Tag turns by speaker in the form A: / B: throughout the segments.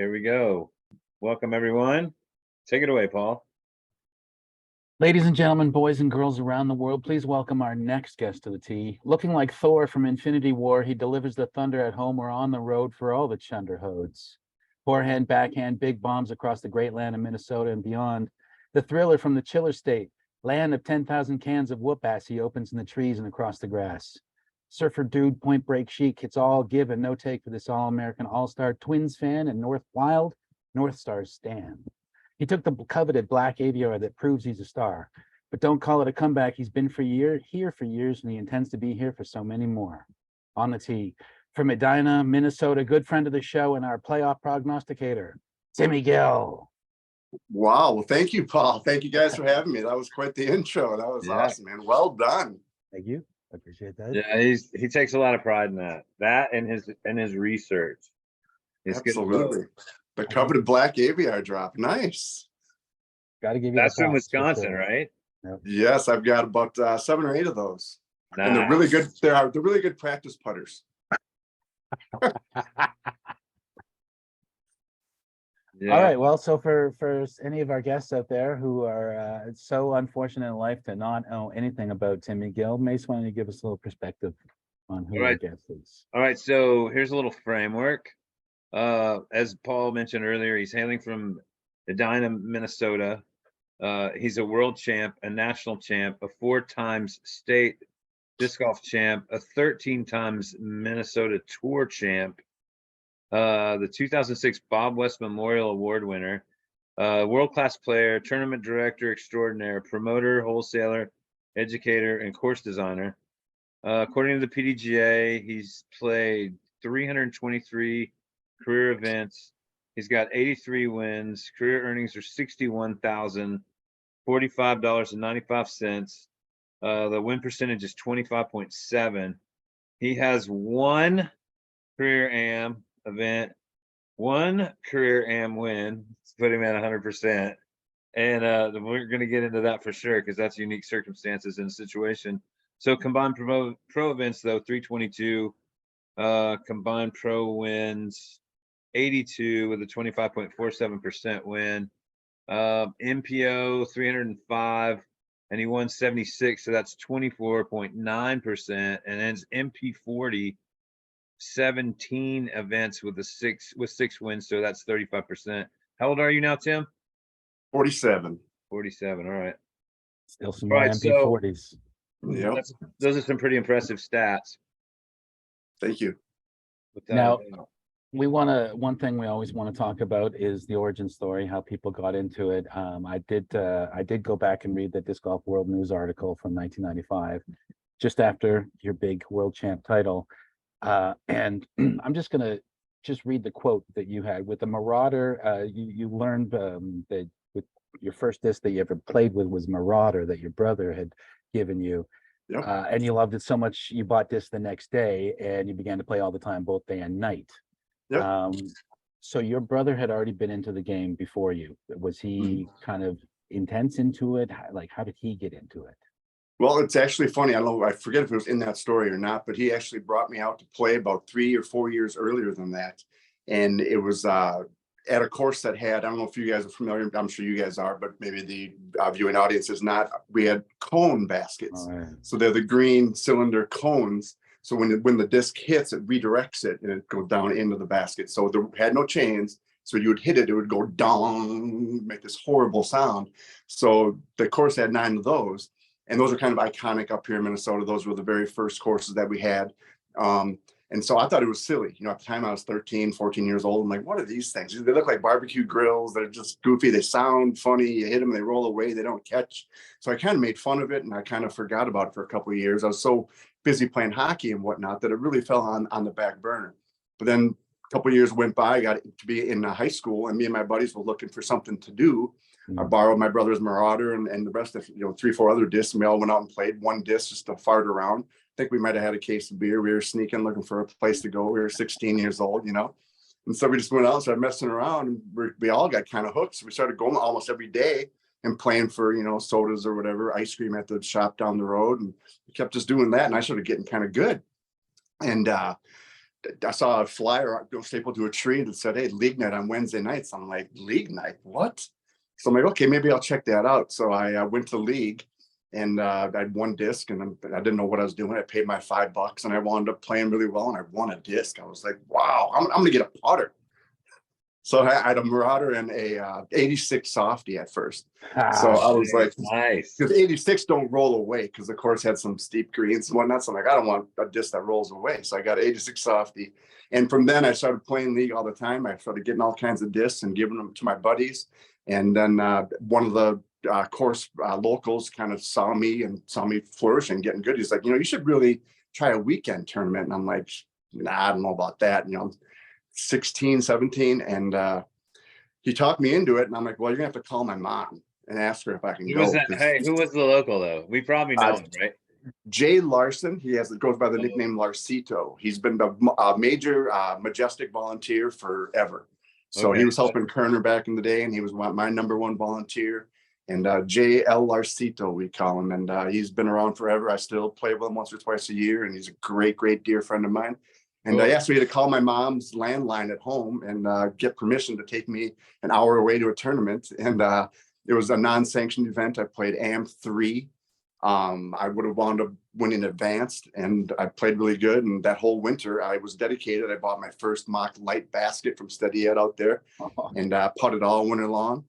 A: here we go. Welcome, everyone. Take it away, Paul.
B: Ladies and gentlemen, boys and girls around the world, please welcome our next guest to the tee. Looking like Thor from Infinity War, he delivers the thunder at home or on the road for all the chunderhodes. Forehand, backhand, big bombs across the great land of Minnesota and beyond. The thriller from the chiller state, land of 10,000 cans of whoop-ass he opens in the trees and across the grass. Surfer dude, point break chic, it's all give and no take for this all-American all-star Twins fan and North Stars stan. He took the coveted black aviator that proves he's a star, but don't call it a comeback. He's been here for years, and he intends to be here for so many more. On the tee, from Medina, Minnesota, good friend of the show and our playoff prognosticator, Timmy Gill.
C: Wow. Well, thank you, Paul. Thank you guys for having me. That was quite the intro. That was awesome, man. Well done.
B: Thank you. I appreciate that.
A: Yeah, he takes a lot of pride in that. That and his research.
C: Absolutely. The coveted black aviator drop. Nice.
B: Got to give you
A: that's from Wisconsin, right?
C: Yep. Yes, I've got about 7 or 8 of those. Nice. And they're really good. They're really good practice putters.
B: Yeah. All right. Well, so for any of our guests out there who are so unfortunate in life to not know anything about Timmy Gill, Mace, why don't you give us a little perspective on who our guest is?
A: All right. So here's a little framework. As Paul mentioned earlier, he's hailing from Edina, Minnesota. He's a world champ, a national champ, a 4 times state disc golf champ, a 13 times Minnesota Tour champ, the 2006 Bob West Memorial Award winner, world-class player, tournament director extraordinaire, promoter, wholesaler, educator, and course designer. According to the PDGA, he's played 323 career events. He's got 83 wins. Career earnings are $61,045.95. The win percentage is 25.7. He has 1 career AM event, 1 career AM win. Let's put him at 100%. And we're going to get into that for sure because that's unique circumstances and situation. So combined pro events, though, 322. Combined pro wins 82 with a 25.47% win. MPO 305, and he won 76, so that's 24.9%. And then his MP40, 17 events with 6 wins, so that's 35%. How old are you now, Tim?
C: 47.
A: 47. All right.
B: Still some more MP40s.
C: So, yeah,
A: those are some pretty impressive stats.
C: Thank you.
B: Now, one thing we always want to talk about is the origin story, how people got into it. I did go back and read the Disc Golf World News article from 1995, just after your big world champ title. And I'm just gonna read the quote that you had with the Marauder. You learned that with your first disc that you ever played with was Marauder that your brother had given you.
C: Yep.
B: And you loved it so much you bought this the next day and you began to play all the time, both day and night.
C: Yep.
B: So your brother had already been into the game before you. Was he kind of intense into it? Like, how did he get into it?
C: Well, it's actually funny. I forget if it was in that story or not, but he actually brought me out to play about 3 or 4 years earlier than that. And it was at a course that had, I don't know if you guys are familiar, I'm sure you guys are, but maybe the viewing audience is not. We had cone baskets. Oh, so they're the green cylinder cones. So when the disc hits, it redirects it and it goes down into the basket. So there had no chains. So you would hit it, it would go dong, make this horrible sound. So the course had 9 of those. And those are kind of iconic up here in Minnesota. Those were the very first courses that we had. And so I thought it was silly. You know, at the time I was 13, 14 years old. I'm like, what are these things? They look like barbecue grills. They're just goofy. They sound funny. You hit them, they roll away. They don't catch. So I kind of made fun of it and I kind of forgot about it for a couple of years. I was so busy playing hockey and whatnot that it really fell on the back burner. But then a couple of years went by. I got to be in high school and me and my buddies were looking for something to do. I borrowed my brother's Marauder and the rest of, 3 or 4 other discs. And we all went out and played one disc just to fart around. I think we might have had a case of beer. We were sneaking, looking for a place to go. We were 16 years old, And so we just went out and started messing around. And we all got kind of hooked. So we started going almost every day and playing for, sodas or whatever, ice cream at the shop down the road. And we kept just doing that. And I started getting kind of good. And I saw a flyer stapled to a tree that said, "Hey, league night on Wednesday nights." I'm like, "League night? What?" So I'm like, "Okay, maybe I'll check that out." So I went to league, and I had one disc, and I didn't know what I was doing. I paid my $5, and I wound up playing really well, and I won a disc. I was like, "Wow, I'm gonna get a putter." So I had a Marauder and a 86 softy at first. So I was like,
A: nice.
C: because 86 don't roll away, because the course had some steep greens and whatnot. So I'm like, I don't want a disc that rolls away. So I got 86 softy. And from then I started playing league all the time. I started getting all kinds of discs and giving them to my buddies. And then one of the course locals kind of saw me flourishing, getting good. He's like, you should really try a weekend tournament. And I'm like, nah, I don't know about that. 16, 17. And he talked me into it. And I'm like, well, you're gonna have to call my mom and ask her if I can
A: Who
C: go.
A: was that? Hey, who was the local though? We probably know him, right?
C: Jay Larson. Goes by the nickname Larcito. He's been a major Majestic volunteer forever. So he was helping Kerner back in the day, and he was my number one volunteer. And J.L. Larcito, we call him. And he's been around forever. I still play with him once or twice a year, and he's a great, great dear friend of mine. And I asked me to call my mom's landline at home and get permission to take me an hour away to a tournament. And it was a non-sanctioned event. I played AM3. I would have wound up winning advanced, and I played really good. And that whole winter, I was dedicated. I bought my first mock light basket from Steady Ed out there, and putted all winter long.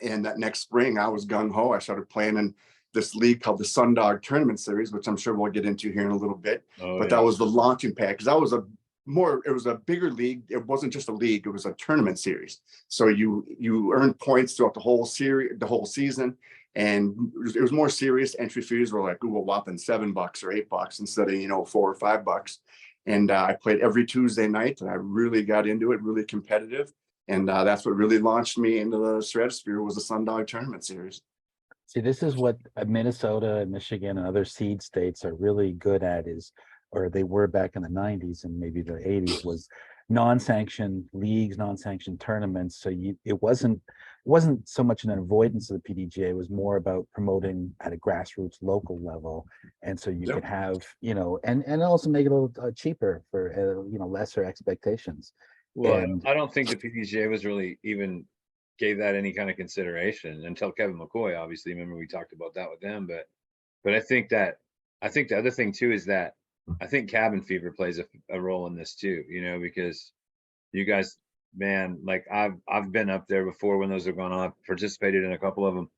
C: And that next spring, I was gung ho. I started playing in this league called the Sundog Tournament Series, which I'm sure we'll get into here in a little bit. That was the launching pad, because that was it was a bigger league. It wasn't just a league, it was a tournament series. So you earned points throughout the whole season. And it was more serious. Entry fees were like, whopping $7 or $8 instead of, $4 or $5. And I played every Tuesday night, and I really got into it, really competitive. And that's what really launched me into the stratosphere, was the Sundog Tournament Series.
B: See, this is what Minnesota and Michigan and other seed states are really good at, or they were back in the 90s and maybe the 80s, was non-sanctioned leagues, non-sanctioned tournaments. So it wasn't so much an avoidance of the PDGA. It was more about promoting at a grassroots local level. And so you could have, and also make it a little cheaper for, lesser expectations.
A: Well,
B: And
A: I don't think the PDGA was really even gave that any kind of consideration until Kevin McCoy, obviously. Remember, we talked about that with them, but I think the other thing too is that I think cabin fever plays a role in this too, because you guys, man, like I've been up there before when those are going on. I've participated in a couple of them,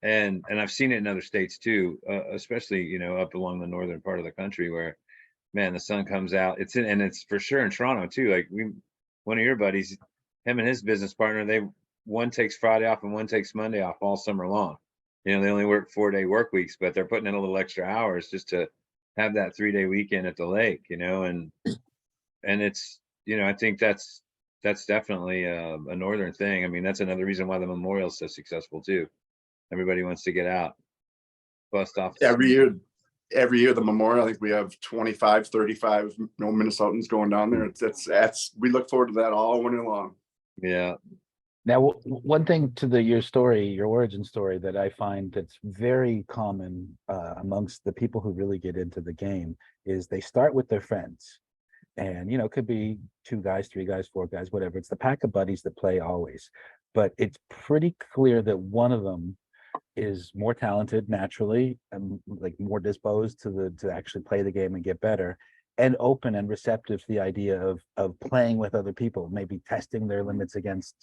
A: and I've seen it in other states too, especially up along the northern part of the country where, man, the sun comes out. And it's for sure in Toronto too. Like one of your buddies, him and his business partner, one takes Friday off and one takes Monday off all summer long. They only work 4-day work weeks, but they're putting in a little extra hours just to have that 3-day weekend at the lake, and it's, I think that's definitely a northern thing. I mean, that's another reason why the Memorial is so successful too. Everybody wants to get out, bust off
C: every year the Memorial. I think we have 25, 35 Minnesotans going down there. It's we look forward to that all winter long.
A: Yeah.
B: Now, one thing to your origin story that I find that's very common amongst the people who really get into the game is they start with their friends. And, it could be 2 guys, 3 guys, 4 guys, whatever. It's the pack of buddies that play always. But it's pretty clear that one of them is more talented naturally and like more disposed to actually play the game and get better, and open and receptive to the idea of playing with other people, maybe testing their limits against,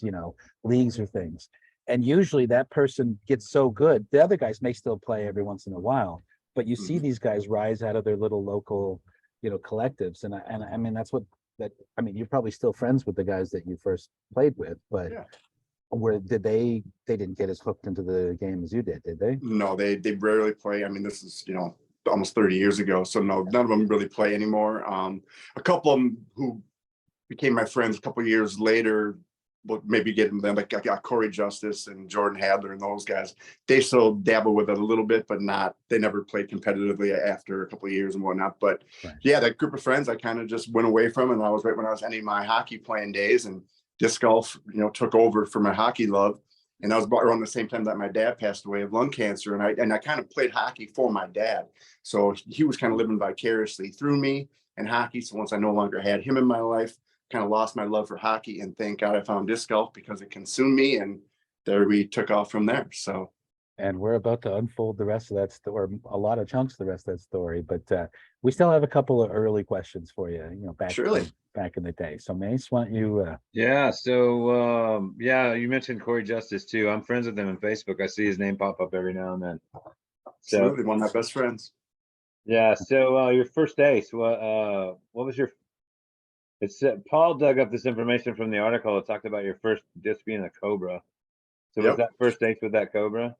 B: leagues or things. And usually that person gets so good, the other guys may still play every once in a while, but you see these guys rise out of their little local, collectives. And I mean, you're probably still friends with the guys that you first played with, but where they didn't get as hooked into the game as you did they?
C: No, they rarely play. I mean, this is, almost 30 years ago. So no, none of them really play anymore. A couple of them who became my friends a couple of years later, will maybe get into them, like I got Corey Justice and Jordan Hadler and those guys. They still dabble with it a little bit, but they never played competitively after a couple of years and whatnot. But yeah, that group of friends I kind of just went away from, and I was right when I was ending my hockey playing days, and disc golf, took over for my hockey love. And that was about around the same time that my dad passed away of lung cancer. And I kind of played hockey for my dad. So he was kind of living vicariously through me. and hockey. So once I no longer had him in my life, kind of lost my love for hockey, and thank God I found disc golf because it consumed me, and there we took off from there. So.
B: And we're about to unfold the rest of that story, a lot of chunks of the rest of that story, but we still have a couple of early questions for you,
C: Surely.
B: back in the day. So Mace, why don't you
A: Yeah. So, yeah, you mentioned Corey Justice too. I'm friends with him on Facebook. I see his name pop up every now and then. So,
C: Absolutely, one of my best friends.
A: yeah. So, your first ace, what was your, it said, Paul dug up this information from the article. It talked about your first disc being a Cobra. So was
C: Yep.
A: that first ace with that Cobra?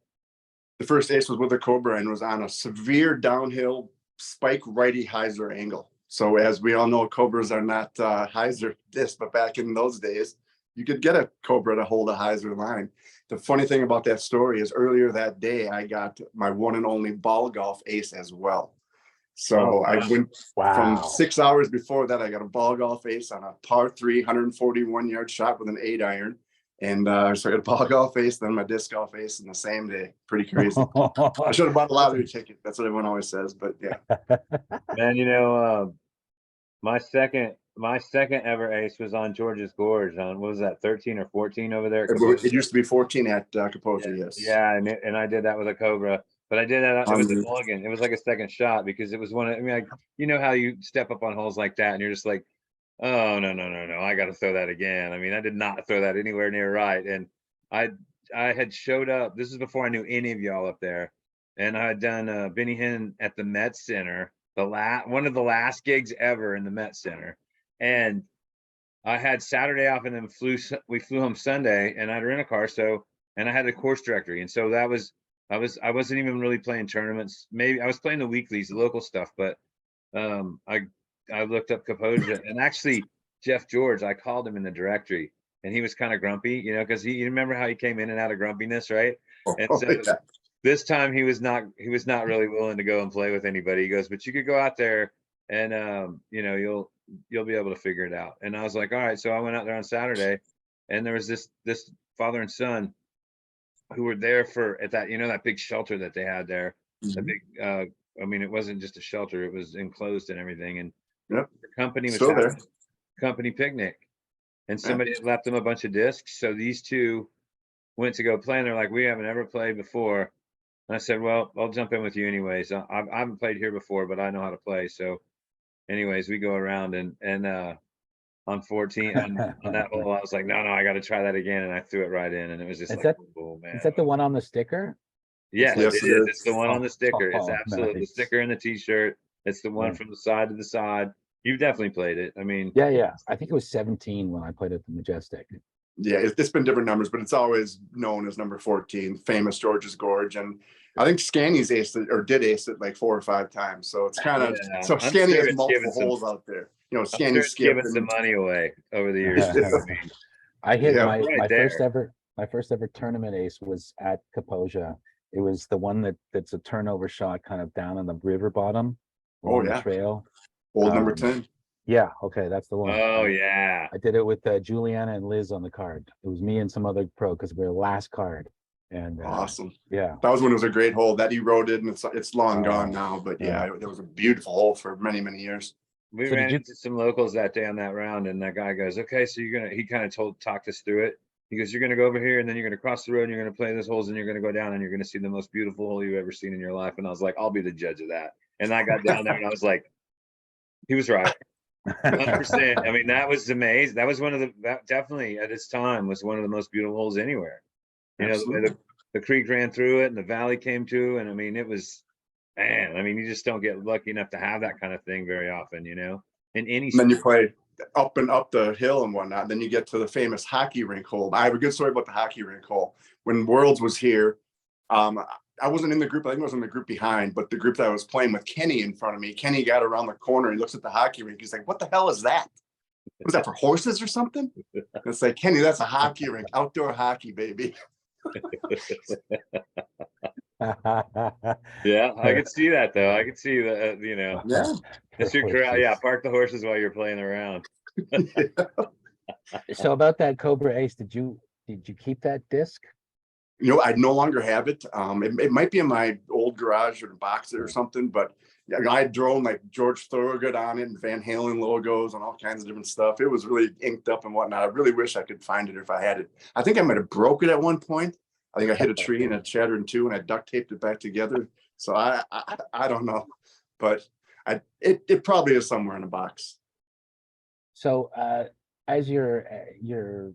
C: The first ace was with a Cobra and was on a severe downhill spike righty hyzer angle. So as we all know, Cobras are not hyzer disc, but back in those days, you could get a Cobra to hold a hyzer line. The funny thing about that story is earlier that day, I got my one and only ball golf ace as well. So I went from 6 hours before that, I got a ball golf ace on a par 3, 141-yard shot with an 8-iron. And so I got a ball golf ace, then my disc golf ace in the same day. Pretty crazy. I should have bought a lottery ticket. That's what everyone always says, but yeah.
A: Man, my second ever ace was on George's Gorge on, what was that, 13 or 14 over there?
C: It used to be 14 at Capote, yes.
A: Yeah, and I did that with a Cobra, but I did that. It was a mulligan. It was like a second shot because it was one of. I mean, you know how you step up on holes like that, and you're just like, oh no, I got to throw that again. I mean, I did not throw that anywhere near right, and I had showed up. This is before I knew any of y'all up there, and I had done Benny Hinn at the Met Center, one of the last gigs ever in the Met Center, and I had Saturday off, and then we flew home Sunday, and I had a rental car, and I had the course directory, and so that was. I wasn't even really playing tournaments. Maybe I was playing the weeklies, the local stuff, but I looked up Kaposia, and actually Jeff George, I called him in the directory, and he was kind of grumpy, because you remember how he came in and out of grumpiness, right? And so
C: Yeah.
A: this time he was not really willing to go and play with anybody. He goes, but you could go out there and you'll be able to figure it out. And I was like, all right. So I went out there on Saturday, and there was this father and son who were there at that, that big shelter that they had there. The big, I mean, it wasn't just a shelter; it was enclosed and everything. And
C: Yep.
A: the company was
C: Still
A: having
C: there.
A: a company picnic, and somebody had left them a bunch of discs. So these two went to go play, and they're like, "We haven't ever played before." And I said, "Well, I'll jump in with you anyways. I haven't played here before, but I know how to play." So, anyways, we go around and on 14 on that hole, I was like, no, I got to try that again, and I threw it right in, and it was just oh man.
B: Is that the one on the sticker?
A: Yes,
C: Yes,
A: it
C: it
A: is.
C: is.
A: It's the one on the sticker. It's absolutely the
B: Nice.
A: sticker and the T-shirt. It's the one from the side to the side. You've definitely played it. I mean,
B: Yeah. I think it was 17 when I played at the Majestic.
C: Yeah, it's been different numbers, but it's always known as number 14, famous George's Gorge. And I think Scanny's aced it, or did ace it like 4 or 5 times. So it's kind of, so Scanny has multiple holes out there. Scanny's
A: giving some money away over the years.
B: I hit
C: Yeah.
B: my first ever tournament ace was at Kaposia. It was the one that's a turnover shot kind of down on the river bottom along the trail.
C: Old number 10.
B: Yeah, okay, that's the one.
A: Oh yeah.
B: I did it with Juliana and Liz on the card. It was me and some other pro because we were the last card. And
C: Awesome.
B: Yeah.
C: That was when it was a great hole that eroded, and it's long gone now. But yeah, it was a beautiful hole for many, many years.
A: We ran into some locals that day on that round, and that guy goes, okay, so he kind of talked us through it. He goes, you're going to go over here, and then you're going to cross the road, and you're going to play this holes, and you're going to go down, and you're going to see the most beautiful hole you've ever seen in your life. And I was like, I'll be the judge of that. And I got down there, and I was like, he was right. 100%. I mean, that was amazing. That was that definitely at its time was one of the most beautiful holes anywhere. The way the creek ran through it and the valley came to, and I mean, it was, man, I mean, you just don't get lucky enough to have that kind of thing very often, in any.
C: And then you play up and up the hill and whatnot. Then you get to the famous hockey rink hole. I have a good story about the hockey rink hole. When Worlds was here, I wasn't in the group. I think I was in the group behind, but the group that I was playing with, Kenny in front of me. Kenny got around the corner. He looks at the hockey rink. He's like, "What the hell is that? Was that for horses or something?" It's like, Kenny, that's a hockey rink, outdoor hockey, baby.
A: Yeah, I could see that though. I could see that.
C: Yeah.
A: It's your crowd. Yeah, park the horses while you're playing around.
B: So about that Cobra Ace, did you keep that disc?
C: I no longer have it. It might be in my old old garage or box it or something. But yeah, I had drone like George Thorogood on it and Van Halen logos and all kinds of different stuff. It was really inked up and whatnot. I really wish I could find it if I had it. I think I might have broke it at one point. I think I hit a tree and it shattered in two, and I duct taped it back together. So I don't know, but it probably is somewhere in a box.
B: So as you're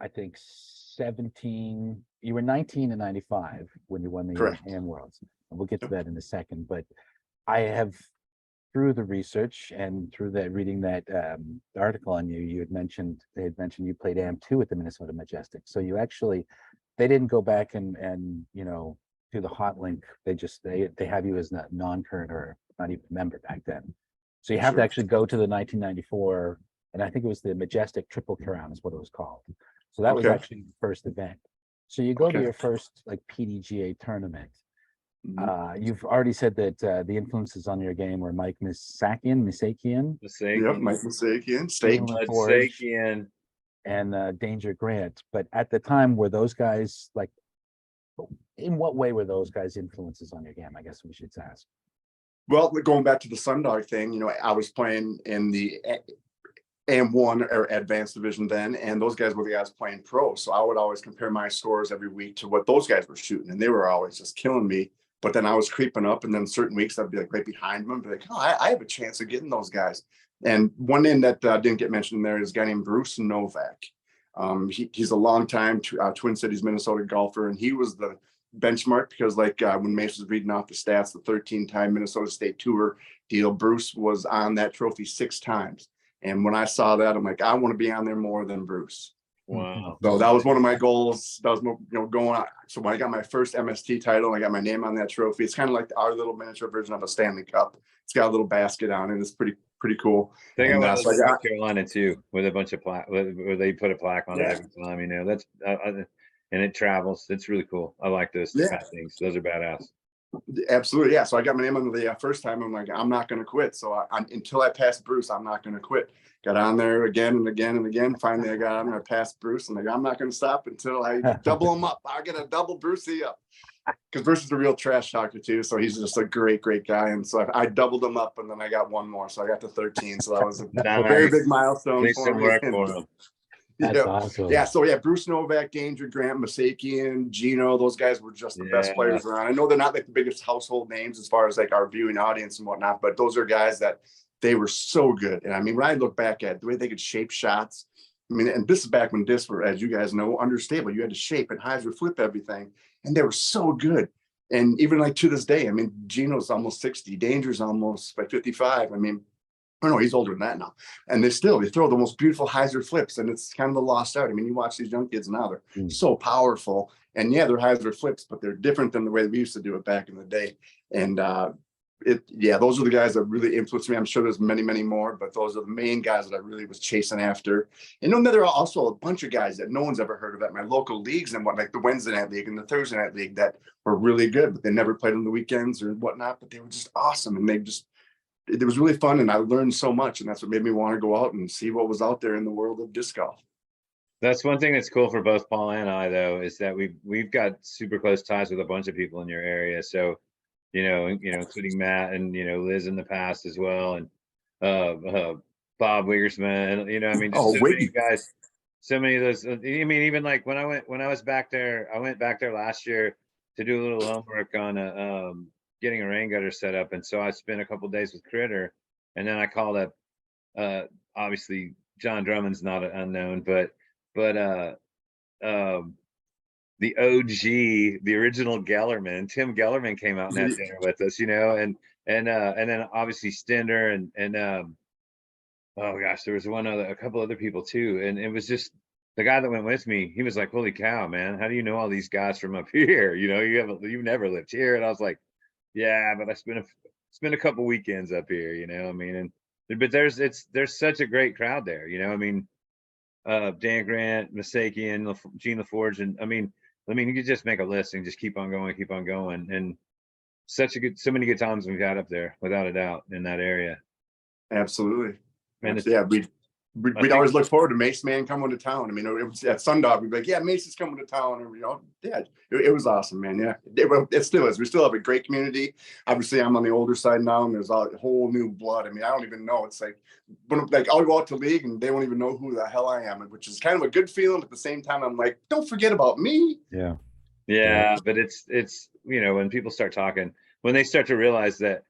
B: I think 17, you were 19 in 95 when you won the
C: Correct.
B: AM Worlds. And we'll get to that in a second, but I have, through the research and through that reading that article on you, they had mentioned you played AM2 at the Minnesota Majestic. So you actually, they didn't go back and do the hot link. They have you as a non-current or not even a member back then. So you have to
C: Sure.
B: actually go to the 1994, and I think it was the Majestic Triple Crown is what it was called. So that was
C: Okay.
B: actually the first event. So you go to
C: Okay.
B: your first like PDGA tournament.
C: Mhm.
B: You've already said that the influences on your game were Mike Misakian,
C: Yep, Mike Misakian, Steak.
B: Forge,
A: Mudsakian.
B: and Danger Grant. But at the time, were those guys like, in what way were those guys influences on your game? I guess we should ask.
C: Well, going back to the Sundog thing, I was playing in the AM1 or advanced division then, and those guys were the guys playing pro. So I would always compare my scores every week to what those guys were shooting, and they were always just killing me. But then I was creeping up, and then certain weeks I'd be like right behind them, be like, oh, I have a chance of getting those guys. And one name that didn't get mentioned there is a guy named Bruce Novak. He's a longtime Twin Cities, Minnesota golfer, and he was the benchmark because when Mace was reading off the stats, the 13-time Minnesota State Tour deal, Bruce was on that trophy 6 times. And when I saw that, I'm like, I want to be on there more than Bruce.
A: Wow.
C: So that was one of my goals. That was going on. So when I got my first MST title, I got my name on that trophy. It's kind of like our little miniature version of a Stanley Cup. It's got a little basket on it. It's pretty cool.
A: They got
C: And,
A: one of
C: so
A: those
C: I
A: in
C: got-
A: North Carolina too, with a bunch of where they put a plaque on it
C: Yeah.
A: every time. That's and it travels. It's really cool. I like those
C: Yeah.
A: kind of things. Those are badass.
C: Absolutely, yeah. So I got my name on the first time. I'm like, I'm not going to quit. So until I passed Bruce, I'm not going to quit. Got on there again and again and again. Finally, I got on there, I passed Bruce, and I'm not going to stop until I double him up. I get a double Brucey up, because Bruce is a real trash talker too. So he's just a great guy. And so I doubled him up, and then I got one more. So I got to 13. So that was a very big milestone
A: Makes
C: for
A: some
C: me.
A: work for him.
B: That's awesome.
C: Yeah, so yeah, Bruce Novak, Danger Grant, Misakian, Gino, those guys were just the best players around. I know they're not like the biggest household names as far as like our viewing audience and whatnot, but those are guys that they were so good. And I mean, when I look back at the way they could shape shots, I mean, and this is back when discs were, as you guys know, understable. You had to shape and hyzer flip everything, and they were so good. And even like to this day, I mean, Gino's almost 60, Danger's almost by 55. I mean, oh no, he's older than that now. And they throw the most beautiful hyzer flips, and it's kind of the lost art. I mean, you watch these young kids now, they're so powerful. And yeah, they're hyzer flips, but they're different than the way we used to do it back in the day. And those are the guys that really influenced me. I'm sure there's many, many more, but those are the main guys that I really was chasing after. And then there are also a bunch of guys that no one's ever heard of at my local leagues and like the Wednesday night league and the Thursday night league that were really good, but they never played on the weekends or whatnot, but they were just awesome. And it was really fun, and I learned so much, and that's what made me want to go out and see what was out there in the world of disc golf.
A: That's one thing that's cool for both Paul and I, though, is that we've got super close ties with a bunch of people in your area. So, including Matt and Liz in the past as well, and Bob Wiggersman, just so many guys, so many of those. I mean, even like when I was back there, I went back there last year to do a little homework on getting a rain gutter set up, and so I spent a couple days with Critter, and then I called up obviously John Drummond's not an unknown, but the OG, the original Gellerman, Tim Gellerman came out and had dinner with us, and then obviously Stender and oh gosh, there was a couple other people too, and it was just the guy that went with me. He was like, "Holy cow, man! How do you know all these guys from up here? You've never lived here." And I was like, "Yeah, but I spent a couple weekends up here, I mean, but there's such a great crowd there, I mean, Dan Grant, Misakian, Gene LaForge, and I mean, you could just make a list and just keep on going, and so many good times we've had up there, without a doubt, in that area.
C: Absolutely.
A: And
C: Yeah, we'd always look forward to Mace Man coming to town. I mean, it was at Sundog, we'd be like, yeah, Mace is coming to town. Or, yeah, it was awesome, man. Yeah, it still is. We still have a great community. Obviously, I'm on the older side now, and there's a whole new blood. I mean, I don't even know. It's like, I'll go out to league, and they won't even know who the hell I am, which is kind of a good feeling. But at the same time, I'm like, don't forget about me.
A: Yeah, but it's when people start talking, when they start to realize that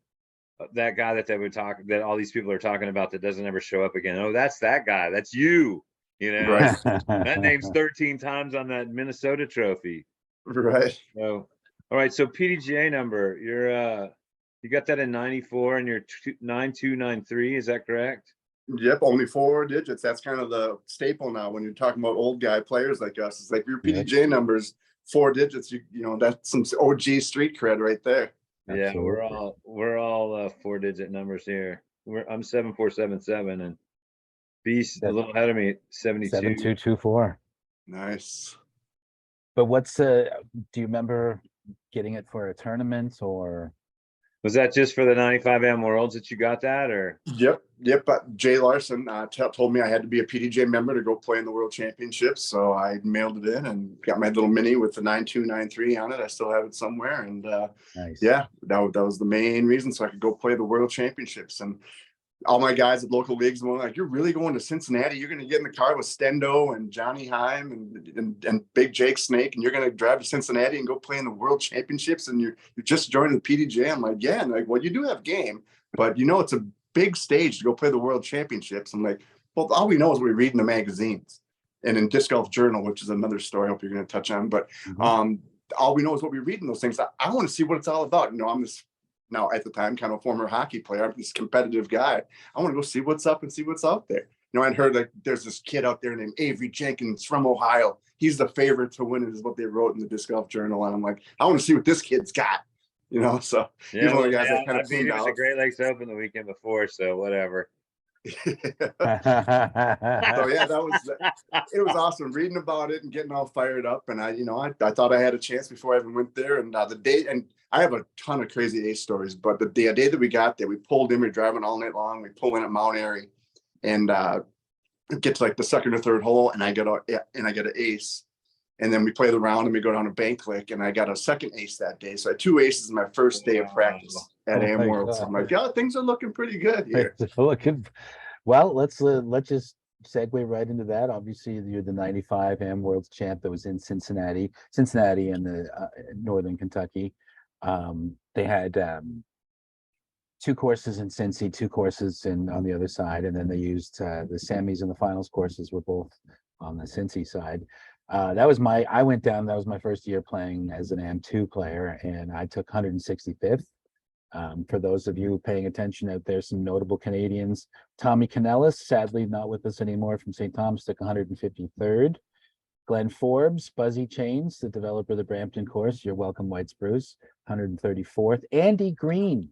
A: that guy that they would talk, that all these people are talking about that doesn't ever show up again. Oh, that's that guy. That's you.
C: Right.
A: That name's 13 times on that Minnesota trophy.
C: Right.
A: So, all right. So PDGA number, you got that in 94 and you're 9293. Is that correct?
C: Yep, only 4 digits. That's kind of the staple now when you're talking about old guy players like us. It's like your PDJ numbers, 4 digits. You know, that's some OG street cred right there.
A: Yeah,
B: Absolutely.
A: we're all 4-digit numbers here. I'm 7477 and B's a little ahead of me, 72.
B: 7224.
C: Nice.
B: But do you remember getting it for a tournament, or
A: Was that just for the 95M Worlds that you got that, or?
C: Yep. But Jay Larson told me I had to be a PDJ member to go play in the World Championships, so I mailed it in and got my little mini with the 9293 on it. I still have it somewhere, and
B: nice.
C: Yeah, that was the main reason, so I could go play the World Championships. And all my guys at local leagues were like, "You're really going to Cincinnati? You're going to get in the car with Stendo and Johnny Heim and Big Jake Snake, and you're going to drive to Cincinnati and go play in the World Championships, and you're just joining the PDJ?" I'm like, "Yeah." And like, "Well, you do have game, but it's a big stage to go play the World Championships." I'm like, "Well, all we know is what we read in the magazines and in Disc Golf Journal," which is another story I hope you're going to touch on. But all we know is what we read in those things. I want to see what it's all about. I'm this, now at the time, kind of a former hockey player. I'm this competitive guy. I want to go see what's up and see what's out there. I'd heard like there's this kid out there named Avery Jenkins from Ohio. He's the favorite to win it, is what they wrote in the Disc Golf Journal. And I'm like, I want to see what this kid's got. So
A: yeah,
C: he's one of the guys that kind
A: I
C: of
A: beat him
C: out.
A: at the Great Lakes Open the weekend before, so whatever.
C: So yeah, it was awesome reading about it and getting all fired up. And I thought I had a chance before I even went there. And the day, and I have a ton of crazy ace stories, but the day that we got there, we pulled in, we were driving all night long. We pull in at Mount Airy and get to like the second or third hole, and I get an ace. And then we play the round and we go down to Bank Lick, and I got a second ace that day. So I had 2 aces my first day of practice at AM World. So I'm like, yeah, things are looking pretty good here.
B: Well, let's just segue right into that. Obviously, you're the 95 AM Worlds champ that was in Cincinnati and the Northern Kentucky. They had 2 courses in Cincy, 2 courses on the other side, and then they used the semis and the finals courses were both on the Cincy side. I went down, that was my first year playing as an AM2 player, and I took 165th. For those of you paying attention out there, some notable Canadians. Tommy Canellis, sadly not with us anymore, from St. Thomas, took 153rd. Glenn Forbes, Buzzy Chains, the developer of the Brampton course, you're welcome, White Spruce, 134th. Andy Green,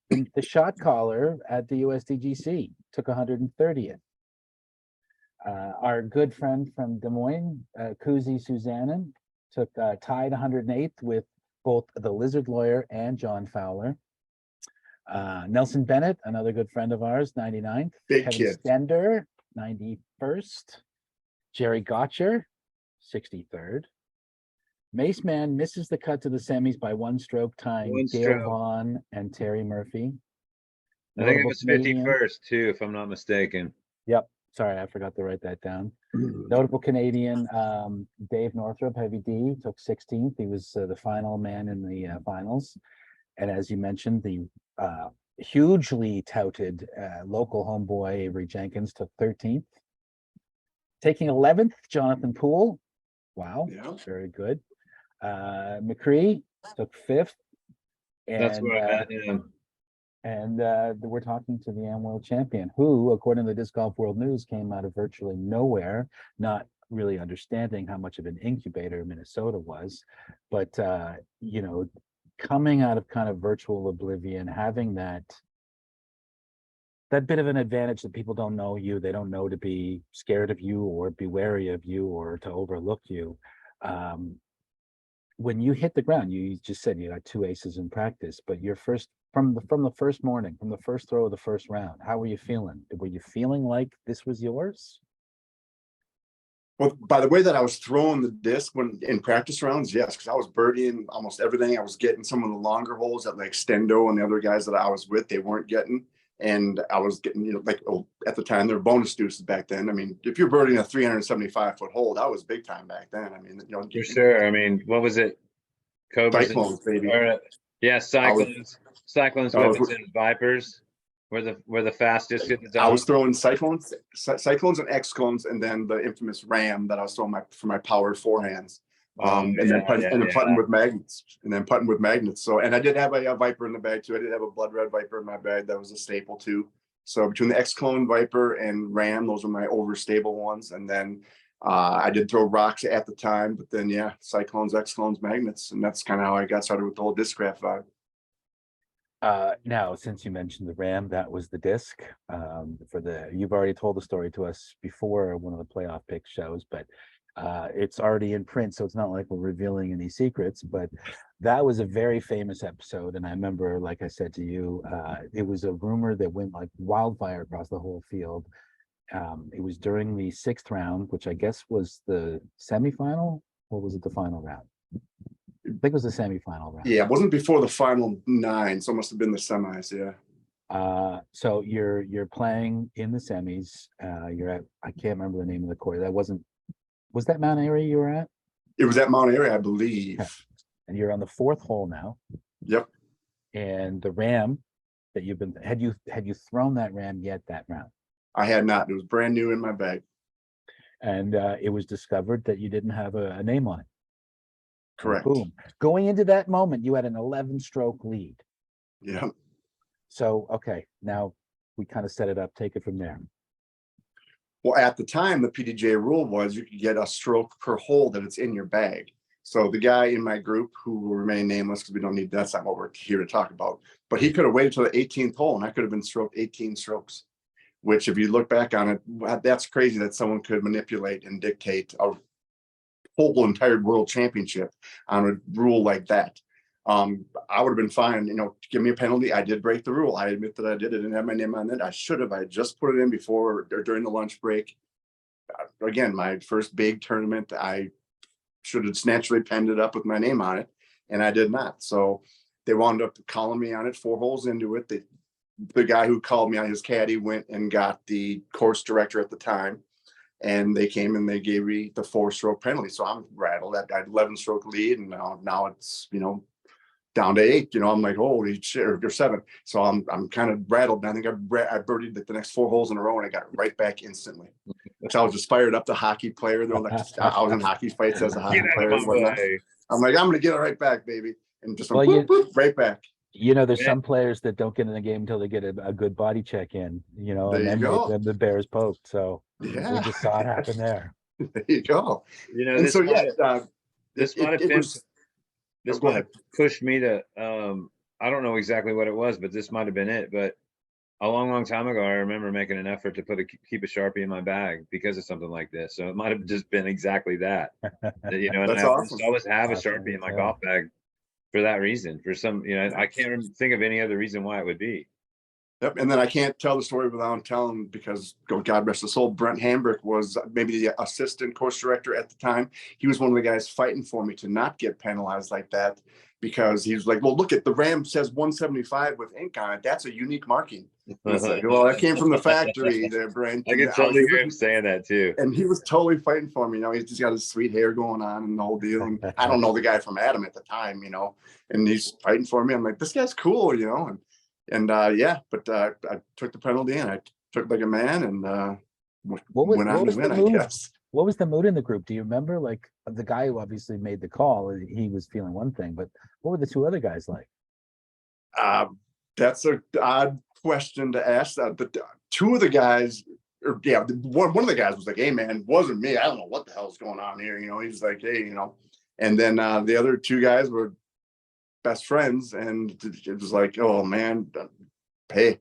B: the shot caller at the USDGC, took 130th. Our good friend from Des Moines, Kuzi Suzanen, took tied 108th with both the Lizard Lawyer and John Fowler. Nelson Bennett, another good friend of ours, 99th.
C: Big
B: Kevin
C: kid.
B: Stender, 91st. Jerry Gotcher, 63rd. Mace Man misses the cut to the semis by 1 stroke, tying Dale Vaughn and Terry Murphy.
A: I think it was 51st too, if I'm not mistaken.
B: Yep. Sorry, I forgot to write that down. Notable Canadian, Dave Northrup, Heavy D, took 16th. He was the final man in the finals. And as you mentioned, the hugely touted local homeboy, Avery Jenkins, took 13th. Taking 11th, Jonathan Poole. Wow, very good. McCree took 5th.
A: That's where I met him.
B: And we're talking to the AM World Champion, who, according to the Disc Golf World News, came out of virtually nowhere, not really understanding how much of an incubator Minnesota was, but coming out of kind of virtual oblivion, having that bit of an advantage that people don't know you, they don't know to be scared of you or be wary of you or to overlook you. When you hit the ground, you just said you got 2 aces in practice, but your first from the first morning, from the first throw of the first round, how were you feeling? Were you feeling like this was yours?
C: Well, by the way that I was throwing the disc when in practice rounds, yes, because I was birdieing almost everything. I was getting some of the longer holes that like Stendo and the other guys that I was with, they weren't getting. And I was getting, like, at the time, there were bonus deuces back then. I mean, if you're birding a 375-foot hole, that was big time back then. I mean,
A: For sure. I mean, what was it? Cobras.
C: Cyclones, baby.
A: Yeah, Cyclones. Cyclones, Whippets, and Vipers were the fastest in the zone.
C: I was throwing Cyclones and X-Clones, and then the infamous Ram that I was throwing for my powered forehands. And then putting with magnets. So, and I did have a Viper in the bag too. I did have a blood red Viper in my bag. That was a staple too. So between the X-Clone, Viper, and Ram, those were my overstable ones. And then I did throw rocks at the time, but then yeah, Cyclones, X-Clones, magnets, and that's kind of how I got started with the whole discraft vibe.
B: Now, since you mentioned the Ram, that was the disc. You've already told the story to us before one of the playoff pick shows, but it's already in print, so it's not like we're revealing any secrets. But that was a very famous episode, and I remember, like I said to you, it was a rumor that went like wildfire across the whole field. It was during the 6th round, which I guess was the semifinal, or was it the final round? I think it was the semifinal round.
C: Yeah, it wasn't before the final 9, so it must have been the semis. Yeah.
B: So you're playing in the semis. You're at, I can't remember the name of the course. Was that Mount Airy you were at?
C: It was at Mount Airy, I believe.
B: Okay. And you're on the 4th hole now.
C: Yep.
B: And the Ram that had you thrown that Ram yet that round?
C: I had not. It was brand new in my bag.
B: And it was discovered that you didn't have a name on it.
C: Correct.
B: Boom. Going into that moment, you had an 11-stroke lead.
C: Yeah.
B: So, okay, now we kind of set it up. Take it from there.
C: Well, at the time, the PDJ rule was you could get a stroke per hole that it's in your bag. So the guy in my group, who will remain nameless because we don't need, that's not what we're here to talk about, but he could have waited till the 18th hole and I could have been stroked 18 strokes, which if you look back on it, that's crazy that someone could manipulate and dictate a whole entire world championship on a rule like that. I would have been fine, give me a penalty. I did break the rule. I admit that I did. I didn't have my name on it. I should have. I just put it in before or during the lunch break. Again, my first big tournament, I should have naturally penned it up with my name on it, and I did not. So they wound up calling me on it 4 holes into it. The guy who called me on, his caddy, went and got the course director at the time, and they came and they gave me the 4-stroke penalty. So I'm rattled. I had 11-stroke lead, and now it's down to 8. I'm like, holy shit, or 7. So I'm kind of rattled. I think I birdied the next 4 holes in a row, and I got right back instantly. So I was just fired up, the hockey player. They're like, I was in hockey fights as a hockey player and whatnot. I'm like, I'm gonna get it right back, baby, and just right back.
B: There's some players that don't get in the game until they get a good body check in, and then the bear's poked. So
C: yeah,
B: we just saw it happen there.
C: There you go.
A: And
C: so
A: this might have pushed me to I don't know exactly what it was, but this might have been it. But a long time ago, I remember making an effort to keep a Sharpie in my bag because of something like this. So it might have just been exactly that. And
C: That's
A: I
C: awesome.
A: always have a Sharpie in my golf bag for that reason. For some, I can't think of any other reason why it would be.
C: Yep. And then I can't tell the story without telling, because God rest his soul, Brent Hambrick was maybe the assistant course director at the time. He was one of the guys fighting for me to not get penalized like that, because he was like, well, look at the Ram says 175 with ink on it. That's a unique marking. And it's like, well, that came from the factory there, Brent.
A: I can totally hear him saying that too.
C: And he was totally fighting for me. He's just got his sweet hair going on and the whole deal. And I don't know the guy from Adam at the time, and he's fighting for me. I'm like, this guy's cool, and I took the penalty and I took like a man and went on to win, I guess.
B: What was the mood in the group? Do you remember? Like, the guy who obviously made the call, he was feeling one thing, but what were the 2 other guys like?
C: That's an odd question to ask. But 2 of the guys, one of the guys was like, hey man, it wasn't me. I don't know what the hell's going on here. He's like, hey, and then the other 2 guys were best friends, and it was like, oh man, hey,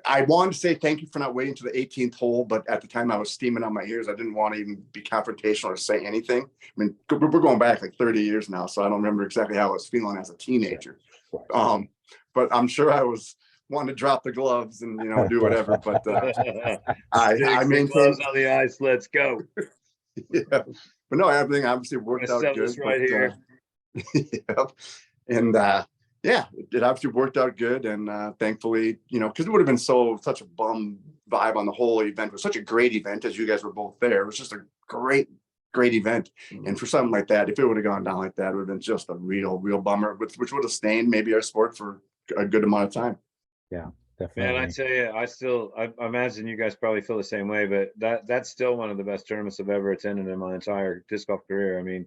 C: I wanted to say thank you for not waiting to the 18th hole, but at the time I was steaming on my ears. I didn't want to even be confrontational or say anything. I mean, we're going back like 30 years now, so I don't remember exactly how I was feeling as a teenager. But I'm sure I was wanting to drop the gloves and, do whatever. But I
A: Sticks and
C: maintained.
A: gloves on the ice. Let's go.
C: Yeah. But no, everything obviously worked out
A: Sell
C: good.
A: this right
C: but,
A: here.
C: yeah. And yeah, it obviously worked out good. And thankfully, because it would have been such a bum vibe on the whole event. It was such a great event, as you guys were both there. It was just a great event. And for something like that, if it would have gone down like that, it would have been just a real bummer, which would have stained maybe our sport for a good amount of time.
B: Yeah,
A: Man,
B: definitely.
A: I tell you, I imagine you guys probably feel the same way, but that's still one of the best tournaments I've ever attended in my entire disc golf career. I mean,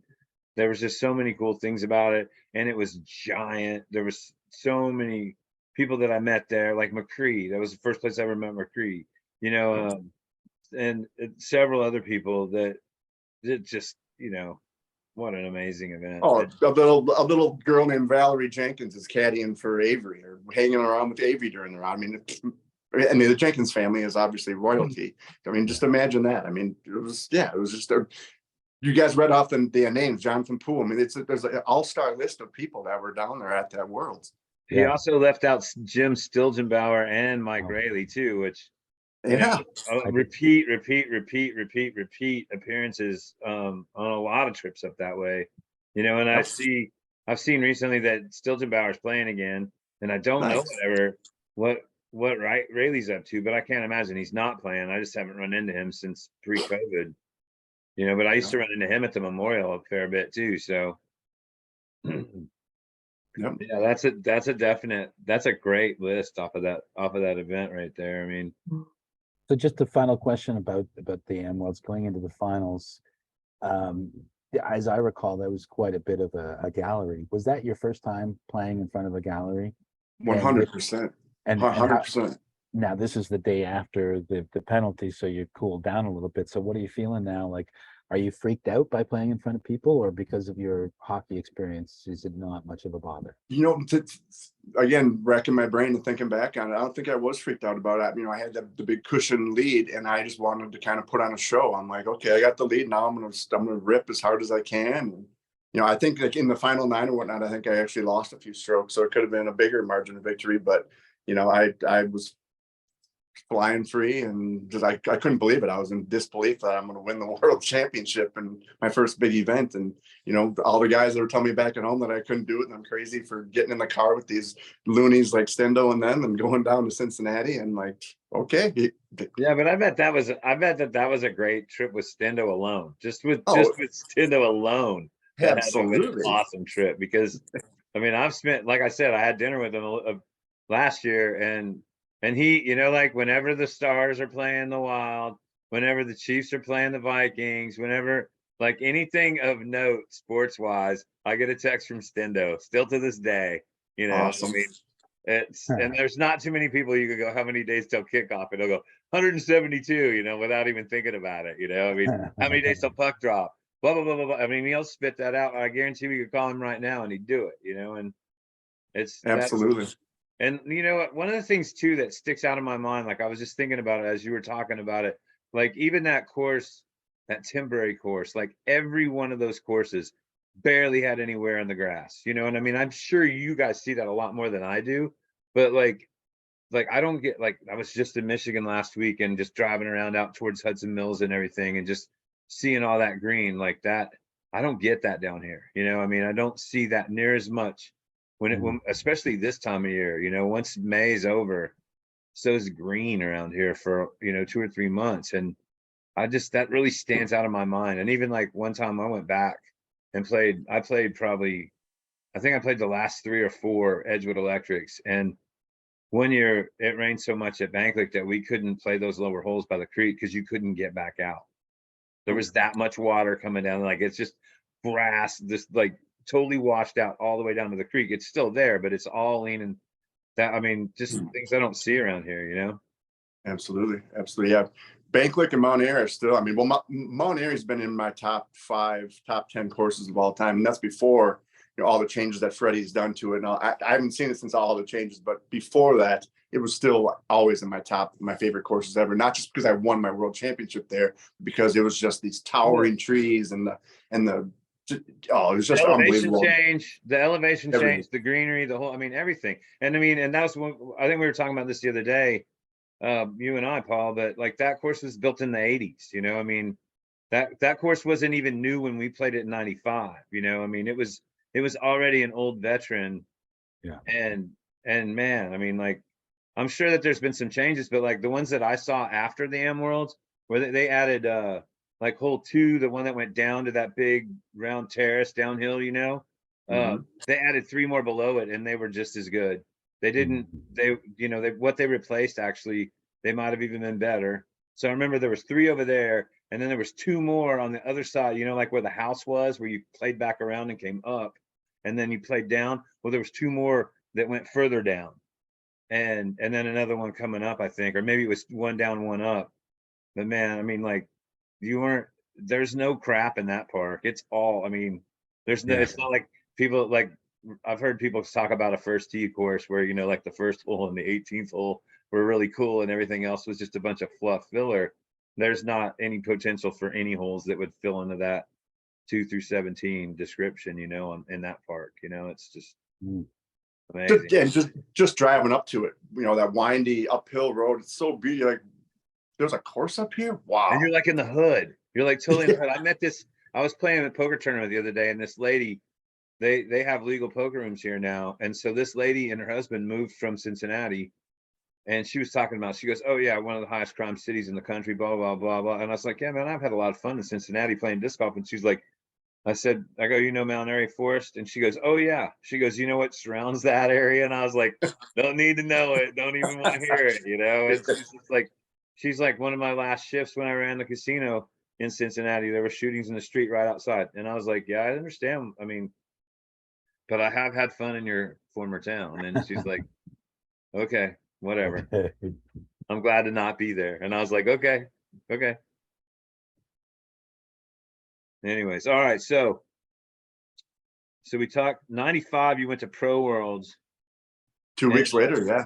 A: there was just so many cool things about it, and it was giant. There was so many people that I met there, like McCree. That was the first place I ever met McCree. And several other people that just, what an amazing event.
C: Oh, a little girl named Valerie Jenkins is caddying for Avery, or hanging around with Avery during the round. I mean, the Jenkins family is obviously royalty. I mean, just imagine that. I mean, it was just you guys read off the names, Jonathan Poole. I mean, there's an all-star list of people that were down there at that Worlds.
A: He also left out Jim Stilgenbauer and Mike Rayleigh too, which repeat appearances on a lot of trips up that way. And I've seen recently that Stilgenbauer's playing again, and I don't know what Rayleigh's up to, but I can't imagine he's not playing. I just haven't run into him since pre-COVID. But I used to run into him at the Memorial a fair bit too. So yeah, that's a great list off of that event right there. I mean,
B: so just a final question about the Worlds going into the finals. As I recall, that was quite a bit of a gallery. Was that your first time playing in front of a gallery?
C: 100%.
B: And
C: 100%.
B: Now this is the day after the penalty, so you cooled down a little bit. So what are you feeling now? Like, are you freaked out by playing in front of people, or because of your hockey experience, is it not much of a bother?
C: Again, racking my brain and thinking back on it, I don't think I was freaked out about it. I had the big cushion lead, and I just wanted to kind of put on a show. I'm like, okay, I got the lead now. I'm gonna rip as hard as I can. And, I think like in the final 9 or whatnot, I think I actually lost a few strokes, so it could have been a bigger margin of victory. But I was flying free, and just I couldn't believe it. I was in disbelief that I'm going to win the world championship and my first big event. And all the guys that were telling me back at home that I couldn't do it, and I'm crazy for getting in the car with these loonies like Stendo and them and going down to Cincinnati, and like, okay.
A: Yeah, but I bet that was a great trip with Stendo alone. Just with Stendo alone, that had to have been an awesome trip. Because I mean, I've spent, like I said, I had dinner with him last year, and he, like whenever the Stars are playing the Wild, whenever the Chiefs are playing the Vikings, whenever like anything of note sports wise, I get a text from Stendo still to this day.
C: Awesome.
A: I mean, and there's not too many people you could go, how many days till kickoff? And he'll go 172, without even thinking about it. I mean, how many days till puck drop? Blah, blah, blah, blah, blah. I mean, he'll spit that out. I guarantee we could call him right now and he'd do it, and it's
C: absolutely.
A: And one of the things too that sticks out in my mind, like I was just thinking about it as you were talking about it, like even that course, that Timbury course, like every one of those courses barely had anywhere in the grass, and I mean, I'm sure you guys see that a lot more than I do, but like I don't get, like, I was just in Michigan last week and just driving around out towards Hudson Mills and everything and just seeing all that green like that. I don't get that down here. I mean, I don't see that near as much when especially this time of year, once May's over, so is green around here for, 2 or 3 months. And that really stands out in my mind. And even like one time I went back and I think I played the last 3 or 4 Edgewood Electrics. And one year it rained so much at Banklick that we couldn't play those lower holes by the creek because you couldn't get back out. There was that much water coming down. Like, it's just grass, just like totally washed out all the way down to the creek. It's still there, but it's all leaning that, I mean, just things I don't see around here,
C: Absolutely. Yeah. Banklick and Mount Airy are still, I mean, well, Mount Airy's been in my top 5, top 10 courses of all time. And that's before, all the changes that Freddie's done to it. And I haven't seen it since all the changes, but before that, it was still always in my favorite courses ever. Not just because I won my world championship there, because it was just these towering trees and the Oh, it was
A: The
C: just
A: elevation
C: unbelievable.
A: change, the elevation
C: Everything.
A: change, the greenery, the whole, I mean, everything. And I mean, and that was one, I think we were talking about this the other day, you and I, Paul, but like that course was built in the 80s, you know, I mean, that course wasn't even new when we played it in 95, you know, I mean, it was already an old veteran.
B: Yeah.
A: And man, I mean, like, I'm sure that there's been some changes, but like the ones that I saw after the M Worlds, where they added like hole 2, the one that went down to that big round terrace downhill, you know,
C: Mhm.
A: they added 3 more below it, and they were just as good. They didn't,
B: Mhm.
A: they, you know, they, what they replaced, actually, they might have even been better. So I remember there was 3 over there, and then there was 2 more on the other side, you know, like where the house was, where you played back around and came up, and then you played down. Well, there was 2 more that went further down, and then another one coming up, I think, or maybe it was one down, one up. But man, I mean, like, you weren't, there's no crap in that park. It's all, I mean, there's no,
B: Yeah.
A: it's not like people like, I've heard people talk about a first tee course where, you know, like the first hole and the 18th hole were really cool and everything else was just a bunch of fluff filler. There's not any potential for any holes that would fill into that 2 through 17 description, you know, in that park, you know, it's just
B: Mm.
A: amazing.
C: Yeah, just driving up to it, you know, that windy uphill road. It's so beautiful. Like, there's a course up here. Wow.
A: And you're like in the hood. You're like totally in the hood. I met this, I was playing a poker tournament the other day, and this lady, they have legal poker rooms here now. And so this lady and her husband moved from Cincinnati, and she was talking about, she goes, "Oh yeah, one of the highest crime cities in the country, blah, blah, blah, blah." And I was like, "Yeah, man, I've had a lot of fun in Cincinnati playing disc golf." And she's like, I said, I go, "You know Mount Airy Forest?" And she goes, "Oh yeah." She goes, "You know what surrounds that area?" And I was like, "Don't need to know it. Don't even want to hear it." You know, and she's like, "One of my last shifts when I ran the casino in Cincinnati, there were shootings in the street right outside." And I was like, "Yeah, I understand. I mean, but I have had fun in your former town." And she's like, "Okay, whatever. I'm glad to not be there." And I was like, "Okay, okay." Anyways, all right. So we talked 95. You went to Pro Worlds.
C: 2 weeks later, yeah.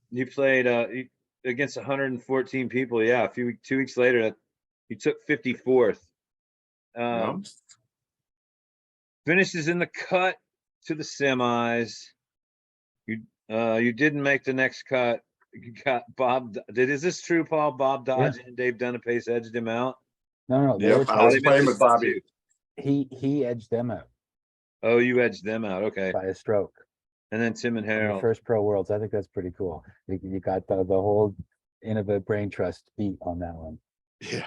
A: You played against 114 people. Yeah, 2 weeks later, you took 54th.
C: Yeah.
A: Finishes in the cut to the semis. You didn't make the next cut. You got Bob. Is this true, Paul? Bob Dodge and Dave Dunapace edged him out.
B: No, they
C: Yep,
B: were
C: I was
A: They
C: playing
A: missed
C: with
A: the cut
C: Bobby.
A: too.
B: he edged them out
A: Oh, you edged them out. Okay.
B: by a stroke
A: And then Tim and
B: in the
A: Harold.
B: first Pro Worlds. I think that's pretty cool. You got the whole Innova Brain Trust beat on that one.
C: Yeah,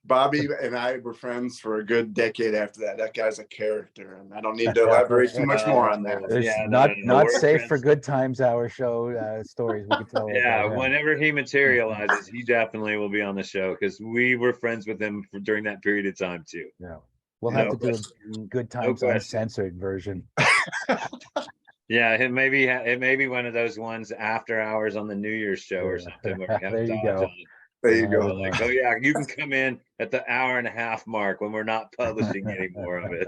C: Bobby and I were friends for a good decade after that. That guy's a character, and I don't need to elaborate too much more on that.
B: There's
A: Yeah,
B: not
A: We're
B: safe for
A: friends.
B: good times hour show stories we could tell
A: Yeah,
B: about him.
A: whenever he materializes, he definitely will be on the show because we were friends with him during that period of time too.
B: Yeah, we'll
A: No
B: have to do
A: question.
B: a good
A: No
B: times
A: question.
B: uncensored version.
A: Yeah, it may be one of those ones after hours on the New Year's show or something where we have
B: There you
A: Dodge
B: go.
A: on.
C: There you
B: We'll
C: go.
B: have
A: Like, oh yeah, you can come in at the hour and a half mark when we're not publishing any more of it.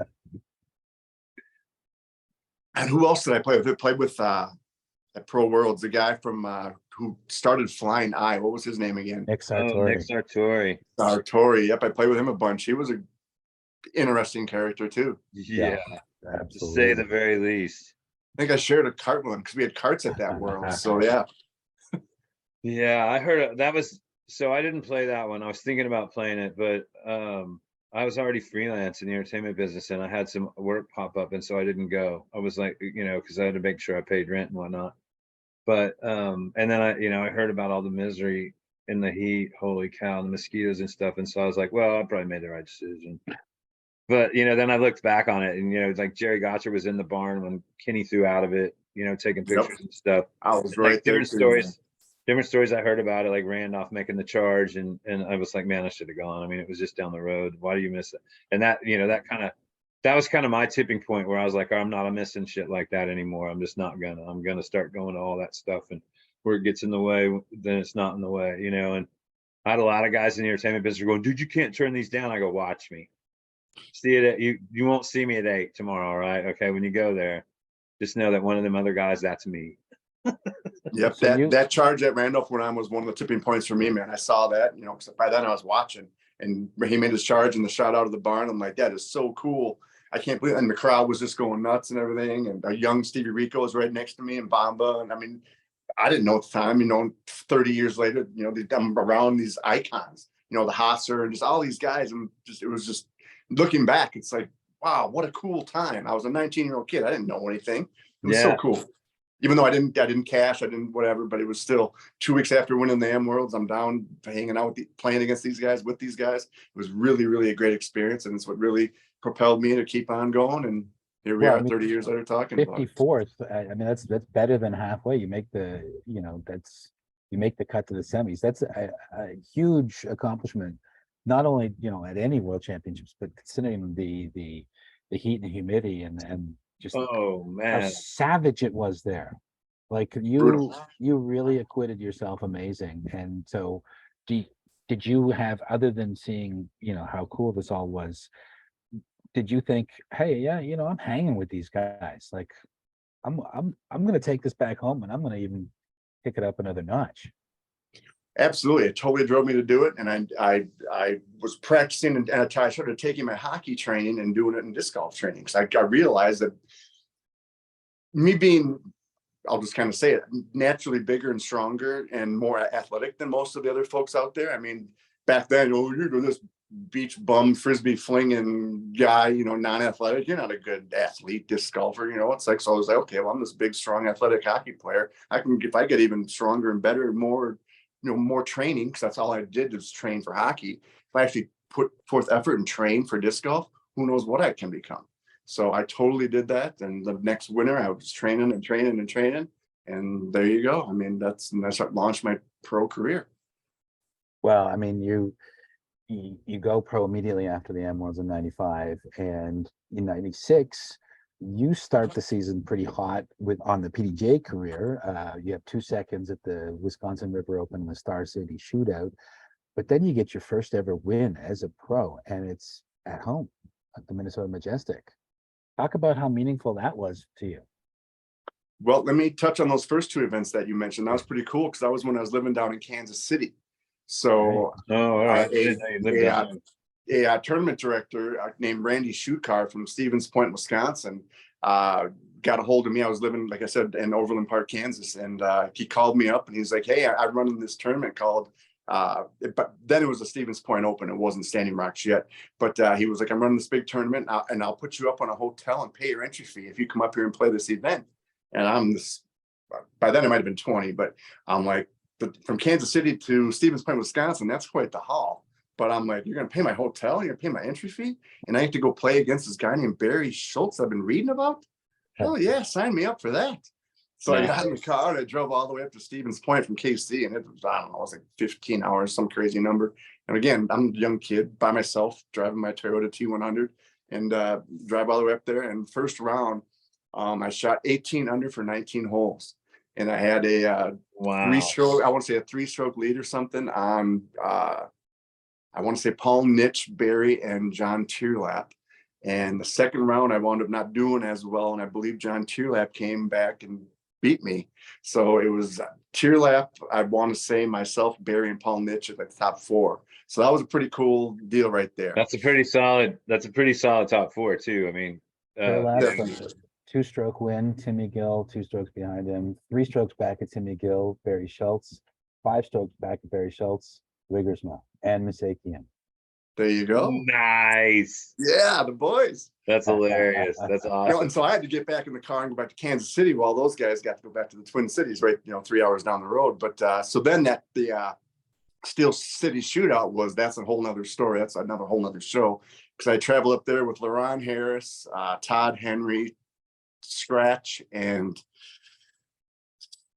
C: And who else did I play with? I played with at Pro Worlds, the guy from who started Flying Eye. What was his name again?
B: Nick
A: Oh,
B: Sartori.
A: Nick Sartori.
C: Sartori. Yep, I played with him a bunch. He was a interesting character too.
A: Yeah, to
B: Absolutely.
A: say the very least.
C: I think I shared a cart with him because we had carts at that World. So yeah.
A: Yeah, I heard that was, so I didn't play that one. I was thinking about playing it, but I was already freelance in the entertainment business and I had some work pop up, and so I didn't go. I was like, you know, because I had to make sure I paid rent and whatnot. But and then I heard about all the misery in the heat, holy cow, the mosquitoes and stuff. And so I was like, well, I probably made the right decision. But then I looked back on it, and like Jerry Gotcher was in the barn when Kenny threw out of it, taking
C: Yep.
A: pictures and stuff.
C: I was
A: And,
C: right
A: like
C: there.
A: different stories I heard about it, like Randolph making the charge, and I was like, man, I should have gone. I mean, it was just down the road. Why do you miss it? And that that was kind of my tipping point where I was like, oh, I'm not missing shit like that anymore. I'm just not gonna. I'm gonna start going to all that stuff, and where it gets in the way, then it's not in the way, And I had a lot of guys in the entertainment business going, dude, you can't turn these down. I go, watch me. See it. You won't see me at 8 tomorrow, all right? Okay, when you go there, just know that one of them other guys, that's me.
C: Yep,
B: So
C: that charge at Randolph went on was one of the tipping points for me, man. I saw that, because by then I was watching, and he made his charge and the shot out of the barn. I'm like, that is so cool. I can't believe, and the crowd was just going nuts and everything. And a young Stevie Rico was right next to me, and Bamba. And I mean, I didn't know at the time, 30 years later, I'm around these icons, the Hosser and just all these guys. And it was just looking back, it's like, wow, what a cool time. I was a 19-year-old kid. I didn't know anything. It was so cool. Even though I didn't cash, I didn't whatever, but it was still 2 weeks after winning the M Worlds. I'm down hanging out playing against these guys with these guys. It was really, really a great experience. And it's what really propelled me to keep on going. And here we are 30 years later talking about it.
B: 54th. I mean, that's better than halfway. You make the, you make the cut to the semis. That's a huge accomplishment, not only, at any world championships, but considering the heat and humidity and just
A: Oh
B: how
A: man.
B: savage it was there. Like
C: Brutal.
B: you really acquitted yourself amazing. And so did you have, other than seeing, how cool this all was, did you think, hey, yeah, I'm hanging with these guys. Like I'm gonna take this back home and I'm gonna even pick it up another notch.
C: Absolutely. It totally drove me to do it. And I was practicing and I started taking my hockey training and doing it in disc golf training. Because I realized that me being, I'll just kind of say it, naturally bigger and stronger and more athletic than most of the other folks out there. I mean, back then, you're this beach bum frisbee flinging guy, non-athletic. You're not a good athlete, disc golfer. It's like, so I was like, okay, well, I'm this big, strong, athletic hockey player. If I get even stronger and better, more training, because that's all I did was train for hockey. If I actually put forth effort and train for disc golf, who knows what I can become. So I totally did that. And the next winter I was training. And there you go. I mean, that's launched my pro career.
B: Well, I mean, you go pro immediately after the M Worlds in 95, and in 96, you start the season pretty hot on the PDJ career. You have 2 seconds at the Wisconsin River Open and the Star City Shootout, but then you get your first ever win as a pro, and it's at home at the Minnesota Majestic. Talk about how meaningful that was to you.
C: Well, let me touch on those first 2 events that you mentioned. That was pretty cool because that was when I was living down in Kansas City. So
A: All right.
C: a tournament director named Randy Schutkar from Stevens Point, Wisconsin, got a hold of me. I was living, like I said, in Overland Park, Kansas, and he called me up and he's like, hey, I'm running this tournament called, but then it was the Stevens Point Open. It wasn't Standing Rocks yet, but he was like, I'm running this big tournament and I'll put you up on a hotel and pay your entry fee if you come up here and play this event. And by then it might've been 20, but I'm like, from Kansas City to Stevens Point, Wisconsin, that's quite the haul. But I'm like, you're going to pay my hotel, you're going to pay my entry fee, and I have to go play against this guy named Barry Schultz I've been reading about? Hell yeah, sign me up for that. So I got in the car and I drove all the way up to Stevens Point from KC, and it was, I don't know, it was like 15 hours, some crazy number. And again, I'm a young kid by myself, driving my Toyota T100, and drive all the way up there. And first round, I shot 18 under for 19 holes. And I had a three-stroke lead or something on, I want to say Paul Nitch, Barry, and John Tierlap. And the second round, I wound up not doing as well. And I believe John Tierlap came back and beat me. So it was Tierlap, I want to say myself, Barry, and Paul Nitch at the top 4. So that was a pretty cool deal right there.
A: That's a pretty solid top 4 too. I mean,
B: Tierlap, 2-stroke win, Timmy Gill, 2 strokes behind him, 3 strokes back at Timmy Gill, Barry Schultz, 5 strokes back at Barry Schultz, Wiggersma, and Misakian.
C: There you go.
A: Nice.
C: Yeah, the boys.
A: That's hilarious. That's awesome.
C: And so I had to get back in the car and go back to Kansas City while those guys got to go back to the Twin Cities, right? 3 hours down the road. But so then the Steel City Shootout that's a whole nother story. That's another whole nother show. Because I traveled up there with LaRon Harris, Todd Henry, Scratch, and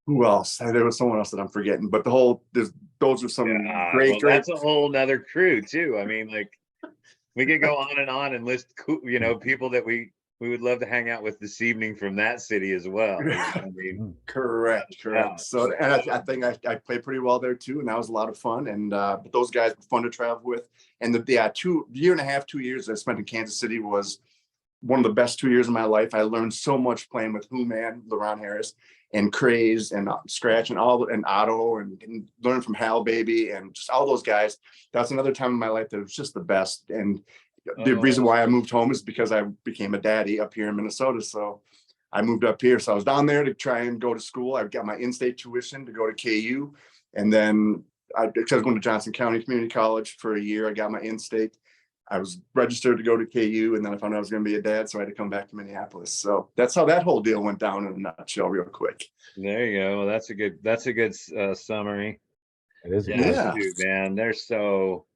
C: who else? There was someone else that I'm forgetting, but those are some great.
A: That's a whole nother crew too. I mean, like we could go on and list, people that we would love to hang out with this evening from that city as well. I mean,
C: correct. Yeah. So, and I think I played pretty well there too, and that was a lot of fun. And but those guys were fun to travel with. And the 2 years I spent in Kansas City was one of the best 2 years of my life. I learned so much playing with Man, LaRon Harris, and Craze, and Scratch, and Otto, and learn from Hal Baby, and just all those guys. That's another time in my life that was just the best. And The reason
A: Oh,
C: why I moved home is because I became a daddy up here in Minnesota. So I moved up here. So I was down there to try and go to school. I got my in-state tuition to go to KU. And then because I was going to Johnson County Community College for a year, I got my in-state. I was registered to go to KU, and then I found out I was going to be a dad, so I had to come back to Minneapolis. So that's how that whole deal went down in a nutshell, real quick.
A: there you go. Well, that's a good summary.
B: It is.
A: Yeah,
C: Yeah.
A: shoot, man. They're so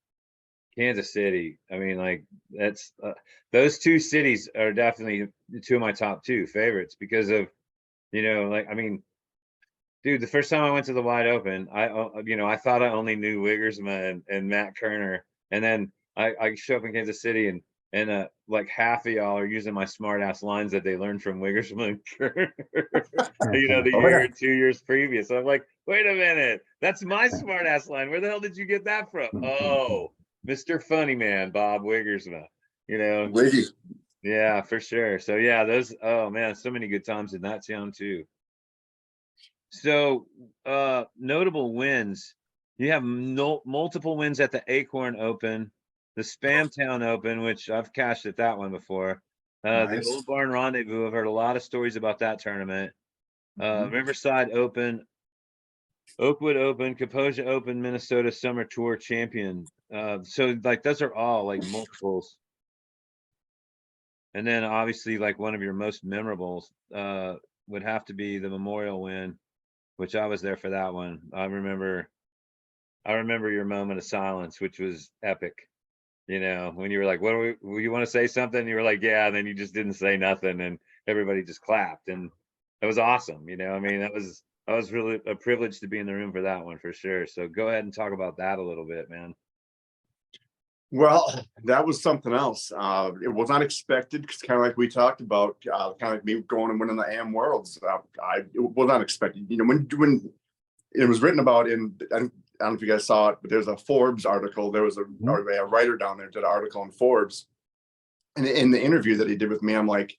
A: Kansas City. I mean, like that's those two cities are definitely two of my top two favorites because of, like I mean, dude, the first time I went to the wide open, I thought I only knew Wiggersma and Matt Kerner, and then I show up in Kansas City and like half of y'all are using my smart ass lines that they learned from Wiggersma and Kerner, the
C: Oh,
A: year
C: yeah.
A: or 2 years previous. I'm like, wait a minute, that's my smart ass line. Where the hell did you get that from? Oh, Mr. Funny Man, Bob Wiggersma.
C: Wiggy.
A: Yeah, for sure. So yeah, oh man, so many good times in that town too. So, notable wins. You have multiple wins at the Acorn Open, the Spamtown Open, which I've cashed at that one before. The
C: Nice.
A: Old Barn Rendezvous. I've heard a lot of stories about that tournament.
C: Mhm.
A: Riverside Open, Oakwood Open, Kaposia Open, Minnesota Summer Tour Champion. So like those are all like multiples. And then obviously like one of your most memorables would have to be the Memorial win, which I was there for that one. I remember your moment of silence, which was epic. When you were like, "What do you want to say something?" You were like, "Yeah," and then you just didn't say nothing, and everybody just clapped, and that was awesome. I mean, that was really a privilege to be in the room for that one for sure. So go ahead and talk about that a little bit, man.
C: Well, that was something else. It was not expected because kind of like we talked about, kind of like me going and winning the AM Worlds. It was not expected. When it was written about I don't know if you guys saw it, but there's a Forbes article. There was a writer down there did an article in Forbes, and in the interview that he did with me, I'm like,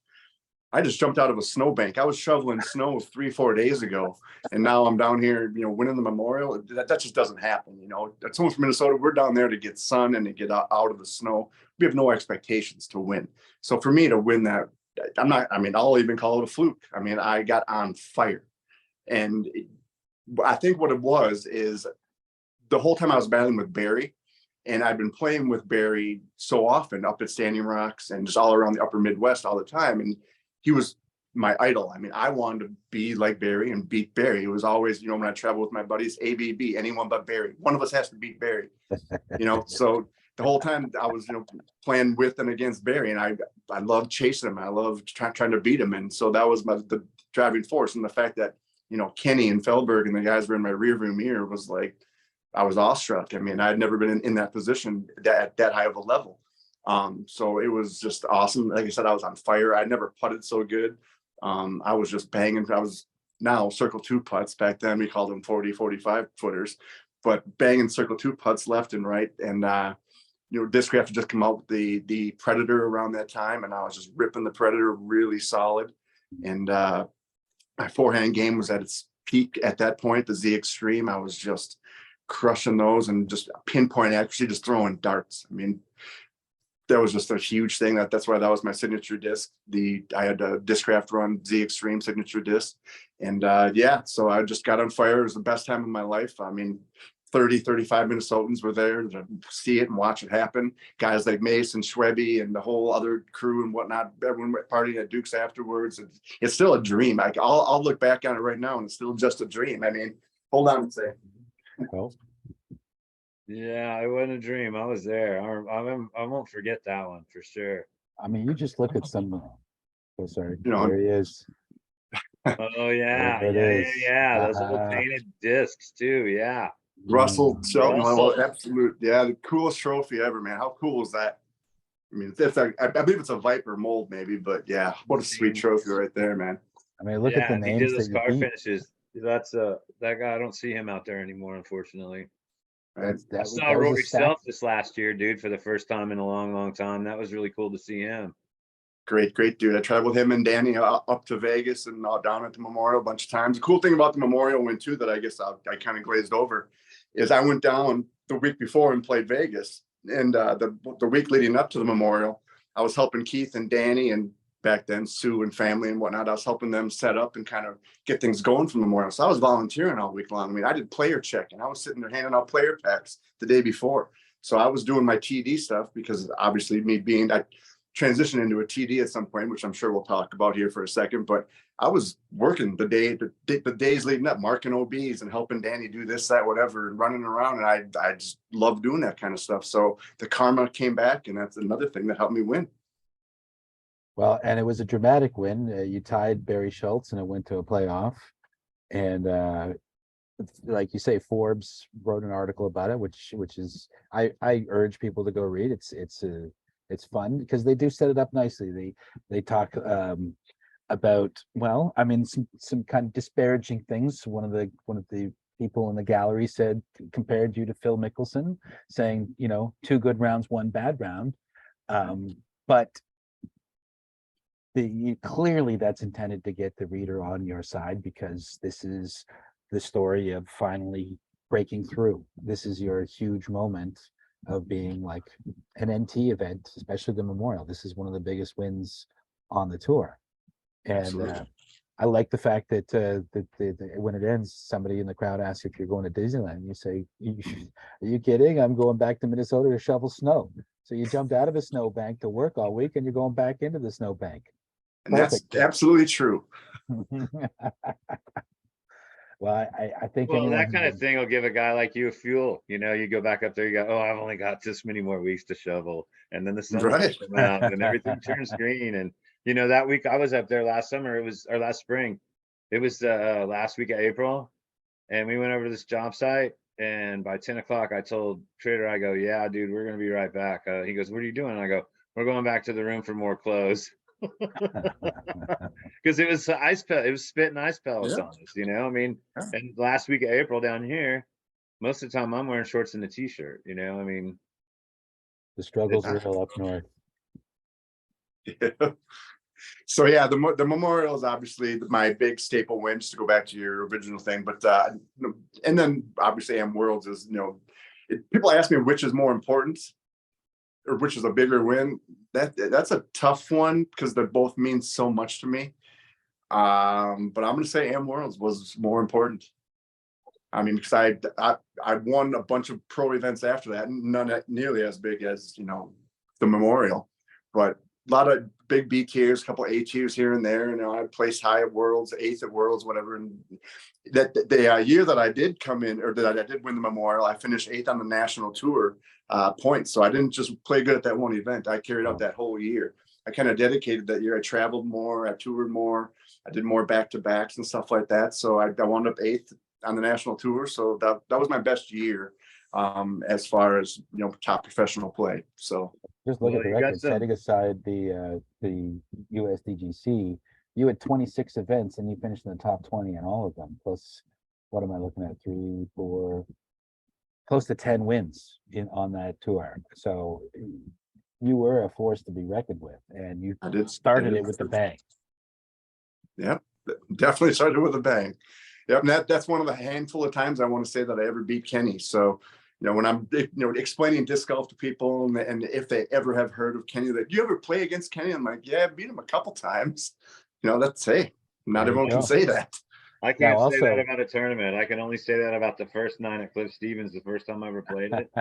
C: I just jumped out of a snowbank. I was shoveling snow 3-4 days ago, and now I'm down here, winning the Memorial. That just doesn't happen. That's someone from Minnesota. We're down there to get sun and to get out of the snow. We have no expectations to win. So for me to win that, I'll even call it a fluke. I mean, I got on fire, and I think what it was is the whole time I was battling with Barry, and I'd been playing with Barry so often up at Standing Rocks and just all around the upper Midwest all the time. And he was my idol. I mean, I wanted to be like Barry and beat Barry. It was always, when I travel with my buddies, ABB, anyone but Barry. One of us has to beat Barry, So the whole time I was, playing with and against Barry, and I loved chasing him. I loved trying to beat him. And so that was the driving force. And the fact that, Kenny and Feldberg and the guys were in my rearview mirror was like, I was awestruck. I mean, I'd never been in that position at that high of a level. So it was just awesome. Like I said, I was on fire. I never putted so good. I was just banging. I was now circle two putts. Back then we called them 40, 45 footers, but banging circle two putts left and right. And, Discraft had just come out with the Predator around that time. And I was just ripping the Predator really solid. And, my forehand game was at its peak at that point, the Z Extreme. I was just crushing those and just pinpoint accuracy, just throwing darts. I mean, that was just a huge thing. That's why that was my signature disc. I had a Discraft Run Z Extreme signature disc. And so I just got on fire. It was the best time of my life. I mean, 35 Minnesotans were there to see it and watch it happen. Guys like Mason, Schwebby, and the whole other crew and whatnot. Everyone partying at Duke's afterwards. It's still a dream. I'll look back on it right now and it's still just a dream. I mean, hold on a second.
B: Well,
A: Yeah, it wasn't a dream. I was there. I won't forget that one for sure.
B: I mean, you just look at some. Oh, sorry.
C: You know,
B: There he is.
A: Oh yeah,
B: There it is.
A: Those little painted discs too. Yeah.
C: Russell Shelton,
A: Russell.
C: absolute, the coolest trophy ever, man. How cool is that? I mean, I believe it's a Viper mold, maybe, but yeah, what a sweet trophy right there, man.
B: I mean, look at the
A: He did
B: names
A: those
B: that you
A: car
B: beat.
A: finishes. That's that guy. I don't see him out there anymore, unfortunately. I saw
B: that was
A: Rory
B: a stack.
A: Self this last year, dude, for the first time in a long, long time. That was really cool to see him.
C: Great dude. I traveled with him and Danny up to Vegas and down at the Memorial a bunch of times. The cool thing about the Memorial win too that I guess I kind of glazed over is I went down the week before and played Vegas, And the week leading up to the memorial, I was helping Keith and Danny, and back then Sue and family and whatnot. I was helping them set up and kind of get things going for the memorial. So I was volunteering all week long. I mean, I did player check, and I was sitting there handing out player packs the day before. So I was doing my TD stuff, because obviously I transitioned into a TD at some point, which I'm sure we'll talk about here for a second. But I was working the days leading up, marking OBs and helping Danny do this, that, whatever, and running around. And I just love doing that kind of stuff. So the karma came back, and that's another thing that helped me win.
B: Well, and it was a dramatic win. You tied Barry Schultz, and it went to a playoff. And like you say, Forbes wrote an article about it, which is I urge people to go read. It's fun because they do set it up nicely. They talk about, well, I mean, some kind of disparaging things. One of the people in the gallery compared you to Phil Mickelson, saying, 2 good rounds, 1 bad round. But clearly that's intended to get the reader on your side, because this is the story of finally breaking through. This is your huge moment of being like an NT event, especially the memorial. This is one of the biggest wins on the tour. And I like the fact that when it ends, somebody in the crowd asks if you're going to Disneyland, and you say, are you kidding? I'm going back to Minnesota to shovel snow. So you jumped out of a snowbank to work all week, and you're going back into the snowbank.
C: And that's absolutely true.
B: Well, I think
A: that kind of thing will give a guy like you fuel. You go back up there, you go, oh, I've only got this many more weeks to shovel, and then the sun
C: Right.
A: come out and everything turns green. And that week I was up there last summer, last spring, it was last week of April, and we went over to this job site, and by 10 o'clock I told Trader, I go, yeah, dude, we're gonna be right back. He goes, what are you doing? And I go, we're going back to the room for more clothes. Because it was ice it was spitting ice pellets on us, I mean, and last week of April down here, most of the time I'm wearing shorts and a t-shirt, I mean,
B: the struggle's real up north.
C: Yeah. So yeah, the memorial is obviously my big staple win, just to go back to your original thing. But and then obviously AM Worlds is, people ask me which is more important, or which is a bigger win. That's a tough one, because they both mean so much to me. But I'm going to say AM Worlds was more important. I mean, because I won a bunch of pro events after that, none nearly as big as the memorial, but a lot of big B tiers, a couple of A tiers here and there. I placed high at Worlds, 8th at Worlds, whatever. And that the year that I did come in, or that I did win the memorial, I finished 8th on the national tour points. So I didn't just play good at that one event. I carried out that whole year. I kind of dedicated that year. I traveled more, I toured more, I did more back-to-backs and stuff like that. So I wound up 8th on the national tour. So that was my best year as far as top professional play. So
B: just look at the record, setting aside the USDGC, you had 26 events and you finished in the top 20 in all of them. Plus, what am I looking at? 3, 4, close to 10 wins on that tour. So you were a force to be reckoned with, and you started it with a bang.
C: Yeah, definitely started with a bang. Yep, and that's one of the handful of times I want to say that I ever beat Kenny. So, when I'm explaining disc golf to people, and if they ever have heard of Kenny, that you ever play against Kenny, I'm like, yeah, I beat him a couple times. That's not everyone can say that.
A: I can't say that about a tournament. I can only say that about the first 9 at Cliff Stevens, the first time I ever played it.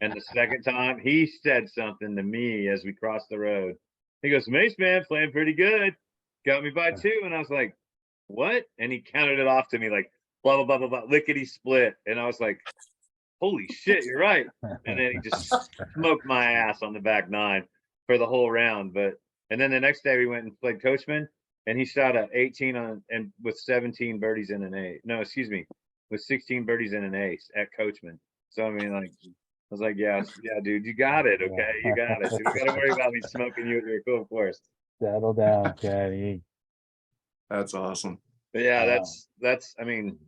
A: And the second time, he said something to me as we crossed the road. He goes, Mace, man, playing pretty good. Got me by 2. And I was like, what? And he counted it off to me like, blah, blah, blah, blah, blah, lickety split. And I was like, holy shit, you're right. And then he just smoked my ass on the back 9 for the whole round. And then the next day we went and played Coachman. And he shot a 18 and with 17 birdies in an ace. No, excuse me, with 16 birdies in an ace at Coachman. So I mean, like, I was like, yeah, dude, you got it, okay, you got it. You don't got to worry about me smoking you at your golf course.
B: Settle down, Kenny.
C: That's awesome.
A: But yeah, that's. I mean,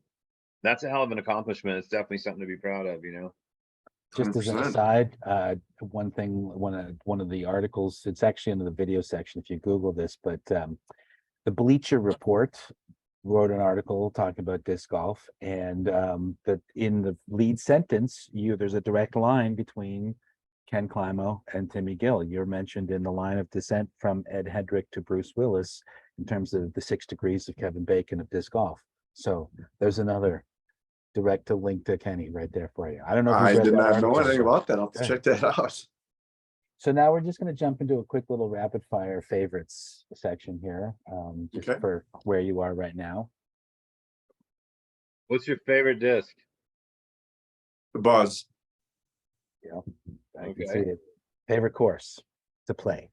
A: that's a hell of an accomplishment. It's definitely something to be proud of,
B: Just 100%. As an aside, one thing, one of the articles, it's actually in the video section if you Google this, but the Bleacher Report wrote an article talking about disc golf, and that in the lead sentence, there's a direct line between Ken Climo, and Timmy Gill. You're mentioned in the line of descent from Ed Hedrick to Bruce Willis in terms of the 6 degrees of Kevin Bacon of disc golf. So there's another direct to link to Kenny right there for you. I don't know if
C: I
B: you've read
C: did
B: that
C: not know
B: article,
C: anything
B: but-
C: about that. I'll have to
B: Okay.
C: check that out.
B: So now we're just going to jump into a quick little rapid fire favorites section here, just
C: Okay.
B: for where you are right now.
A: What's your favorite disc?
C: The Buzz.
B: I can
A: Okay.
B: see it. Favorite course to play.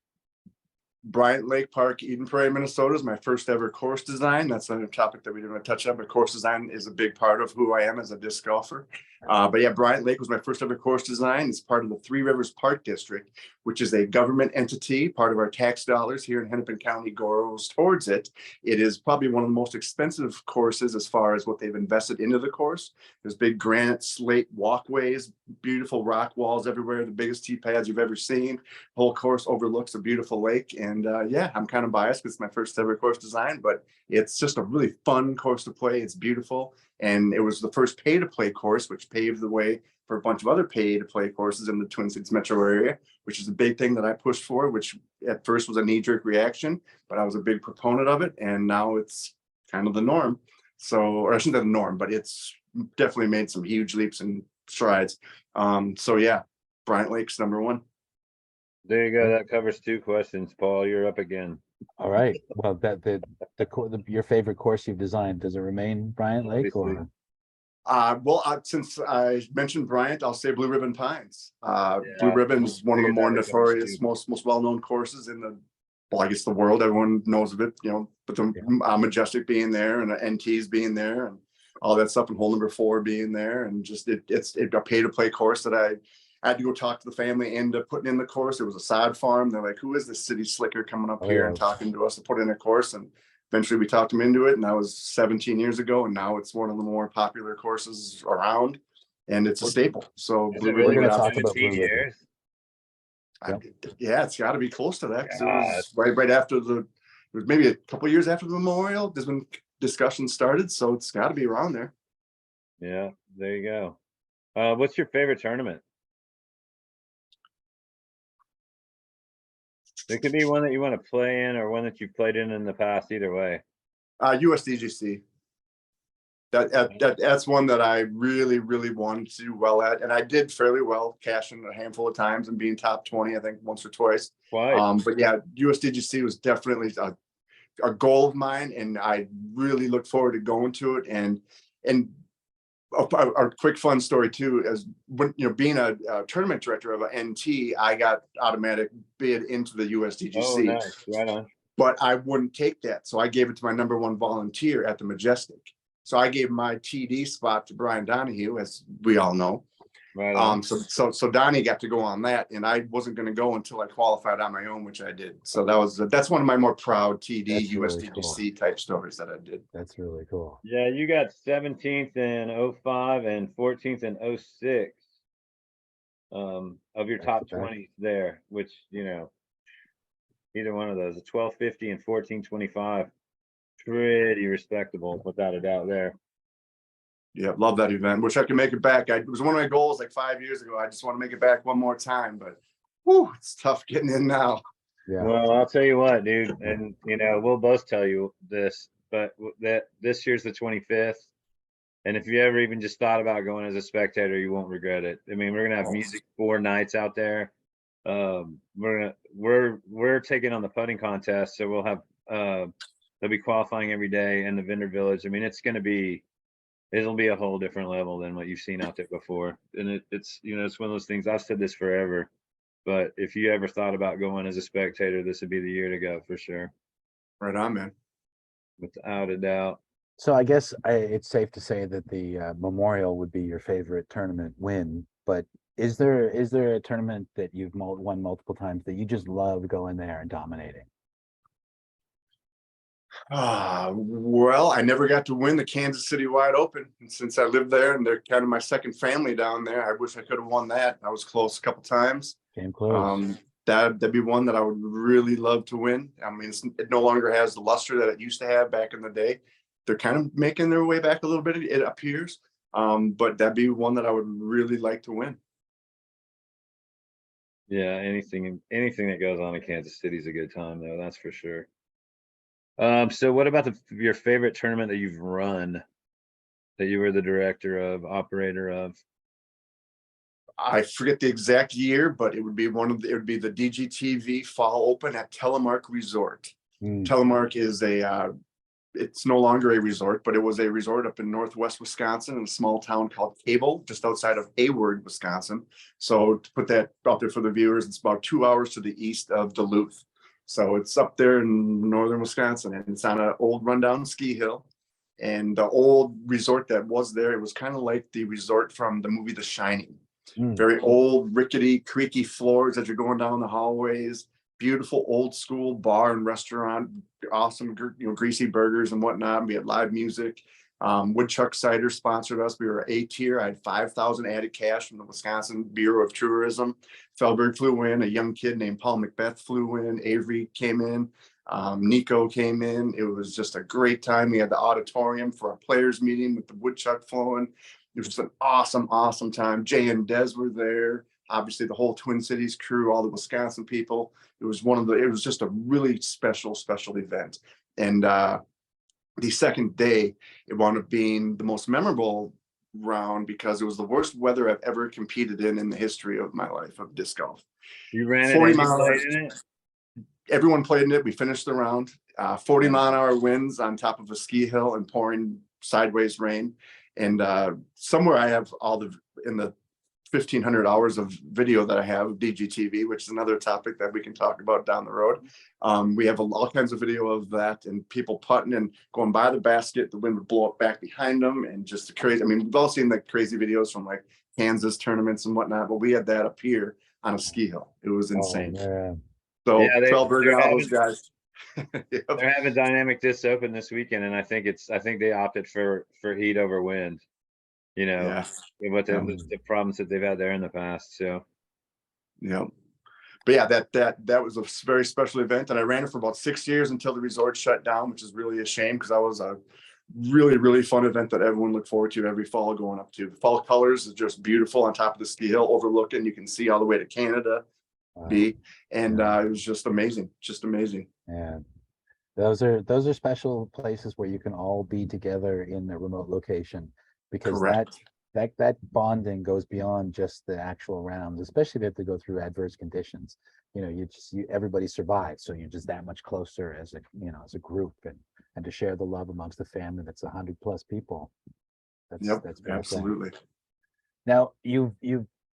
C: Bryant Lake Park, Eden Prairie, Minnesota is my first ever course design. That's another topic that we didn't want to touch on, but course design is a big part of who I am as a disc golfer. But yeah, Bryant Lake was my first ever course design. It's part of the Three Rivers Park District, which is a government entity. Part of our tax dollars here in Hennepin County goes towards it. It is probably one of the most expensive courses as far as what they've invested into the course. There's big granite slate walkways, beautiful rock walls everywhere, the biggest tee pads you've ever seen. The whole course overlooks a beautiful lake. And yeah, I'm kind of biased because it's my first ever course design, but it's just a really fun course to play. It's beautiful. And it was the first pay to play course, which paved the way for a bunch of other pay to play courses in the Twin Cities metro area, which is a big thing that I pushed for, which at first was a knee jerk reaction, but I was a big proponent of it. And now it's kind of the norm. So, or I shouldn't say the norm, but it's definitely made some huge leaps and strides. So yeah, Bryant Lake's number one.
A: There you go. That covers 2 questions, Paul. You're up again.
B: All right. Well, your favorite course you've designed, does it remain Bryant Lake
A: Obviously.
B: or?
C: Since I mentioned Bryant, I'll say Blue Ribbon Pines. Blue
A: Yeah,
C: Ribbon is one of the
A: figured
C: more
A: that would cover
C: notorious,
A: too.
C: most well-known courses in the, well, I guess the world. Everyone knows of it, you know, but the Majestic being there and the NTs being there and all that stuff, and hole number 4 being there, and just it's a pay-to-play course that I had to go talk to the family into putting in the course. It was a sod farm. They're like, "Who is this city slicker coming up here and talking to us to put in a course?" And eventually we talked them into it, and that was 17 years ago. And now it's one of the more popular courses around, and it's a staple. So
A: Is
C: Blue
A: it really
C: Ribbon,
B: gonna talk
A: been
B: about
A: 17
B: Blue Ribbon.
A: years?
C: yeah, it's got to be close to that. 'Cause it
A: God.
C: was right after it was maybe a couple of years after the memorial. There's been discussions started, so it's got to be around there.
A: Yeah, there you go. What's your favorite tournament? It could be one that you want to play in or one that you've played in the past, either way.
C: USDGC. That's one that I really wanted to do well at, and I did fairly well, cashing a handful of times and being top 20, I think once or twice.
A: Twice.
C: But yeah, USDGC was definitely a goal of mine, and I really look forward to going to it. And a quick fun story too, as when, you know, being a tournament director of an NT, I got automatic bid into the USDGC.
A: Oh, nice. Right on.
C: But I wouldn't take that. So I gave it to my number 1 volunteer at the Majestic. So I gave my TD spot to Brian Donahue, as we all know.
A: Right on.
C: So Donnie got to go on that, and I wasn't going to go until I qualified on my own, which I did. So that's one of my more proud TD
B: That's really
C: USDGC type stories that I did.
B: That's really cool.
A: Yeah, you got 17th in 05 and 14th in 06 of your top 20 there, which, you know, either one of those, a 1250 and 1425, pretty respectable without a doubt there.
C: Yeah, love that event. Wish I could make it back. It was one of my goals like 5 years ago. I just want to make it back one more time, but whew, it's tough getting in now.
B: Yeah.
A: Well, I'll tell you what, dude, and you know, we'll both tell you this, but that this year's the 25th. And if you ever even just thought about going as a spectator, you won't regret it. I mean, we're gonna have music 4 nights out there. We're taking on the putting contest, so we'll have they'll be qualifying every day in the vendor village. I mean, it'll be a whole different level than what you've seen out there before. And it's, you know, it's one of those things. I've said this forever, but if you ever thought about going as a spectator, this would be the year to go for sure.
C: Right on, man.
A: Without a doubt.
B: So I guess it's safe to say that the Memorial would be your favorite tournament win, but is there a tournament that you've won multiple times that you just love going there and dominating?
C: Well, I never got to win the Kansas City Wide Open. And since I lived there and they're kind of my second family down there, I wish I could have won that. I was close a couple times.
B: Came close.
C: That'd be one that I would really love to win. I mean, it no longer has the luster that it used to have back in the day. They're kind of making their way back a little bit, it appears. But that'd be one that I would really like to win.
A: Yeah, anything that goes on in Kansas City is a good time, though. That's for sure. So what about your favorite tournament that you've run, that you were the director of, operator of?
C: I forget the exact year, but it would be it would be the DGTV Fall Open at Telemark Resort. Telemark is it's no longer a resort, but it was a resort up in northwest Wisconsin in a small town called Cable, just outside of Hayward, Wisconsin. So to put that out there for the viewers, it's about 2 hours to the east of Duluth. So it's up there in northern Wisconsin, and it's on an old rundown ski hill. And the old resort that was there, it was kind of like the resort from the movie The Shining. Very old, rickety, creaky floors as you're going down the hallways. Beautiful old school bar and restaurant, awesome, greasy burgers and whatnot. We had live music. Woodchuck Cider sponsored us. We were A tier. I had 5,000 added cash from the Wisconsin Bureau of Tourism. Felberg flew in. A young kid named Paul Macbeth flew in. Avery came in. Nico came in. It was just a great time. We had the auditorium for our players meeting with the woodchuck flowing. It was just an awesome, awesome time. Jay and Des were there. Obviously, the whole Twin Cities crew, all the Wisconsin people. It was it was just a really special, special event. And the second day, it wound up being the most memorable round because it was the worst weather I've ever competed in the history of my life of disc golf.
A: You ran it
C: 40
A: and you
C: mile
A: played
C: hours.
A: in it?
C: Everyone played in it. We finished the round. 40-mile-an-hour winds on top of a ski hill and pouring sideways rain. And somewhere I have in the 1,500 hours of video that I have of DGTV, which is another topic that we can talk about down the road. We have all kinds of video of that and people putting and going by the basket. The wind would blow up back behind them, and just the crazy. I mean, we've all seen the crazy videos from like Kansas tournaments and whatnot, but we had that up here on a ski hill. It was insane. So
A: Yeah,
C: Felberg and all those guys.
A: They're having Dynamic Disc Open this weekend, and I think they opted for heat over wind.
C: Yeah.
A: What the problems that they've had there in the past. So
C: yeah. But yeah, that was a very special event, and I ran it for about 6 years until the resort shut down, which is really a shame because that was a really, really fun event that everyone looked forward to every fall going up to. The fall colors is just beautiful on top of the ski hill overlooking. You can see all the way to Canada. And it was just amazing.
B: Yeah. Those are special places where you can all be together in a remote location, because that bonding goes beyond just the actual rounds, especially if you have to go through adverse conditions. Everybody survives, so you're just that much closer as a group, and to share the love amongst the family that's 100+ people. That's
C: absolutely.
B: Now you've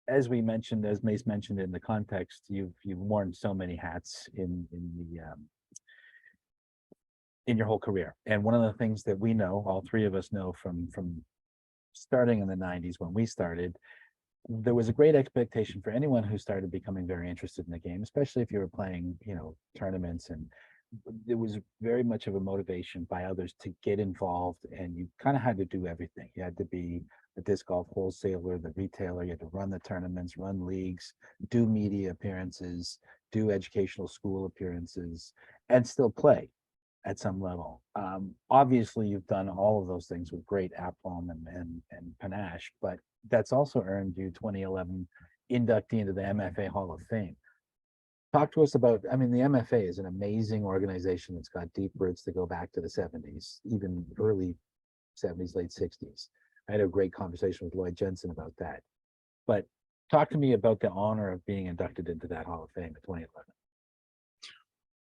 B: as Mace mentioned in the context, you've worn so many hats in your whole career. And one of the things that we know, all three of us know from starting in the 90s when we started, there was a great expectation for anyone who started becoming very interested in the game, especially if you were playing, tournaments, and there was very much of a motivation by others to get involved, and you kind of had to do everything. You had to be the disc golf wholesaler, the retailer, you had to run the tournaments, run leagues, do media appearances, do educational school appearances, and still play at some level. Obviously, you've done all of those things with great aplomb and panache, but that's also earned you 2011 inductee into the MFA Hall of Fame. Talk to us about, the MFA is an amazing organization that's got deep roots that go back to the 70s, even early 70s, late 60s. I had a great conversation with Lloyd Jensen about that. But talk to me about the honor of being inducted into that Hall of Fame in 2011.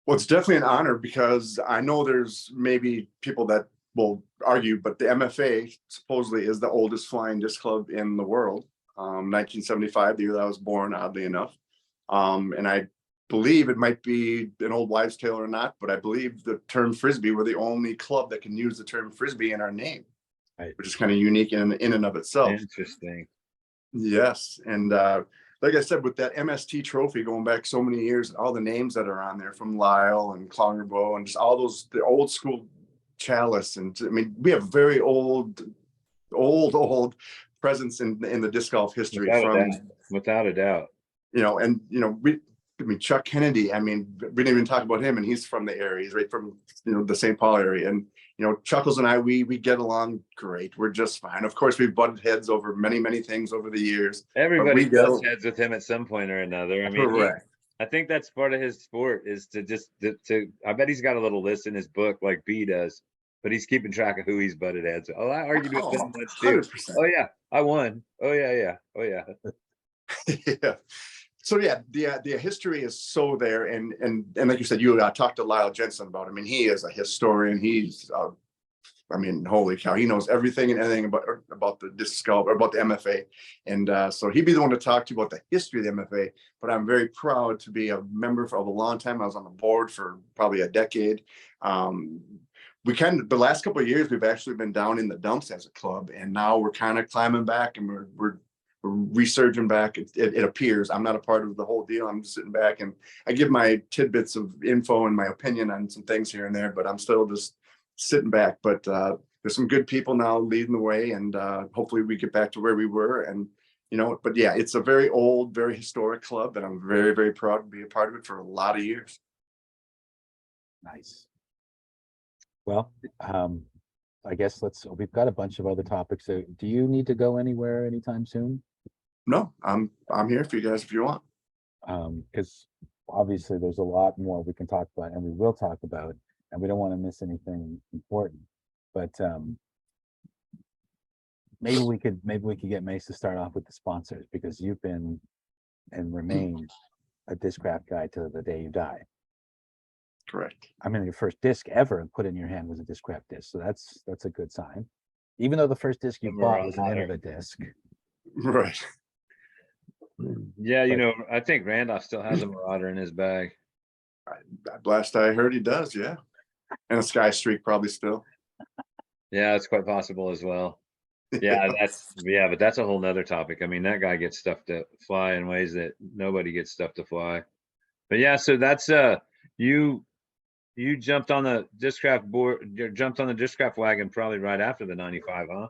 C: Well, it's definitely an honor because I know there's maybe people that will argue, but the MFA supposedly is the oldest flying disc club in the world. 1975, the year that I was born, oddly enough. And I believe it might be an old wives' tale or not, but I believe the term Frisbee, we're the only club that can use the term Frisbee in our name, right, which is kind of unique in and of itself.
A: Interesting.
C: Yes. And like I said, with that MST trophy going back so many years, all the names that are on there from Lyle and Clongerbo and just all the old school Chalice. And we have very old presence in the disc golf history
A: Without a doubt.
C: we I mean, Chuck Kennedy, I mean, we didn't even talk about him, and he's from the area. He's right from, the St. Paul area. And, Chuckles and I, we get along great. We're just fine. Of course, we've butted heads over many, many things over the years.
A: Everybody
C: we
A: butts heads with him at some point or another. I mean,
C: Correct.
A: I think that's part of his sport is to just I bet he's got a little list in his book like B does, but he's keeping track of who he's butted heads with. Oh, I argued with them once too.
C: 100%.
A: Oh yeah, I won. Oh yeah. Oh yeah.
C: Yeah. So yeah, the history is so there, and like you said, you talked to Lyle Jensen about him. I mean, he is a historian. He's I mean, holy cow, he knows everything and anything about the disc golf, or about the MFA. And so he'd be the one to talk to you about the history of the MFA. But I'm very proud to be a member for a long time. I was on the board for probably a decade. The last couple of years, we've actually been down in the dumps as a club, and now we're kind of climbing back, and we're resurging back. It appears. I'm not a part of the whole deal. I'm just sitting back, and I give my tidbits of info and my opinion on some things here and there, but I'm still just sitting back. But there's some good people now leading the way, and hopefully we get back to where we were. And but yeah, it's a very old, very historic club, and I'm very, very proud to be a part of it for a lot of years.
B: Nice. Well, I guess we've got a bunch of other topics. So do you need to go anywhere anytime soon?
C: No, I'm here for you guys if you want.
B: Because obviously there's a lot more we can talk about, and we will talk about, and we don't want to miss anything important. But maybe we could get Mace to start off with the sponsors, because you've been and remain a Discraft guy to the day you die.
C: Correct.
B: I mean, your first disc ever put in your hand was a Discraft disc, so that's a good sign. Even though the first disc you bought was an Innova disc.
C: Right.
A: Yeah, I think Randolph still has a Marauder in his bag.
C: Last I heard, he does. Yeah, and a Sky Streak probably still.
A: Yeah, it's quite possible as well. Yeah, but that's a whole nother topic. I mean, that guy gets stuff to fly in ways that nobody gets stuff to fly. But yeah, so that's you jumped on the Discraft board, jumped on the Discraft wagon probably right after the 95, huh?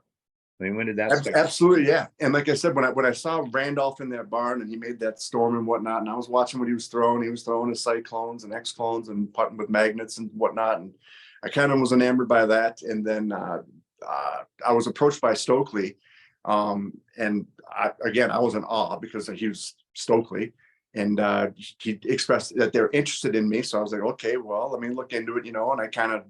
A: I mean, when did that start?
C: Absolutely, yeah. And like I said, when I saw Randolph in that barn and he made that storm and whatnot, and I was watching what he was throwing his Cyclones and X-Clones and putting with magnets and whatnot, and I kind of was enamored by that. And then I was approached by Stokely, and I was in awe because he was Stokely, and he expressed that they're interested in me. So I was like, okay, well, let me look into it, and I kind of,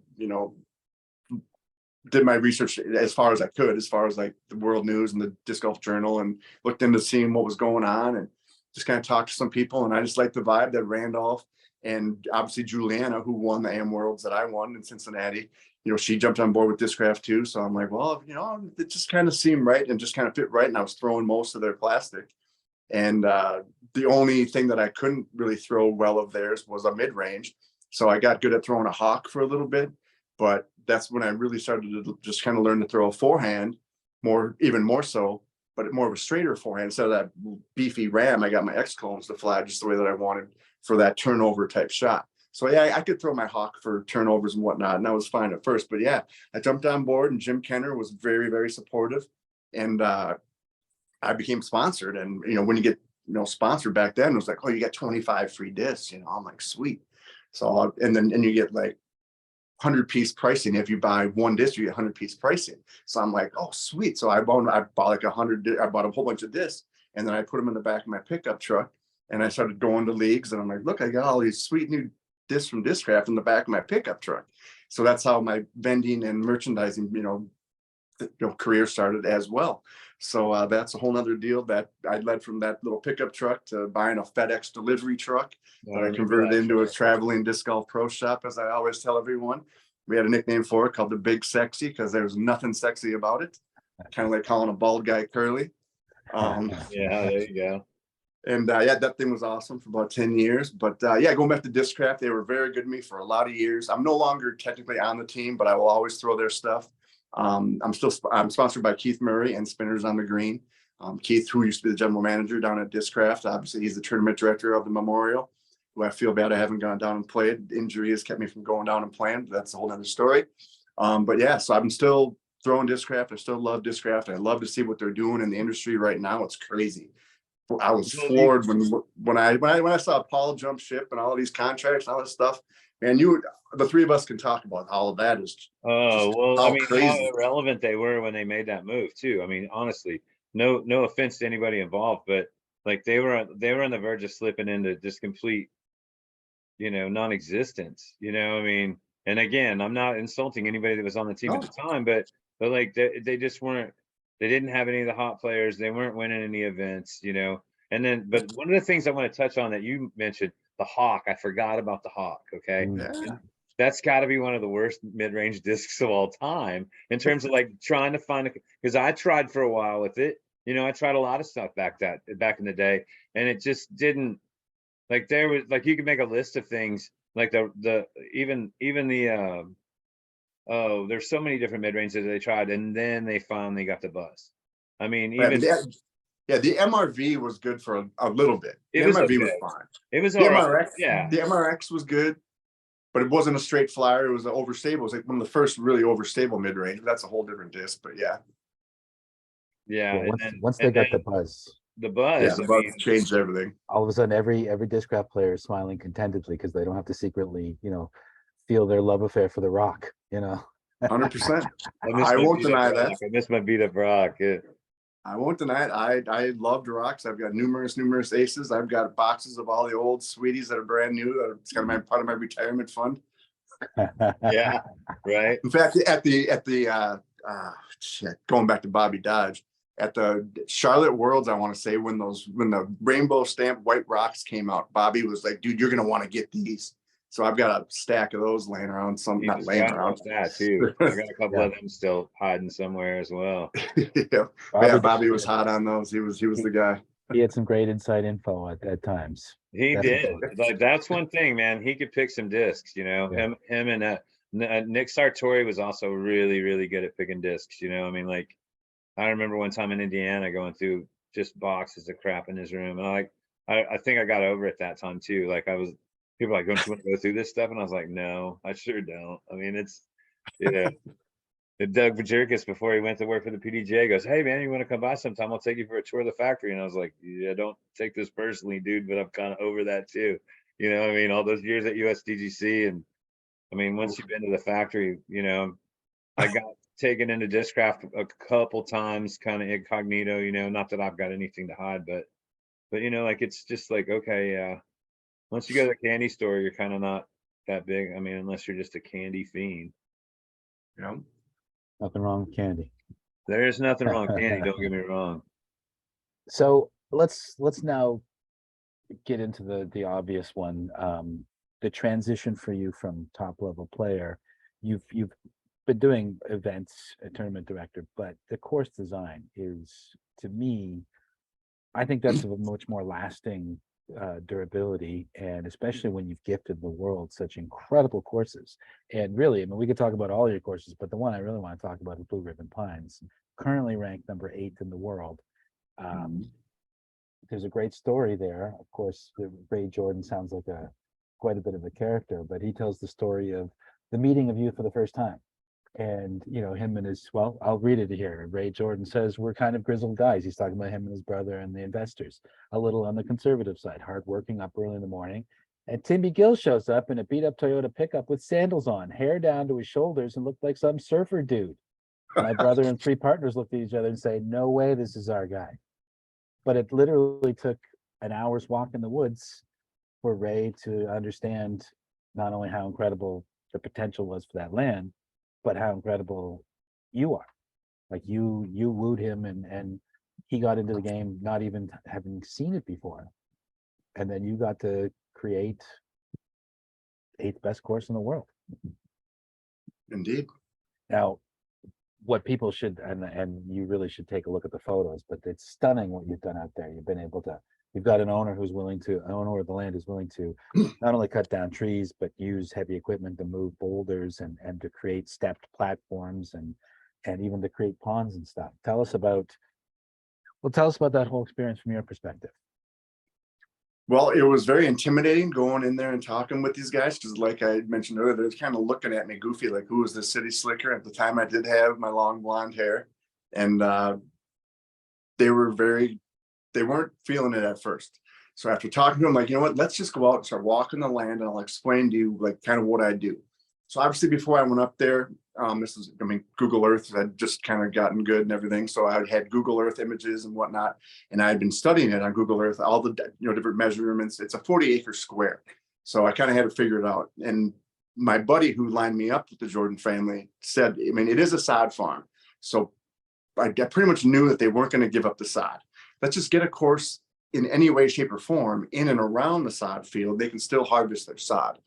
C: did my research as far as I could, as far as like the World News and the Disc Golf Journal, and looked into seeing what was going on, and just kind of talked to some people. And I just liked the vibe that Randolph and obviously Juliana, who won the AM Worlds that I won in Cincinnati, she jumped on board with Discraft too. So I'm like, well, it just kind of seemed right and just kind of fit right. And I was throwing most of their plastic. And the only thing that I couldn't really throw well of theirs was a mid-range. So I got good at throwing a hawk for a little bit, but that's when I really started to just kind of learn to throw a forehand even more so, but more of a straighter forehand. Instead of that beefy ram, I got my X-Clones to fly just the way that I wanted for that turnover type shot. So yeah, I could throw my hawk for turnovers and whatnot, and that was fine at first. But yeah, I jumped on board, and Jim Kenner was very, very supportive, and I became sponsored. And when you get sponsored back then, it was like, oh, you got 25 free discs. I'm like, sweet. So and you get like 100-piece pricing. If you buy one disc, you get 100-piece pricing. So I'm like, oh, sweet. So I bought like 100. I bought a whole bunch of discs, and then I put them in the back of my pickup truck, and I started going to leagues. And I'm like, look, I got all these sweet new discs from Discraft in the back of my pickup truck. So that's how my vending and merchandising, career started as well. So that's a whole nother deal that I led from that little pickup truck to buying a FedEx delivery truck that I converted into a traveling disc golf pro shop, as I always tell everyone. We had a nickname for it called the Big Sexy because there was nothing sexy about it. Kind of like calling a bald guy curly.
A: Yeah, there you go.
C: And that thing was awesome for about 10 years. But going back to Discraft, they were very good to me for a lot of years. I'm no longer technically on the team, but I will always throw their stuff. I'm sponsored by Keith Murray and Spinners on the Green. Keith, who used to be the general manager down at Discraft, obviously he's the tournament director of the Memorial, who I feel bad I haven't gone down and played. Injury has kept me from going down and playing, but that's a whole other story. But yeah, so I'm still throwing Discraft. I still love Discraft. I love to see what they're doing in the industry right now. It's crazy. I was floored when I saw Paul jump ship and all these contracts and all this stuff. And the three of us can talk about all of that. Is
A: Oh, well, I mean, how
C: crazy.
A: irrelevant they were when they made that move too. I mean, honestly, no offense to anybody involved, but like they were on the verge of slipping into just complete, non-existence, I mean, and again, I'm not insulting anybody that was on the team at the time, but like they just weren't, they didn't have any of the hot players, they weren't winning any events, and then, but one of the things I want to touch on that you mentioned, the Hawk, I forgot about the Hawk. Okay.
C: Yeah.
A: That's got to be one of the worst mid-range discs of all time in terms of like trying to find because I tried for a while with it. I tried a lot of stuff back in the day, and it just didn't, like, there was like, you could make a list of things like even the oh, there's so many different mid-ranges they tried, and then they finally got the buzz. I mean, even
C: the MRV was good for a little bit. The
A: was
C: MRV
A: okay.
C: was fine.
A: It was
C: the
A: all right.
C: MRX,
A: Yeah.
C: The MRX was good, but it wasn't a straight flyer. It was an overstable. It was like one of the first really overstable mid-range. That's a whole different disc, but yeah.
A: Yeah.
B: Once they got the buzz.
A: The buzz.
C: Yeah, the buzz changed everything.
B: All of a sudden, every discraft player is smiling contentedly because they don't have to secretly, feel their love affair for the Rock.
C: 100%.
A: I
C: won't deny that.
A: I miss my beat up Rock. Yeah.
C: I won't deny it. I loved rocks. I've got numerous aces. I've got boxes of all the old sweeties that are brand new. It's kind of part of my retirement fund.
A: Yeah, right.
C: In fact, at the going back to Bobby Dodge, at the Charlotte Worlds, I want to say when the rainbow stamp white rocks came out, Bobby was like, "Dude, you're gonna want to get these." So I've got a stack of those laying around. Not laying around.
A: That too. I got a couple of them still hiding somewhere as well.
C: Bobby was hot on those. He was the guy.
B: He had some great inside info at times.
A: He did. Like, that's one thing, man. He could pick some discs. Him and Nick Sartori was also really, really good at picking discs. I mean, like, I remember one time in Indiana going through just boxes of crap in his room, and I think I got over it that time too. Like, people were like, "Don't you want to go through this stuff?" And I was like, "No, I sure don't." I mean, it's Doug Vajerkis, before he went to work for the PDGA, goes, "Hey man, you want to come by sometime? I'll take you for a tour of the factory." And I was like, "Yeah, don't take this personally, dude, but I'm kind of over that too." I mean, all those years at USDGC, and I mean, once you've been to the factory, I got taken into Discraft a couple times, kind of incognito. Not that I've got anything to hide, but like, it's just like, okay, yeah. Once you go to the candy store, you're kind of not that big. I mean, unless you're just a candy fiend.
B: Nothing wrong with candy.
A: There's nothing wrong with candy. Don't get me wrong.
B: So let's now get into the obvious one. The transition for you from top level player. You've been doing events, a tournament director, but the course design is, to me, I think that's a much more lasting durability, and especially when you've gifted the world such incredible courses. And really, I mean, we could talk about all your courses, but the one I really want to talk about is Blue Ribbon Pines, currently ranked number 8 in the world. There's a great story there. Of course, Ray Jordan sounds like quite a bit of a character, but he tells the story of the meeting of you for the first time. And him and I'll read it here. Ray Jordan says, "We're kind of grizzled guys." He's talking about him and his brother and the investors, a little on the conservative side, hardworking, up early in the morning. And Timmy Gill shows up in a beat up Toyota pickup with sandals on, hair down to his shoulders, and looked like some surfer dude. My brother and 3 partners looked at each other and say, "No way, this is our guy." But it literally took an hour's walk in the woods for Ray to understand not only how incredible the potential was for that land, but how incredible you are. Like, you wooed him, and he got into the game not even having seen it before. And then you got to create 8th best course in the world.
C: Indeed.
B: Now, what people should, and you really should take a look at the photos, but it's stunning what you've done out there. You've got an owner of the land who's willing to not only cut down trees, but use heavy equipment to move boulders and to create stepped platforms and even to create ponds and stuff. Tell us about that whole experience from your perspective.
C: Well, it was very intimidating going in there and talking with these guys, because like I mentioned earlier, they're kind of looking at me goofy, like, who was this city slicker? At the time, I did have my long blonde hair, and they were very they weren't feeling it at first. So after talking to them, like, you know what, let's just go out and start walking the land and I'll explain to you like kind of what I do. So obviously before I went up there, Google Earth had just kind of gotten good and everything. So I had Google Earth images and whatnot. And I had been studying it on Google Earth, all the different measurements. It's a 40-acre square. So I kind of had to figure it out. And my buddy who lined me up with the Jordan family said, I mean, it is a sod farm. So I pretty much knew that they weren't going to give up the sod. Let's just get a course in any way, shape, or form in and around the sod field. They can still harvest their sod.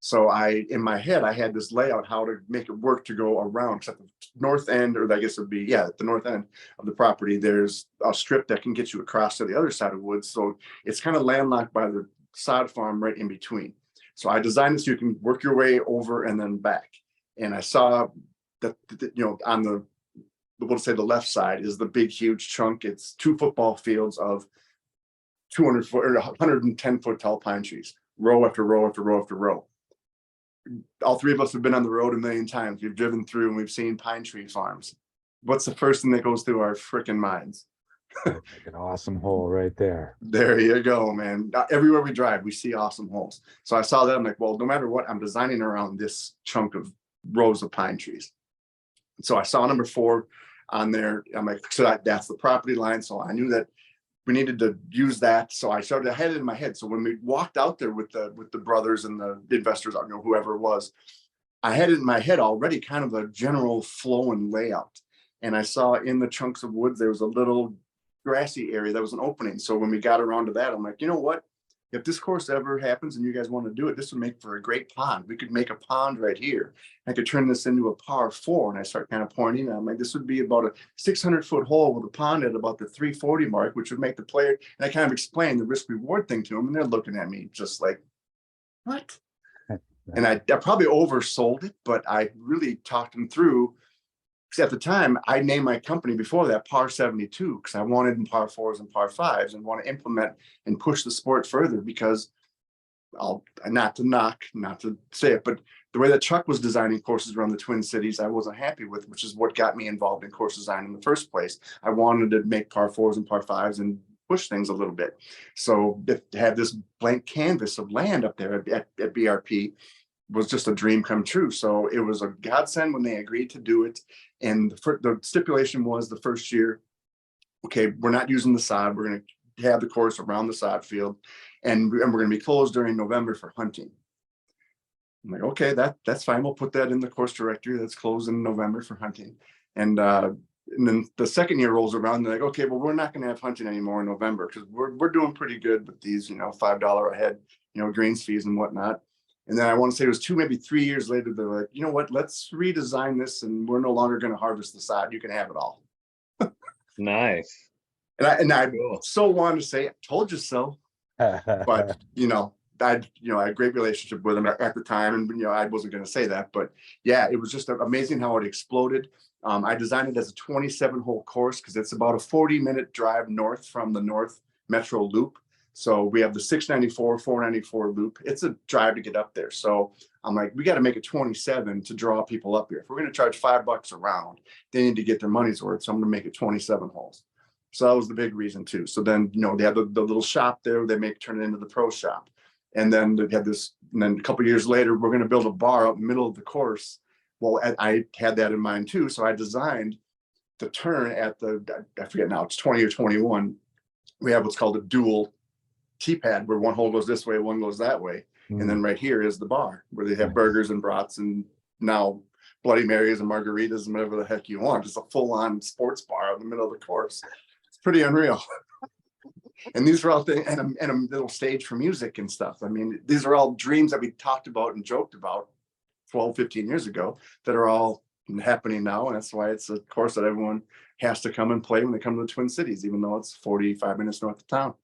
C: So in my head, I had this layout, how to make it work to go around. Except the north end, or I guess it would be, the north end of the property, there's a strip that can get you across to the other side of woods. So it's kind of landlocked by the sod farm right in between. So I designed it so you can work your way over and then back. And I saw that, on the, we'll say the left side is the big, huge chunk. It's 2 football fields of 200 foot or 110 foot tall pine trees, row after row after row after row. All 3 of us have been on the road a million times. We've driven through and we've seen pine tree farms. What's the first thing that goes through our freaking minds?
B: An awesome hole right there.
C: There you go, man. Everywhere we drive, we see awesome holes. So I saw that. I'm like, well, no matter what, I'm designing around this chunk of rows of pine trees. So I saw number 4 on there. I'm like, so that's the property line. So I knew that we needed to use that. So I started to have it in my head. So when we walked out there with the brothers and the investors, whoever it was, I had it in my head already kind of a general flow and layout. And I saw in the chunks of woods, there was a little grassy area that was an opening. So when we got around to that, I'm like, you know what? If this course ever happens and you guys want to do it, this would make for a great pond. We could make a pond right here. I could turn this into a par 4. And I start kind of pointing. And I'm like, this would be about a 600-foot hole with a pond at about the 340 mark, which would make the player. And I kind of explained the risk reward thing to them. And they're looking at me just like, what? And I probably oversold it, but I really talked them through. Because at the time, I named my company before that Par 72 because I wanted in par 4s and par 5s and want to implement and push the sport further because not to say it, but the way that Chuck was designing courses around the Twin Cities, I wasn't happy with, which is what got me involved in course design in the first place. I wanted to make par 4s and par 5s and push things a little bit. So to have this blank canvas of land up there at BRP was just a dream come true. So it was a godsend when they agreed to do it. And the stipulation was the first year, okay, we're not using the sod. We're going to have the course around the sod field, and we're going to be closed during November for hunting. I'm like, okay, that's fine. We'll put that in the course directory. That's closed in November for hunting. And then the second year rolls around. They're like, okay, well, we're not going to have hunting anymore in November because we're doing pretty good with these, $5 a head, greens fees and whatnot. And then I want to say it was maybe 3 years later, they're like, you know what, let's redesign this and we're no longer going to harvest the sod. You can have it all.
A: Nice.
C: And I
A: Cool.
C: so wanted to say, I told you so. But, I had a great relationship with him at the time. And, I wasn't going to say that. But yeah, it was just amazing how it exploded. I designed it as a 27-hole course because it's about a 40-minute drive north from the North Metro Loop. So we have the 694, 494 loop. It's a drive to get up there. So I'm like, we got to make it 27 to draw people up here. If we're going to charge $5 a round, they need to get their money's worth. So I'm going to make it 27 holes. So that was the big reason too. So then, they had the little shop there. They turn it into the pro shop. And then they had this, and then a couple of years later, we're going to build a bar out in the middle of the course. Well, I had that in mind too. So I designed the turn at I forget now, it's 20 or 21. We have what's called a dual tee pad where one hole goes this way, one goes that way. And then right here is the bar where they have burgers and brats and now Bloody Marys and margaritas and whatever the heck you want. It's a full-on sports bar in the middle of the course. It's pretty unreal. And these are all things, and a little stage for music and stuff. I mean, these are all dreams that we talked about and joked about 12, 15 years ago that are all happening now. And that's why it's a course that everyone has to come and play when they come to the Twin Cities, even though it's 45 minutes north of town.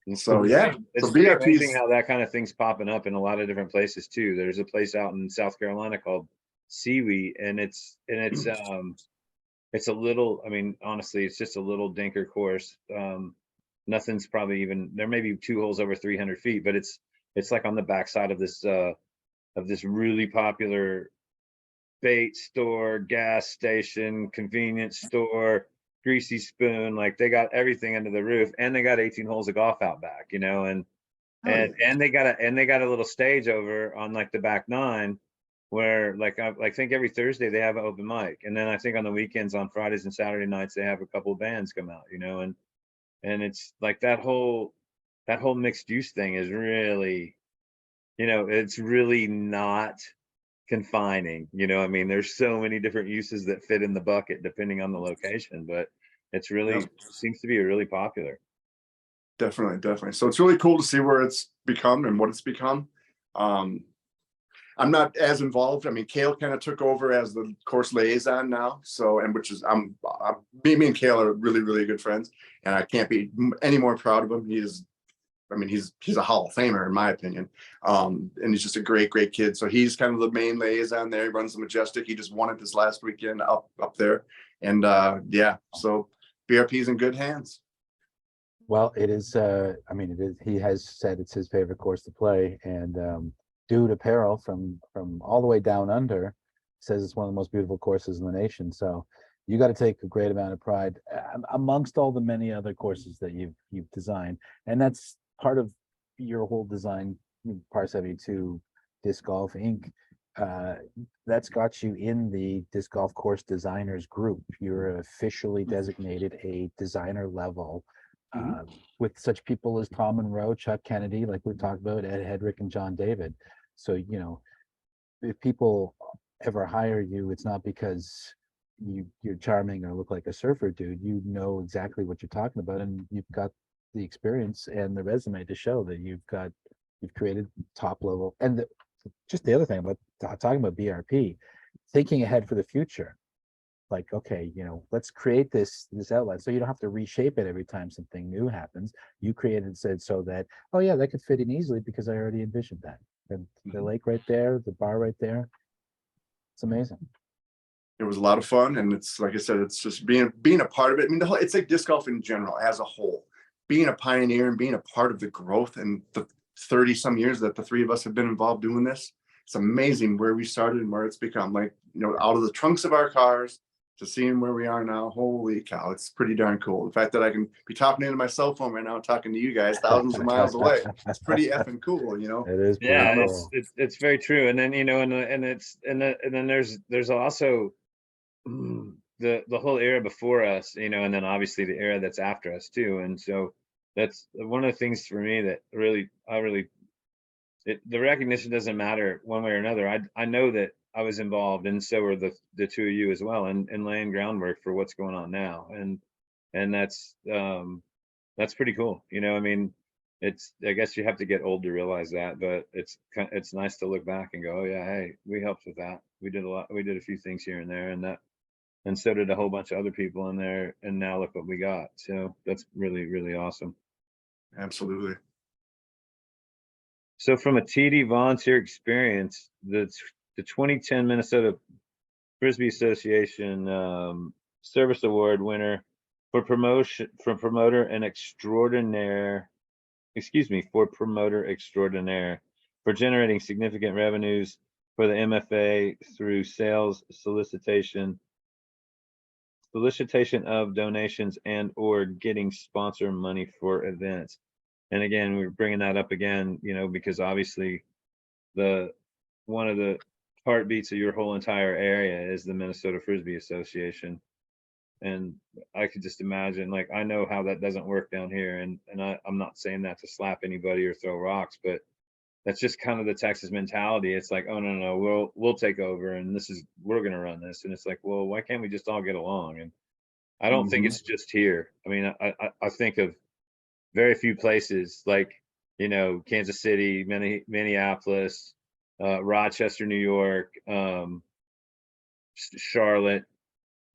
C: And so, yeah,
A: it's
C: so
A: pretty
C: BRP
A: amazing how that kind of thing's popping up in a lot of different places too. There's a place out in South Carolina called Seawee, and it's a little, I mean, honestly, it's just a little dinker course. Nothing's probably even, there may be 2 holes over 300 feet, but it's like on the backside of this really popular bait store, gas station, convenience store. greasy spoon, like they got everything under the roof, and they got 18 holes of golf out back, you know, and
C: Oh, yeah.
A: and they got a little stage over on like the back nine where like I think every Thursday they have an open mic, and then I think on the weekends, on Fridays and Saturday nights, they have a couple of bands come out, you know, and it's like that whole mixed use thing is really, you know, it's really not confining, you know. I mean, there's so many different uses that fit in the bucket depending on the location, but it's
C: Yep.
A: really seems to be really popular.
C: Definitely, definitely. So it's really cool to see where it's become and what it's become. Um, I'm not as involved. I mean, Kale kind of took over as the course liaison now. So, and which is, me and Kale are really, really good friends, and I can't be any more proud of him. He is, I mean, he's a Hall of Famer in my opinion. And he's just a great, great kid. So he's kind of the main liaison there. He runs the Majestic. He just won it this last weekend up there. And yeah, so BRP's in good hands.
B: Well, it is, I mean, it is, he has said it's his favorite course to play, and Dude Apparel from all the way down under says it's one of the most beautiful courses in the nation. So you got to take a great amount of pride amongst all the many other courses that you've designed. And that's part of your whole design, Par 72 Disc Golf Inc. That's got you in the disc golf course designers group. You're officially designated a designer level with such people as Tom Monroe, Chuck Kennedy, like we talked about, Ed Hedrick, and John David. So, you know, if people ever hire you, it's not because you're charming or look like a surfer dude. You know exactly what you're talking about, and you've got the experience and the resume to show that you've created top level. And just the other thing about talking about BRP, thinking ahead for the future. Like, okay, you know, let's create this outline so you don't have to reshape it every time something new happens. You created said so that, oh yeah, that could fit in easily because I already envisioned that. And the lake right there, the bar right there. It's amazing.
C: It was a lot of fun, and it's like I said, it's just being a part of it. I mean, it's like disc golf in general as a whole, being a pioneer and being a part of the growth and the 30 some years that the three of us have been involved doing this. It's amazing where we started and where it's become. Like, you know, out of the trunks of our cars to seeing where we are now. Holy cow, it's pretty darn cool. The fact that I can be talking into my cell phone right now, talking to you guys thousands of miles away, it's pretty effing cool, you know.
B: It is pretty
A: Yeah,
B: cool.
A: it's very true. And then, you know, and then there's also the whole era before us, you know, and then obviously the era that's after us too. And so that's one of the things for me that really the recognition doesn't matter one way or another. I know that I was involved, and so are the two of you as well, and laying groundwork for what's going on now. And that's pretty cool. You know, I mean, I guess you have to get old to realize that, but it's nice to look back and go, oh yeah, hey, we helped with that. We did a few things here and there, and so did a whole bunch of other people in there, and now look what we got. So that's really, really awesome.
C: Absolutely.
A: So from a TD volunteer experience, the 2010 Minnesota Frisbee Association Service Award winner for promoter extraordinaire for generating significant revenues for the MFA through sales solicitation of donations and or getting sponsor money for events. And again, we're bringing that up again, you know, because obviously one of the heartbeats of your whole entire area is the Minnesota Frisbee Association. And I could just imagine, like, I know how that doesn't work down here, and I'm not saying that to slap anybody or throw rocks, but that's just kind of the Texas mentality. It's like, oh no, we'll take over, and we're gonna run this. And it's like, well, why can't we just all get along? And I don't think it's just here. I mean, I think of very few places like, you know, Kansas City, Minneapolis, Rochester, New York, Charlotte,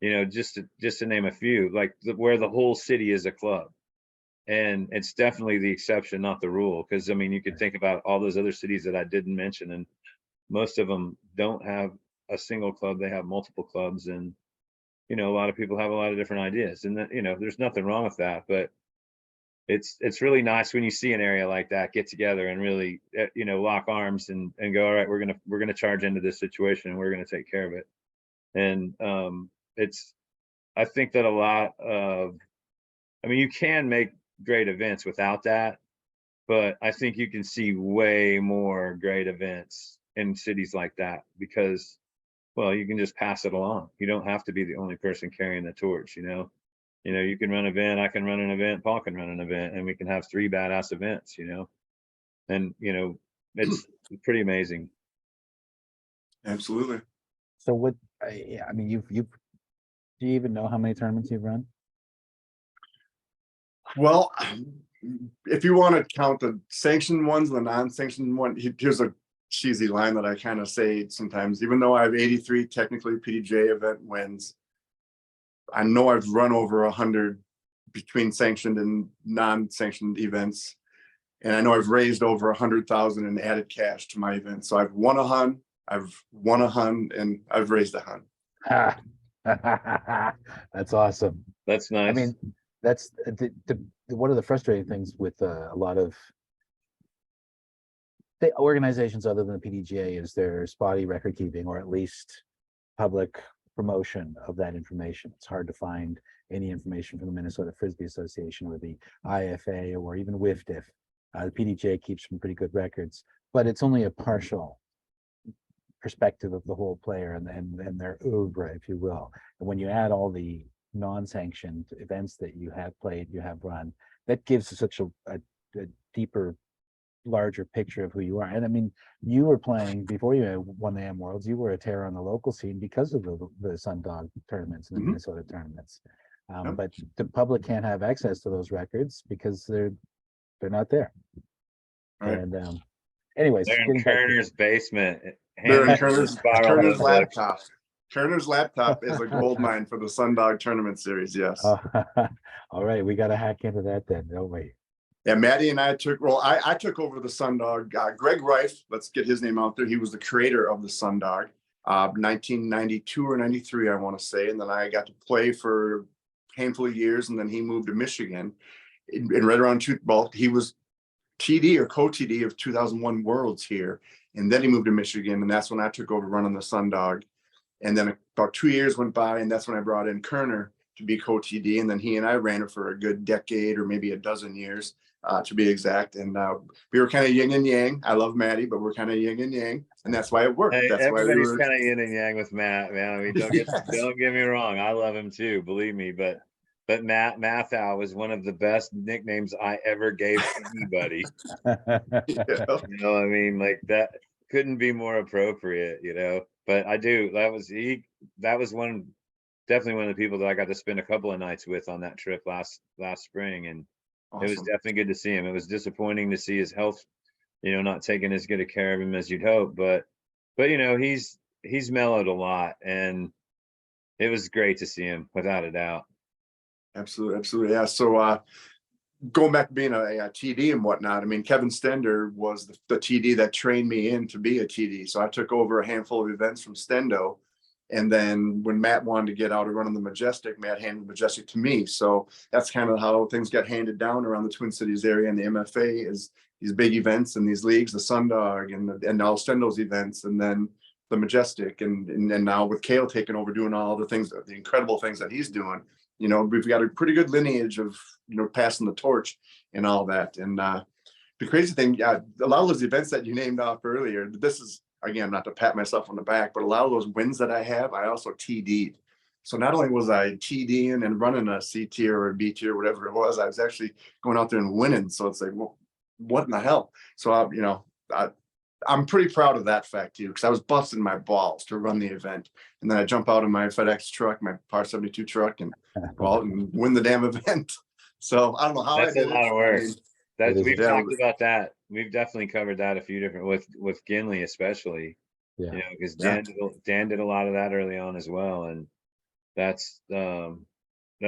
A: you know, just to name a few, like where the whole city is a club. And it's definitely the exception, not the rule. Because I mean, you could think about all those other cities that I didn't mention, and most of them don't have a single club. They have multiple clubs, and you know, a lot of people have a lot of different ideas, and that, you know, there's nothing wrong with that. But it's really nice when you see an area like that get together and really, you know, lock arms and go, all right, we're gonna charge into this situation, and we're gonna take care of it. And I think that a lot of, I mean, you can make great events without that, but I think you can see way more great events in cities like that because, well, you can just pass it along. You don't have to be the only person carrying the torch, you know? You can run an event, I can run an event, Paul can run an event, and we can have 3 badass events, you know? And, it's pretty amazing.
C: Absolutely.
B: So what, yeah, I mean, do you even know how many tournaments you've run?
C: Well, if you want to count the sanctioned ones, the non-sanctioned one, here's a cheesy line that I kind of say sometimes. Even though I have 83 technically PDJ event wins, I know I've run over 100 between sanctioned and non-sanctioned events, and I know I've raised over 100,000 in added cash to my event. So I've won a hun, I've won a hun, and I've raised a hun.
B: Ah, that's awesome.
A: That's
B: I
A: nice.
B: mean, that's one of the frustrating things with a lot of the organizations other than the PDGA is their spotty record keeping, or at least public promotion of that information. It's hard to find any information from the Minnesota Frisbee Association or the IFA or even WIFDF. The PDGA keeps some pretty good records, but it's only a partial perspective of the whole player and their oeuvre, if you will. And when you add all the non-sanctioned events that you have played, you have run, that gives such a deeper, larger picture of who you are. And I mean, you were playing before you won the M Worlds, you were a terror on the local scene because of the Sundog tournaments and the Minnesota tournaments.
C: Yep.
B: But the public can't have access to those records because they're not there.
C: Right.
B: And anyways,
A: They're in
B: getting back to-
A: Kerner's basement.
C: They're in
A: handing
C: Kerner's
A: spiral notebooks.
C: laptop. Kerner's laptop is a gold mine for the Sundog tournament series. Yes.
B: All right, we got to hack into that then, don't we?
C: Yeah, Maddie and I I took over the Sundog. Greg Reif, let's get his name out there. He was the creator of the Sundog, 1992 or 93, I want to say. And then I got to play for a handful of years, and then he moved to Michigan. And right around he was TD or co-TD of 2001 Worlds here. And then he moved to Michigan, and that's when I took over running the Sundog. And then about 2 years went by, and that's when I brought in Kerner to be co-TD. And then he and I ran it for a good decade or maybe a dozen years. To be exact. And we were kind of yin and yang. I love Maddie, but we're kind of yin and yang, and that's why it worked.
A: Hey,
C: That's why we
A: everybody's
C: were
A: kind of yin and yang with Matt, man. I mean, don't get me wrong. I love him too, believe me. But Mathau was one of the best nicknames I ever gave anybody.
C: Yeah.
A: I mean, like that couldn't be more appropriate, But I do. That was definitely one of the people that I got to spend a couple of nights with on that trip last spring, and
C: Awesome.
A: it was definitely good to see him. It was disappointing to see his health, not taking as good a care of him as you'd hope, but he's mellowed a lot, and it was great to see him without a doubt.
C: Absolutely. Yeah. So going back to being a TD and whatnot, I mean, Kevin Stender was the TD that trained me in to be a TD. So I took over a handful of events from Stendo. And then when Matt wanted to get out of running the Majestic, Matt handed the Majestic to me. So that's kind of how things got handed down around the Twin Cities area. And the MFA is these big events and these leagues, the Sundog and all Stendo's events, and then the Majestic. And now with Kale taking over, doing all the things, the incredible things that he's doing, we've got a pretty good lineage of, passing the torch and all that. And the crazy thing, a lot of those events that you named off earlier, this is, again, not to pat myself on the back, but a lot of those wins that I have, I also TD'd. So not only was I TDing and running a C tier or a B tier, whatever it was, I was actually going out there and winning. So it's like, well, what in the hell? So I'm pretty proud of that fact too, because I was busting my balls to run the event, and then I jump out of my FedEx truck, my Par 72 truck, and go out and win the damn event. So I don't know how
A: That's
C: I did
A: a lot
C: it.
A: of work. We've
C: Yeah.
A: talked about that. We've definitely covered that a few different with Ginley, especially.
B: Yeah.
A: Because Dan did a lot of that early on as well, and that's no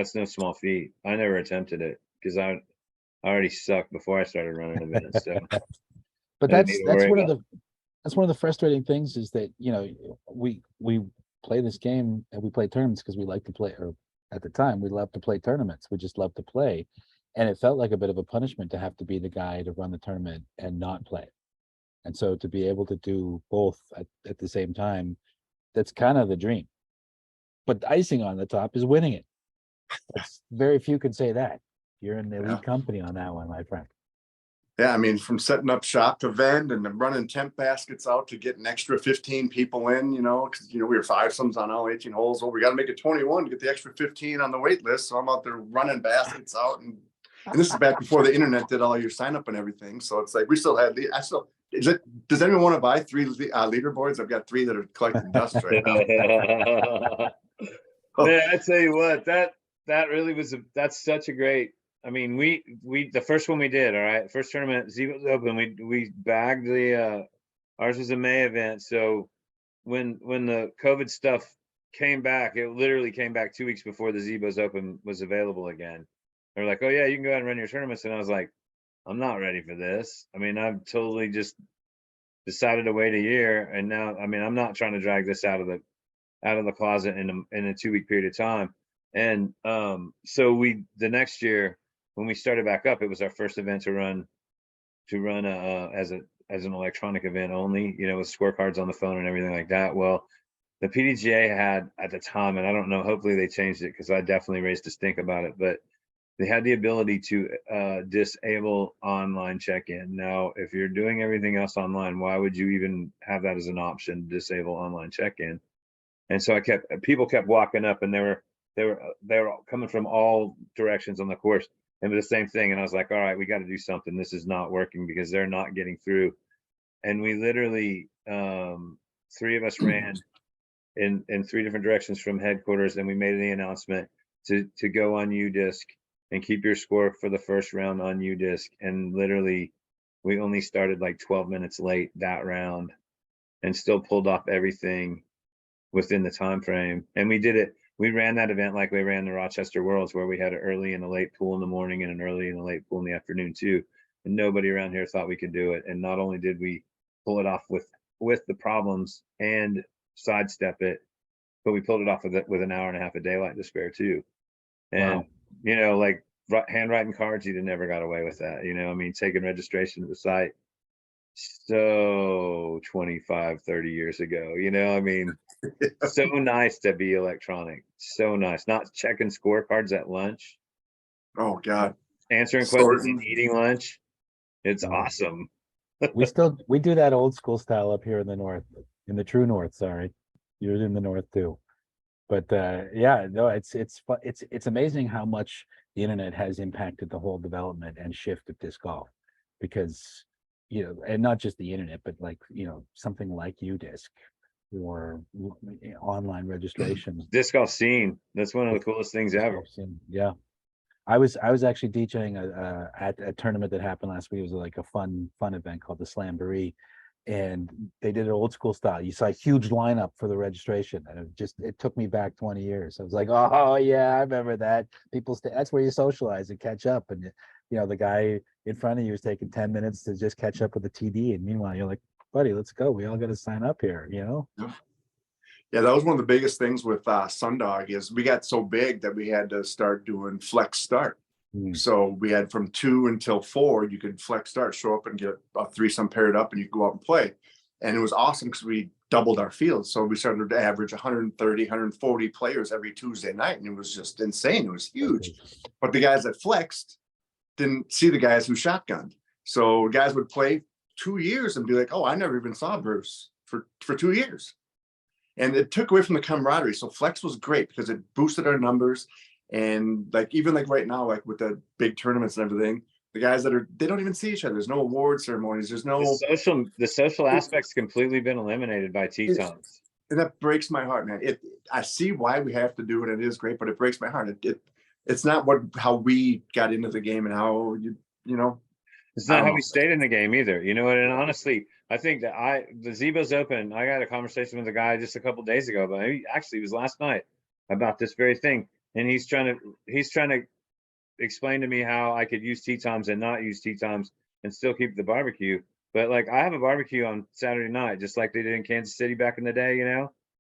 A: small feat. I never attempted it because I already sucked before I started running events. So,
B: But
A: I didn't
B: that's
A: need to worry
B: one of
A: about
B: that's one of the frustrating things is that we play this game and we play tournaments because we like to play, or at the time we loved to play tournaments. We just love to play, and it felt like a bit of a punishment to have to be the guy to run the tournament and not play. And so to be able to do both at the same time, that's kind of the dream. But the icing on the top is winning it. Very few could say that. You're in the
C: Yeah.
B: elite company on that one, my friend.
C: Yeah, I mean, from setting up shop to vend and then running temp baskets out to get an extra 15 people in, because, we were fivesomes on all 18 holes. Well, we got to make it 21 to get the extra 15 on the wait list. So I'm out there running baskets out. And this is back before the internet did all your sign up and everything. So it's like, we still had, does anyone want to buy 3 leaderboards? I've got 3 that are collecting dust right now.
A: Man, I tell you what, that really was that's such a great. I mean, we the first one we did, all right, first tournament, Zebos Open, we bagged the ours was a May event. So when the COVID stuff came back, it literally came back 2 weeks before the Zebos Open was available again. They're like, oh yeah, you can go ahead and run your tournaments, and I was like, I'm not ready for this. I mean, I've totally just decided to wait a year, and now, I mean, I'm not trying to drag this out of the closet in a 2 week period of time. And so the next year when we started back up, it was our first event to run as an electronic event only, with scorecards on the phone and everything like that. Well, the PDGA had at the time, and I don't know, hopefully they changed it, because I definitely raised a stink about it, but they had the ability to disable online check-in. Now, if you're doing everything else online, why would you even have that as an option, disable online check-in? And so people kept walking up, and they were coming from all directions on the course, and the same thing. And I was like, all right, we got to do something. This is not working because they're not getting through. And we literally, 3 of us ran in 3 different directions from headquarters, and we made the announcement to go on UDisc and keep your score for the first round on UDisc. And literally, we only started like 12 minutes late that round, and still pulled off everything within the time frame. And we ran that event like we ran the Rochester Worlds, where we had an early and a late pool in the morning and an early and a late pool in the afternoon too. And nobody around here thought we could do it. And not only did we pull it off with the problems and sidestep it, but we pulled it off with an hour and a half of daylight to spare too. And like handwriting cards, you'd have never got away with that. I mean, taking registration to the site. So 25, 30 years ago, I mean, so nice to be electronic. So nice. Not checking scorecards at lunch.
C: Oh God.
A: Answering questions and eating lunch. It's awesome.
B: we do that old school style up here in the north, in the true north. Sorry, you're in the north too. But it's amazing how much the internet has impacted the whole development and shift of disc golf, because and not just the internet, but like something like UDisc or online registration.
A: Disc golf scene. That's one of the coolest things ever.
B: Yeah. I was actually DJing at a tournament that happened last week. It was like a fun event called the Slamboree, and they did it old school style. You saw a huge lineup for the registration, and it took me back 20 years. I was like, oh yeah, I remember that. That's where you socialize and catch up. And the guy in front of you is taking 10 minutes to just catch up with the TD, and meanwhile you're like, buddy, let's go. We all got to sign up here.
C: Yeah, that was one of the biggest things with Sundog is we got so big that we had to start doing flex start. So we had from 2 until 4, you could flex start, show up and get a threesome paired up, and you could go out and play. And it was awesome because we doubled our field. So we started to average 130, 140 players every Tuesday night. And it was just insane. It was huge. But the guys that flexed didn't see the guys who shotgunned. So guys would play 2 years and be like, oh, I never even saw Bruce for 2 years. And it took away from the camaraderie. So flex was great because it boosted our numbers. And even right now, like with the big tournaments and everything, the guys they don't even see each other. There's no award ceremonies. There's no
A: the social aspect's completely been eliminated by Tetons.
C: And that breaks my heart, man. I see why we have to do it. It is great, but it breaks my heart. It's not how we got into the game and how
A: It's not how we stayed in the game either. And honestly, I think that the Zebos Open, I got a conversation with a guy just a couple days ago, but it was last night, about this very thing. And he's trying to explain to me how I could use Tetons and not use Tetons and still keep the barbecue. But like, I have a barbecue on Saturday night, just like they did in Kansas City back in the day,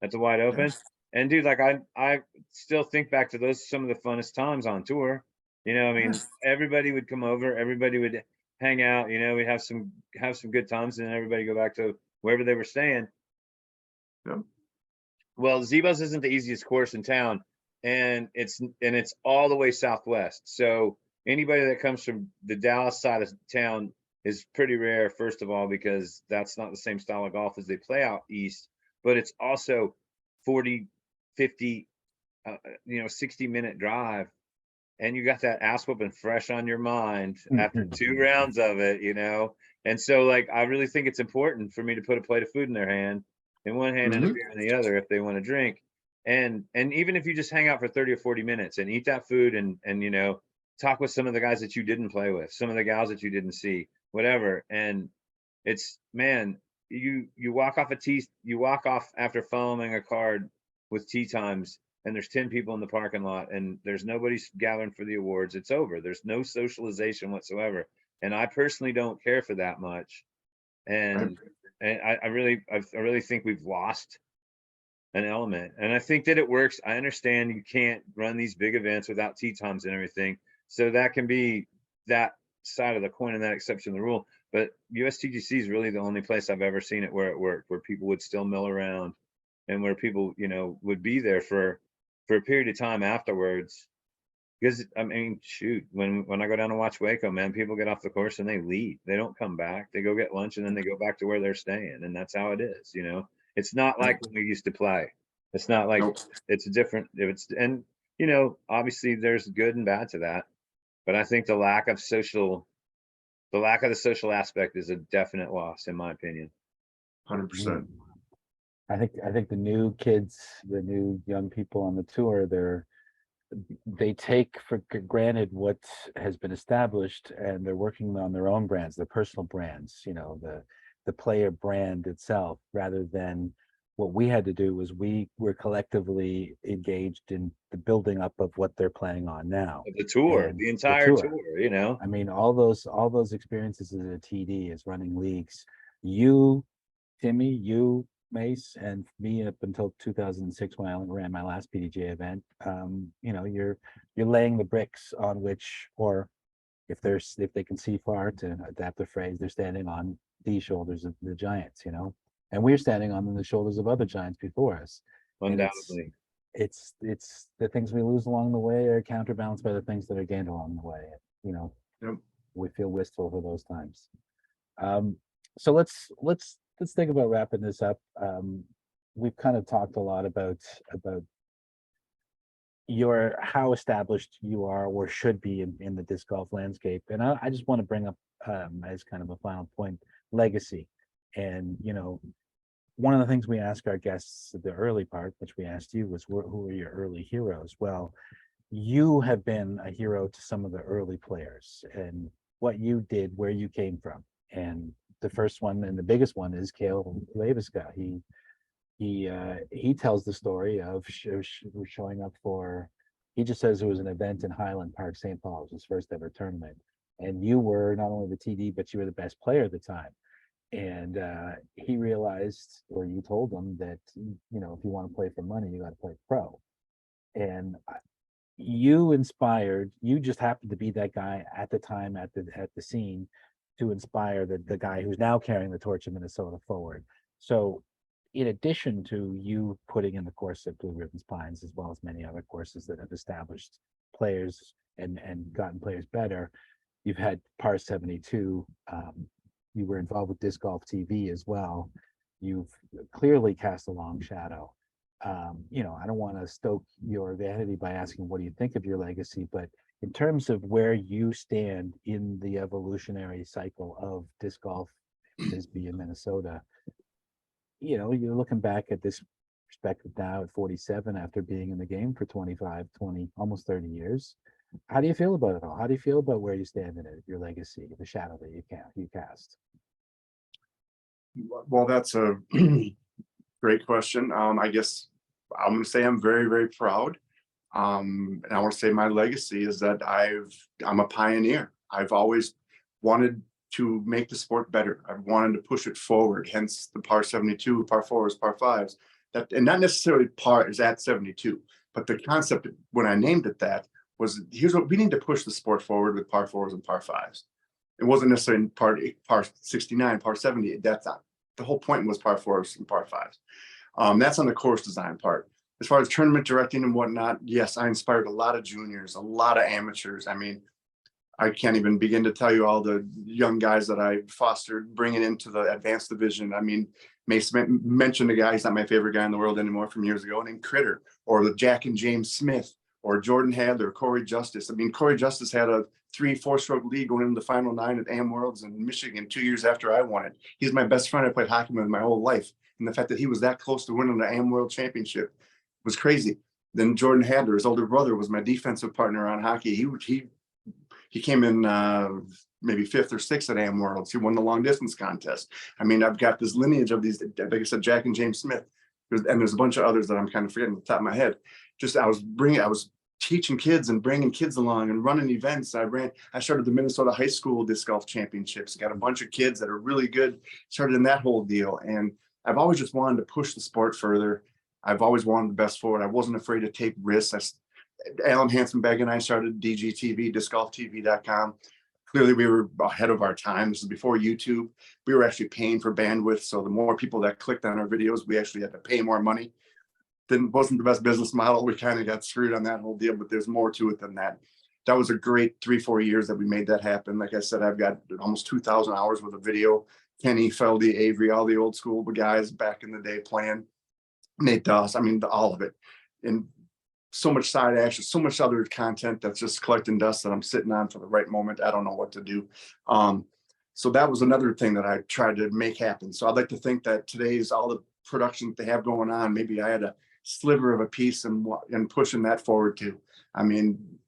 A: at the wide open. Yes. And dude, like I still think back to some of the funnest times on tour. I mean, everybody would come over, everybody would hang out, we'd have some good times, and then everybody go back to wherever they were staying.
C: Yeah.
A: Well, Zebos isn't the easiest course in town, it's all the way southwest. So anybody that comes from the Dallas side of town is pretty rare, first of all, because that's not the same style of golf as they play out east, but it's also 40, 50, 60-minute drive. And you got that ass whooping fresh on your mind after 2 rounds of it, And so, like, I really think it's important for me to put a plate of food in their hand, in one hand and a beer in the other, if they want to drink. And even if you just hang out for 30 or 40 minutes and eat that food and talk with some of the guys that you didn't play with, some of the gals that you didn't see, whatever. And it's, man, you walk off after following a card with tee times, and there's 10 people in the parking lot and there's nobody gathering for the awards. It's over. There's no socialization whatsoever. And I personally don't care for that much. And I really think we've lost an element. And I think that it works. I understand you can't run these big events without tee times and everything. So that can be that side of the coin and that exception to the rule. But USTGC is really the only place I've ever seen it where it worked, where people would still mill around and where people, would be there for a period of time afterwards. Because I mean, shoot, when I go down to watch Waco, man, people get off the course and they leave. They don't come back. They go get lunch and then they go back to where they're staying. And that's how it is, It's not like when we used to play. It's not like it's a different, and obviously there's good and bad to that. But I think the lack of the social aspect is a definite loss, in my opinion.
C: 100%.
B: I think the new kids, the new young people on the tour, they take for granted what has been established, and they're working on their own brands, their personal brands, the player brand itself, rather than what we had to do was we were collectively engaged in the building up of what they're planning on now.
A: The tour, the entire tour,
B: I mean, all those experiences as a TD, as running leagues, you, Timmy, you, Mace, and me up until 2006 when I ran my last PDGA event. You're laying the bricks on which, or if they can see far, to adapt the phrase, they're standing on the shoulders of the giants, and we're standing on the shoulders of other giants before us.
A: Undoubtedly.
B: It's the things we lose along the way are counterbalanced by the things that are gained along the way.
C: Yep.
B: We feel wistful for those times. So let's think about wrapping this up. We've kind of talked a lot about how established you are or should be in the disc golf landscape, and I just want to bring up as kind of a final point, legacy. And one of the things we ask our guests at the early part, which we asked you, was who are your early heroes? Well, you have been a hero to some of the early players, and what you did, where you came from. And the first one and the biggest one is Cale Leviska. He tells the story of showing up for, he just says it was an event in Highland Park, St. Paul. It was his first ever tournament. And you were not only the TD, but you were the best player at the time. And he realized, or you told him that, if you want to play for money, you got to play pro. And you just happened to be that guy at the time at the scene to inspire the guy who's now carrying the torch of Minnesota forward. So in addition to you putting in the course at Blue Ribbons Pines, as well as many other courses that have established players and gotten players better, you've had Par 72. You were involved with Disc Golf TV as well. You've clearly cast a long shadow. I don't want to stoke your vanity by asking what do you think of your legacy, but in terms of where you stand in the evolutionary cycle of disc golf, Bisbee in Minnesota, you're looking back at this perspective now at 47 after being in the game for 25, 20, almost 30 years. How do you feel about it all? How do you feel about where you stand in it, your legacy, the shadow that you cast?
C: Well, that's a great question. I guess I'm going to say I'm very, very proud. And I want to say my legacy is that I'm a pioneer. I've always wanted to make the sport better. I've wanted to push it forward, hence the Par 72, Par 4s, Par 5s. And not necessarily Par is at 72, but the concept when I named it that was, here's what we need to push the sport forward with Par 4s and Par 5s. It wasn't necessarily Par 69, Par 70. That's not the whole point. Was Par 4s and Par 5s. That's on the course design part. as far as tournament directing and whatnot, yes, I inspired a lot of juniors, a lot of amateurs. I mean, I can't even begin to tell you all the young guys that I fostered, bringing into the advanced division. I mean, Mason mentioned a guy, he's not my favorite guy in the world anymore from years ago, named Critter, or the Jack and James Smith, or Jordan Hadler, Corey Justice. I mean, Corey Justice had a 3-4 stroke lead going into the final 9 at AM Worlds in Michigan 2 years after I won it. He's my best friend. I played hockey with my whole life. And the fact that he was that close to winning the AM World Championship was crazy. Then Jordan Hadler, his older brother, was my defensive partner on hockey. He came in maybe 5th or 6th at AM Worlds. He won the long distance contest. I mean, I've got this lineage of these, like I said, Jack and James Smith, and there's a bunch of others that I'm kind of forgetting off the top of my head. Just I was teaching kids and bringing kids along and running events. I started the Minnesota High School Disc Golf Championships. Got a bunch of kids that are really good. Started in that whole deal, and I've always just wanted to push the sport further. I've always wanted the best for it. I wasn't afraid to take risks. Alan Hansenbeg and I started DGTV, discgolftv.com. Clearly, we were ahead of our time. This is before YouTube. We were actually paying for bandwidth. So the more people that clicked on our videos, we actually had to pay more money. Wasn't the best business model. We kind of got screwed on that whole deal, but there's more to it than that. That was a great 3-4 years that we made that happen. Like I said, I've got almost 2,000 hours worth of video. Kenny, Feldy, Avery, all the old school guys back in the day playing. Nate Doss, I mean, all of it. And so much side action, so much other content that's just collecting dust that I'm sitting on for the right moment. I don't know what to do. So that was another thing that I tried to make happen. So I'd like to think that today's all the production that they have going on, maybe I had a sliver of a piece and pushing that forward too. I mean,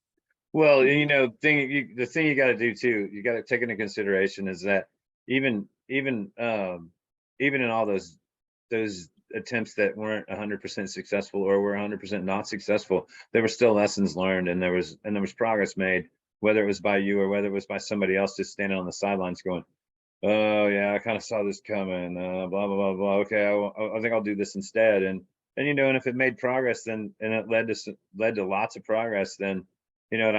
A: well, you know, the thing you got to do too, you got to take into consideration is that even in all those attempts that weren't 100% successful or were 100% not successful, there were still lessons learned, and there was progress made, whether it was by you or whether it was by somebody else just standing on the sidelines going, oh yeah, I kind of saw this coming, blah blah blah blah. Okay, I think I'll do this instead, and you know, and if it made progress, then and it led to lots of progress, then you know,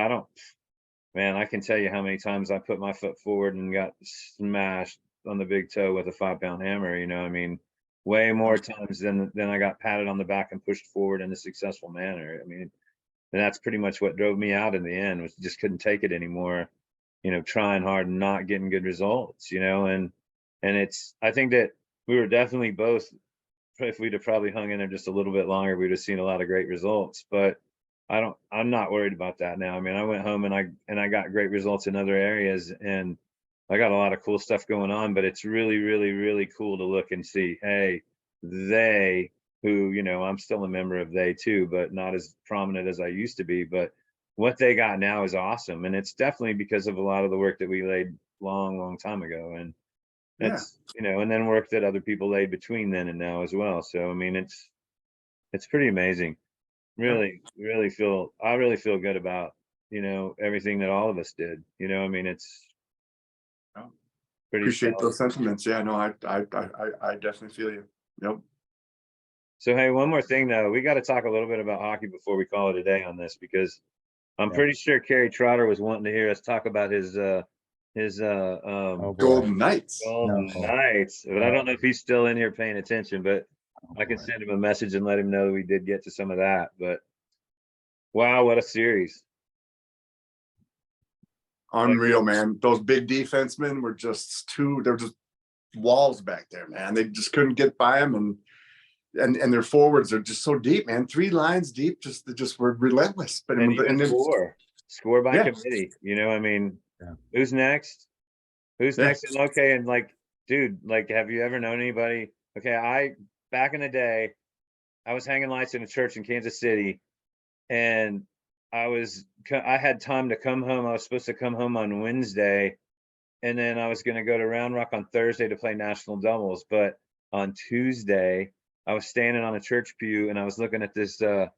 A: and I can tell you how many times I put my foot forward and got smashed on the big toe with a 5-pound hammer. You know, I mean, way more times than I got patted on the back and pushed forward in a successful manner. I mean, and that's pretty much what drove me out in the end, was just couldn't take it anymore. You know, trying hard and not getting good results, you know, and I think that we were definitely both, if we'd have probably hung in there just a little bit longer, we'd have seen a lot of great results, but I'm not worried about that now. I mean, I went home and I got great results in other areas, and I got a lot of cool stuff going on, but it's really, really, really cool to look and see, hey, they who, you know, I'm still a member of they too, but not as prominent as I used to be, but what they got now is awesome. And it's definitely because of a lot of the work that we laid long time ago. And it's, you know, and then work that other people laid between then and now as well. So, I mean, it's pretty amazing. Really feel good about, you know, everything that all of us did, you know, I mean, it's pretty
C: appreciate
A: solid.
C: those sentiments. Yeah, no, I definitely feel you. Yep.
A: So, hey, one more thing though, we got to talk a little bit about hockey before we call it a day on this, because I'm pretty sure Kerry Trotter was wanting to hear us talk about his
B: boy.
C: Golden Knights.
A: Golden Knights, but I don't know if he's still in here paying attention, but I can send him a message and let him know we did get to some of that. But wow, what a series.
C: Unreal, man. Those big defensemen were just they're just walls back there, man. They just couldn't get by them, and their forwards are just so deep, man. 3 lines deep, they just were relentless. But
A: score by committee. You know, I mean, who's next? Who's next? And okay, and like, dude, like, have you ever known anybody? Okay, back in the day, I was hanging lights in a church in Kansas City, and I had time to come home. I was supposed to come home on Wednesday, and then I was going to go to Round Rock on Thursday to play national doubles. But on Tuesday, I was standing on a church pew and I was looking at this. I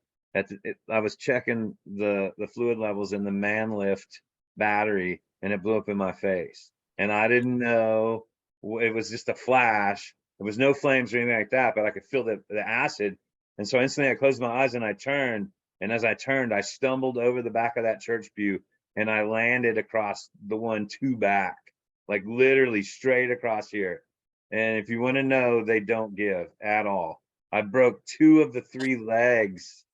A: was checking the fluid levels in the man lift battery, and it blew up in my face. And I didn't know, it was just a flash. There was no flames or anything like that, but I could feel the acid. And so instantly I closed my eyes and I turned. And as I turned, I stumbled over the back of that church pew and I landed across the 1-2 back, like literally straight across here. And if you want to know, they don't give at all. I broke 2 of the 3 legs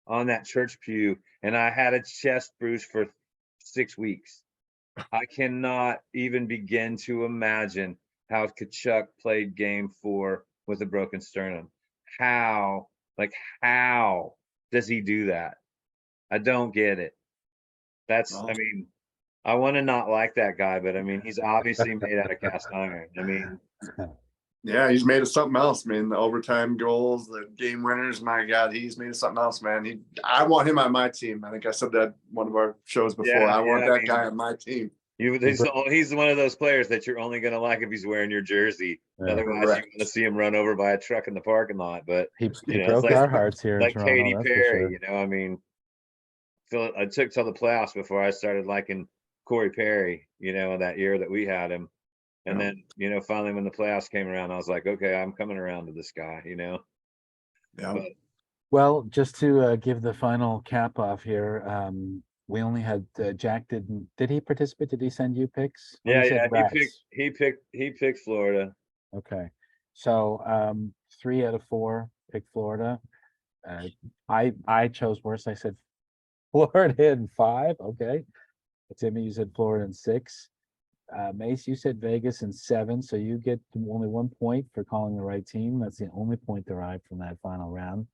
A: on that church pew, and I had a chest bruise for 6 weeks. I cannot even begin to imagine how Kachuk played game 4 with a broken sternum. How does he do that? I don't get it. I mean, I want to not like that guy, but I mean, he's obviously made out of cast iron. I mean,
C: Yeah, he's made of something else, man. The overtime goals, the game winners. My God, he's made of something else, man. I want him on my team. I think I said that one of our shows before.
A: Yeah,
C: I want
A: yeah, I
C: that
A: mean,
C: guy on my team.
A: he's one of those players that you're only going to like if he's wearing your jersey.
B: Yeah.
A: Otherwise, you're
C: Correct.
A: going to see him run over by a truck in the parking lot. But
B: He
A: you know, it's
B: broke
A: like
B: our hearts here in
A: like
B: Toronto,
A: Katy
B: that's for
A: Perry.
B: sure.
A: You know, I mean, I took till the playoffs before I started liking Corey Perry. You know, that year that we had him. And
C: Yeah.
A: then, you know, finally when the playoffs came around, I was like, okay, I'm coming around to this guy, you know.
C: Yeah.
A: But
B: Well, just to give the final cap off here, we only had Jack. Did he participate? Did he send you picks? Oh,
A: yeah,
B: he said
A: yeah,
B: Rats.
A: he picked Florida.
B: Okay, so 3 out of 4 picked Florida. I chose worse. I said Florida in 5. Okay, Timmy, you said Florida in 6. Mace, you said Vegas in 7, so you get only 1 point for calling the right team. That's the only point derived from that final round.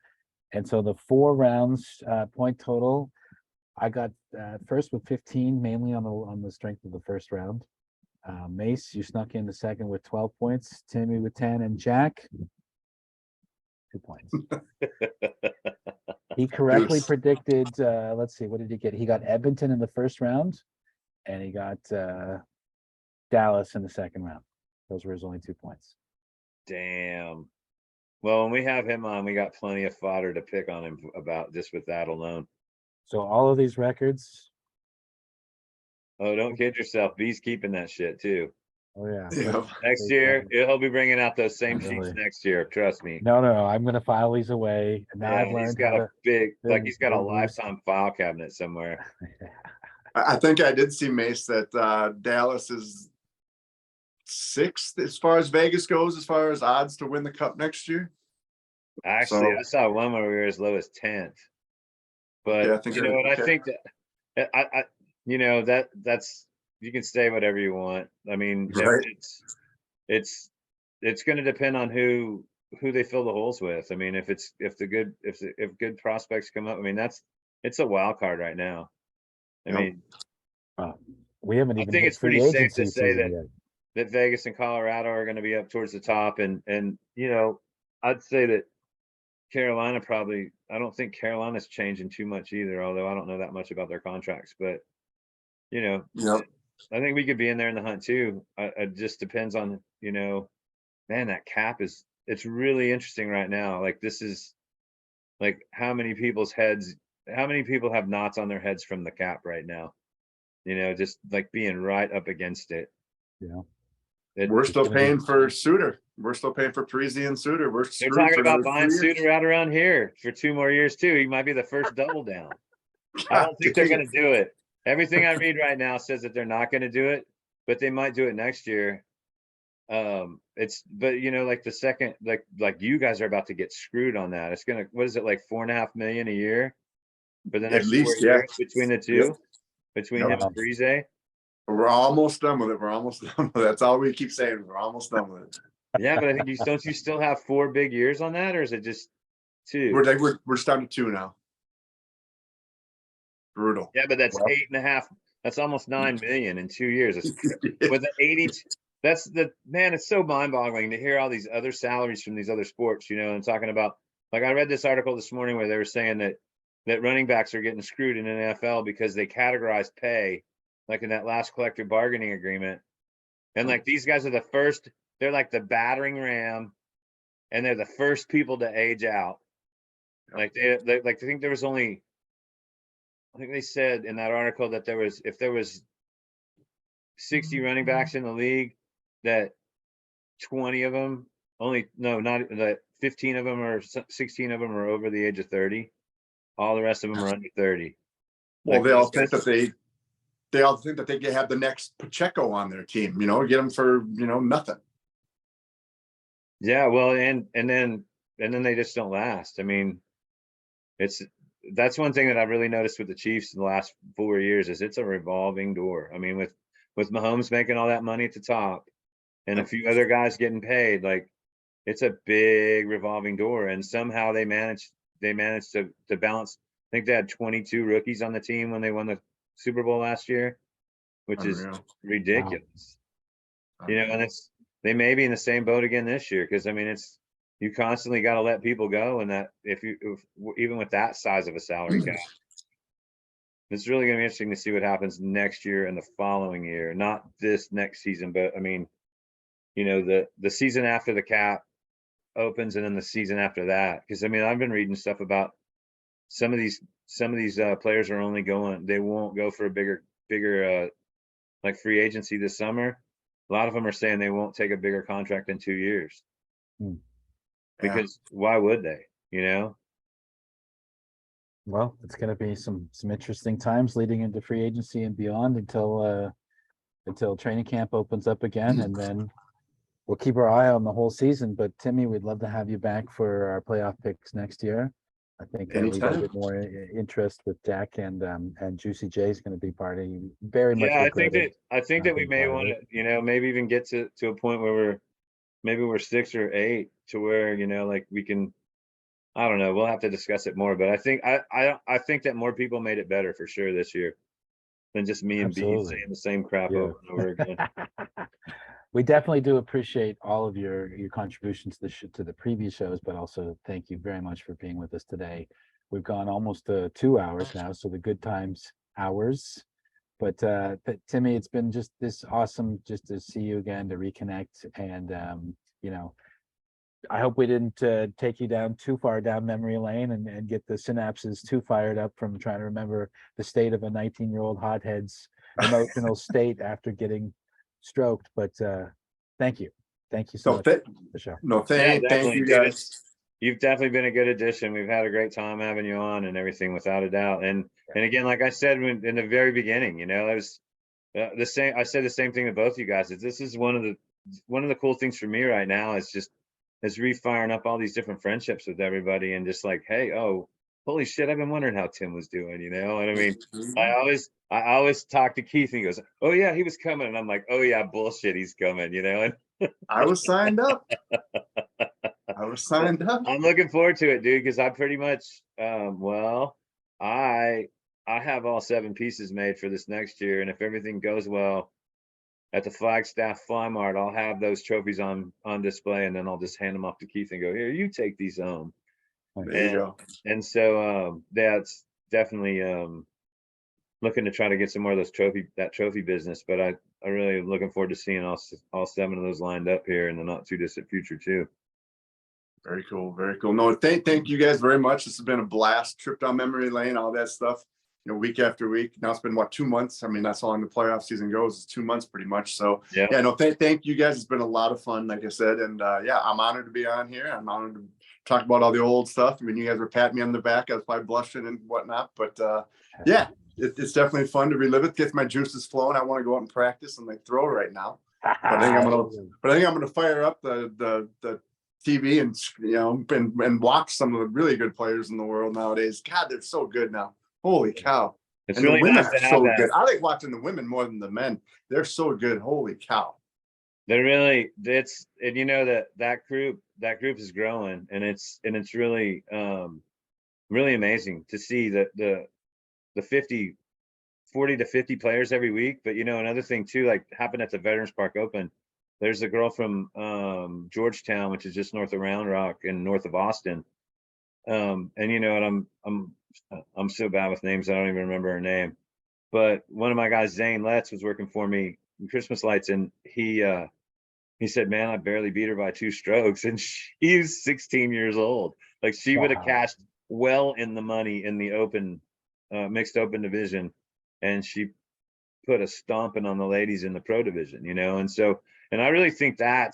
B: And so the 4 rounds point total, I got first with 15, mainly on the strength of the first round. Mace, you snuck in the second with 12 points. Timmy with 10, and Jack 2 points. He correctly
C: Deuce.
B: predicted. Let's see, what did he get? He got Edmonton in the first round, and he got Dallas in the second round. Those were his only 2 points.
A: Damn. Well, when we have him on, we got plenty of fodder to pick on him about just with that alone.
B: So all of these records.
A: Oh, don't kid yourself. B's keeping that shit too.
B: Oh yeah.
C: Yeah.
A: Next year, he'll be bringing out those same sheets
B: Really?
A: next year. Trust me.
B: No, I'm gonna file these away. Now I've
A: Yeah, he's
B: learned
A: got
B: how
A: a
B: to.
A: big, like he's got a
B: build these.
A: lifetime file cabinet somewhere.
C: I think I did see, Mace, that Dallas is 6th as far as Vegas goes, as far as odds to win the cup next year.
A: Actually,
C: So-
A: I saw one where we were as low as 10th. But
C: Yeah, I think
A: you know what? I
C: okay.
A: think that you know that's you can say whatever you want. I mean,
C: Right.
A: it's going to depend on who they fill the holes with. I mean, if good prospects come up, I mean it's a wild card right now. I
C: Yep.
A: mean,
B: We haven't
A: I
B: even
A: think
B: hit
A: it's pretty
B: free
A: safe to
B: agency
A: say
B: season yet.
A: that Vegas and Colorado are going to be up towards the top, and you know, I'd say that Carolina probably. I don't think Carolina's changing too much either, although I don't know that much about their contracts. But you know,
C: Yep.
A: I think we could be in there in the hunt too. It just depends on, you know, man, that cap it's really interesting right now. Like this is like how many people have knots on their heads from the cap right now? You know, just like being right up against it.
B: Yeah.
C: We're still
B: gonna be-
C: paying for Suter. We're still paying for Parisi and Suter. We're
A: They're
C: screwed
A: talking
C: for
A: about
C: another
A: buying
C: 3 years.
A: Suter out around here for 2 more years too. He might be the first double down. I
C: God
A: don't think they're
C: dang
A: going to do it. Everything I read right now says that they're not going to do it, but they might do it next year. But you know, like the second, like you guys are about to get screwed on that. It's gonna, what is it, like $4.5 million a year for the
C: At
A: next 4
C: least, yeah.
A: years between the two, between
C: Yep.
A: him and Friese.
C: We're almost done with it. We're almost done with it. That's all we keep saying. We're almost done with it.
A: Yeah, but I think don't you still have 4 big years on that, or is it just 2?
C: We're just down to 2 now. Brutal.
A: Yeah, but that's
C: Well-
A: 8.5. That's almost 9 million in 2 years. With the 80, that's man, it's so mind-boggling to hear all these other salaries from these other sports, you know, and talking about, like, I read this article this morning where they were saying that running backs are getting screwed in the NFL because they categorize pay, like in that last collective bargaining agreement. And like these guys are they're like the battering ram, and they're the first people to age out. Like they like, I think there was only, I think they said in that article that if there was 60 running backs in the league, that 20 of them, not that 15 of them or 16 of them are over the age of 30. All the rest of them are under 30.
C: Well,
A: Like
C: they all
A: those
C: think
A: guys-
C: that they all think that they can have the next Pacheco on their team, you know, get them for, you know, nothing.
A: Yeah, well, and then they just don't last. I mean, that's one thing that I've really noticed with the Chiefs in the last 4 years is it's a revolving door. I mean, with Mahomes making all that money at the top and a few other guys getting paid, like it's a big revolving door. And somehow they managed to balance. I think they had 22 rookies on the team when they won the Super Bowl last year, which is
C: Unreal.
A: ridiculous. You know, and they may be in the same boat again this year because I mean you constantly got to let people go, and that if even with that size of a salary cap, it's really going to be interesting to see what happens next year and the following year. Not this next season, but I mean, you know, the season after the cap opens and then the season after that. Because I mean, I've been reading stuff about some of these players are only they won't go for a bigger like free agency this summer. A lot of them are saying they won't take a bigger contract in 2 years. Because why would they, you know?
B: Well, it's going to be some interesting times leading into free agency and beyond until training camp opens up again, and then we'll keep our eye on the whole season. But Timmy, we'd love to have you back for our playoff picks next year. I think we got a bit more interest with Dak, and Juicy J is going to be part of you. Very much.
A: Yeah, I think that we
B: being
A: may
B: part of
A: want
B: it.
A: to, you know, maybe even get to a point where we're 6 or 8 to where, you know, like we can, I don't know, we'll have to discuss it more, but I think I think that more people made it better for sure this year than just me and B
B: Absolutely.
A: saying the same crap
B: Yeah.
A: over and over again.
B: We definitely do appreciate all of your contributions to the previous shows, but also thank you very much for being with us today. We've gone almost 2 hours now, so the good times hours. But Timmy, it's been just this awesome just to see you again, to reconnect, and you know, I hope we didn't take you down too far down memory lane and get the synapses too fired up from trying to remember the state of a 19-year-old hothead's emotional state after getting stroked. But thank you so much for the show.
A: Yeah,
C: Thank
A: definitely,
C: you
A: dude.
C: guys.
A: You've definitely been a good addition. We've had a great time having you on and everything, without a doubt. And again, like I said in the very beginning, you know, it was the same. I said the same thing to both you guys. This is one of the cool things for me right now is refiring up all these different friendships with everybody, and just like, hey, oh, holy shit, I've been wondering how Tim was doing, you know. And I mean, I always talk to Keith, and he goes, oh yeah, he was coming, and I'm like, oh yeah, bullshit, he's coming, you know. And
C: I was signed up.
A: I'm looking forward to it, dude, because I pretty much well, I have all 7 pieces made for this next year, and if everything goes well at the Flagstaff Fly Mart, I'll have those trophies on display, and then I'll just hand them off to Keith and go, here, you take these home.
C: There you go.
A: And so that's definitely looking to try to get some more of those trophy business. But I really am looking forward to seeing all 7 of those lined up here in the not too distant future too.
C: Very cool. Very cool. No, thank you guys very much. This has been a blast. Trip down memory lane, all that stuff. You know, week after week. Now it's been 2 months. I mean, that's how long the playoff season goes. It's 2 months pretty much. So yeah, no, thank you guys. It's been a lot of fun, like I said. And yeah, I'm honored to be on here. I'm honored to talk about all the old stuff. I mean, you guys were patting me on the back. I was probably blushing and whatnot. But yeah, it's definitely fun to relive it. Gets my juices flowing. I want to go out and practice and like throw right now. But I think I'm gonna fire up the TV and, you know, and watch some of the really good players in the world nowadays. God, they're so good now. Holy cow.
A: It's
C: and
A: really
C: the women
A: nice to
C: are
A: have
C: so
A: that.
C: good. I like watching the women more than the men. They're so good. Holy cow.
A: They're really, and you know, that group is growing, and it's really really amazing to see the 40 to 50 players every week. But you know, another thing too, like happened at the Veterans Park Open, there's a girl from Georgetown, which is just north of Round Rock and north of Austin. And you know, and I'm so bad with names, I don't even remember her name. But one of my guys, Zane Letts, was working for me in Christmas lights, and he said, man, I barely beat her by 2 strokes, and she's 16 years old. Like, she would have cashed well in the money in the open mixed open division, and she put a stomping on the ladies in the pro division, you know. And so, and I really think I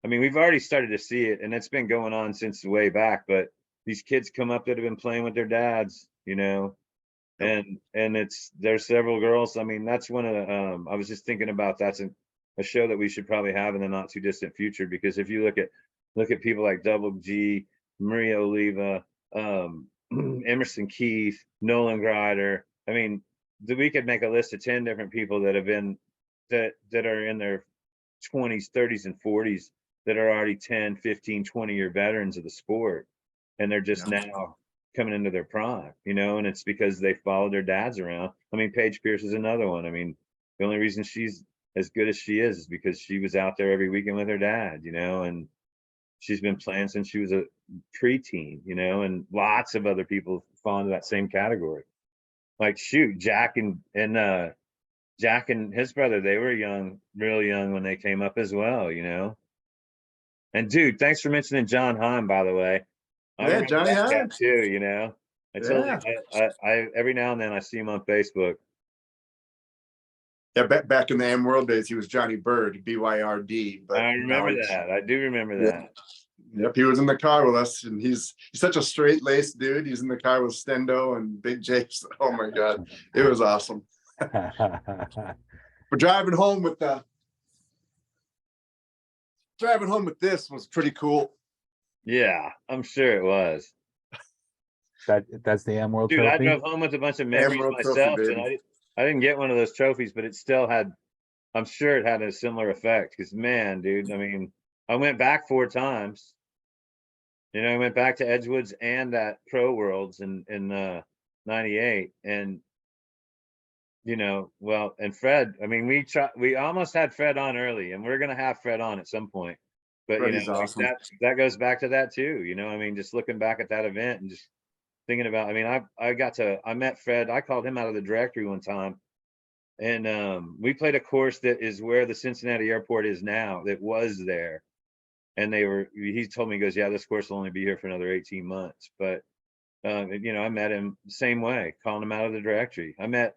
A: mean, we've already started to see it, and it's been going on since way back, but these kids come up that have been playing with their dads, you know. And there's several girls. I mean, that's one of the I was just thinking about, that's a show that we should probably have in the not too distant future, because if you look at people like Double G, Maria Oliva, Emerson Keith, Nolan Grider. I mean, we could make a list of 10 different people that have been that are in their 20s, 30s, and 40s that are already 10, 15, 20-year veterans of the sport. And they're just now coming into their prime, you know, and it's because they followed their dads around. I mean, Paige Pierce is another one. I mean, the only reason she's as good as she is because she was out there every weekend with her dad, you know, and she's been playing since she was a preteen, you know, and lots of other people fall into that same category. Like shoot, Jack and his brother, they were young, real young when they came up as well, you know. And dude, thanks for mentioning John Heim, by the way. I
C: Yeah,
A: remember
C: Johnny
A: that cat
C: Heim.
A: too, you know.
C: Yeah.
A: I every now and then I see him on Facebook.
C: Yeah, back in the M World days, he was Johnny Bird, BYRD. But
A: I
C: now
A: remember that. I do remember that.
C: Yep, he was in the car with us, and he's such a straight-laced dude. He's in the car with Stendo and Big Japes. Oh my God, it was awesome. But driving home with this was pretty cool.
A: Yeah, I'm sure it was.
B: That's the M World
A: Dude,
B: Trophy.
A: I drove home with a bunch of memories
C: World
A: myself,
C: Trophy,
A: and
C: baby.
A: I didn't get one of those trophies, but it still had. I'm sure it had a similar effect. Because man, dude, I mean, I went back 4 times. You know, I went back to Edgewood's and that Pro Worlds in '98, and you know, well, and Fred. I mean, we almost had Fred on early, and we're gonna have Fred on at some point. But you
C: Freddie's
A: know, like
C: awesome.
A: that goes back to that too. You know, I mean, just looking back at that event and just thinking about. I mean, I met Fred. I called him out of the directory one time, and we played a course that is where the Cincinnati airport is now. That was there, and he told me, he goes, yeah, this course will only be here for another 18 months. But you know, I met him the same way, calling him out of the directory. I met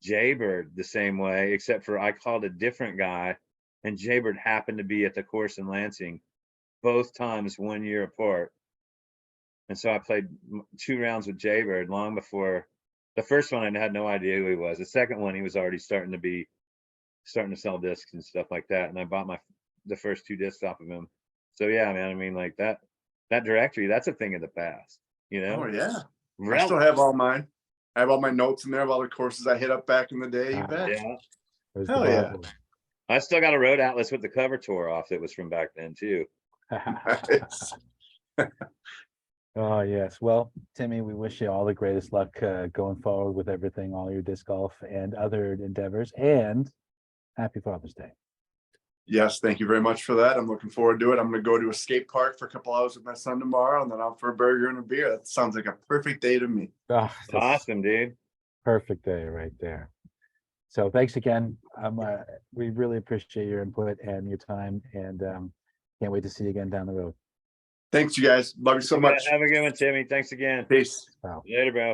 A: Jaybird the same way, except for I called a different guy, and Jaybird happened to be at the course in Lansing both times 1 year apart. And so I played 2 rounds with Jaybird long before the first one. I had no idea who he was. The second one, he was already starting to sell discs and stuff like that. And I bought the first 2 discs off of him. So yeah, man, I mean, like that directory, that's a thing of the past, you know?
C: Oh yeah, I still have all mine. I have all my notes in there of all the courses I hit up back in the day. You bet.
A: Yeah.
C: Hell yeah.
A: I still got a road atlas with the cover tore off that was from back then too.
B: Oh yes. Well, Timmy, we wish you all the greatest luck going forward with everything, all your disc golf and other endeavors, and happy Father's Day.
C: Yes, thank you very much for that. I'm looking forward to it. I'm going to go to a skate park for a couple hours with my son tomorrow, and then out for a burger and a beer. That sounds like a perfect day to me.
B: Oh,
A: Awesome, dude.
B: Perfect day right there. So thanks again. We really appreciate your input and your time, and can't wait to see you again down the road.
C: Thanks, you guys. Love you so much.
A: Have a good one, Timmy. Thanks again.
C: Peace.
B: Wow.
A: Later, bro.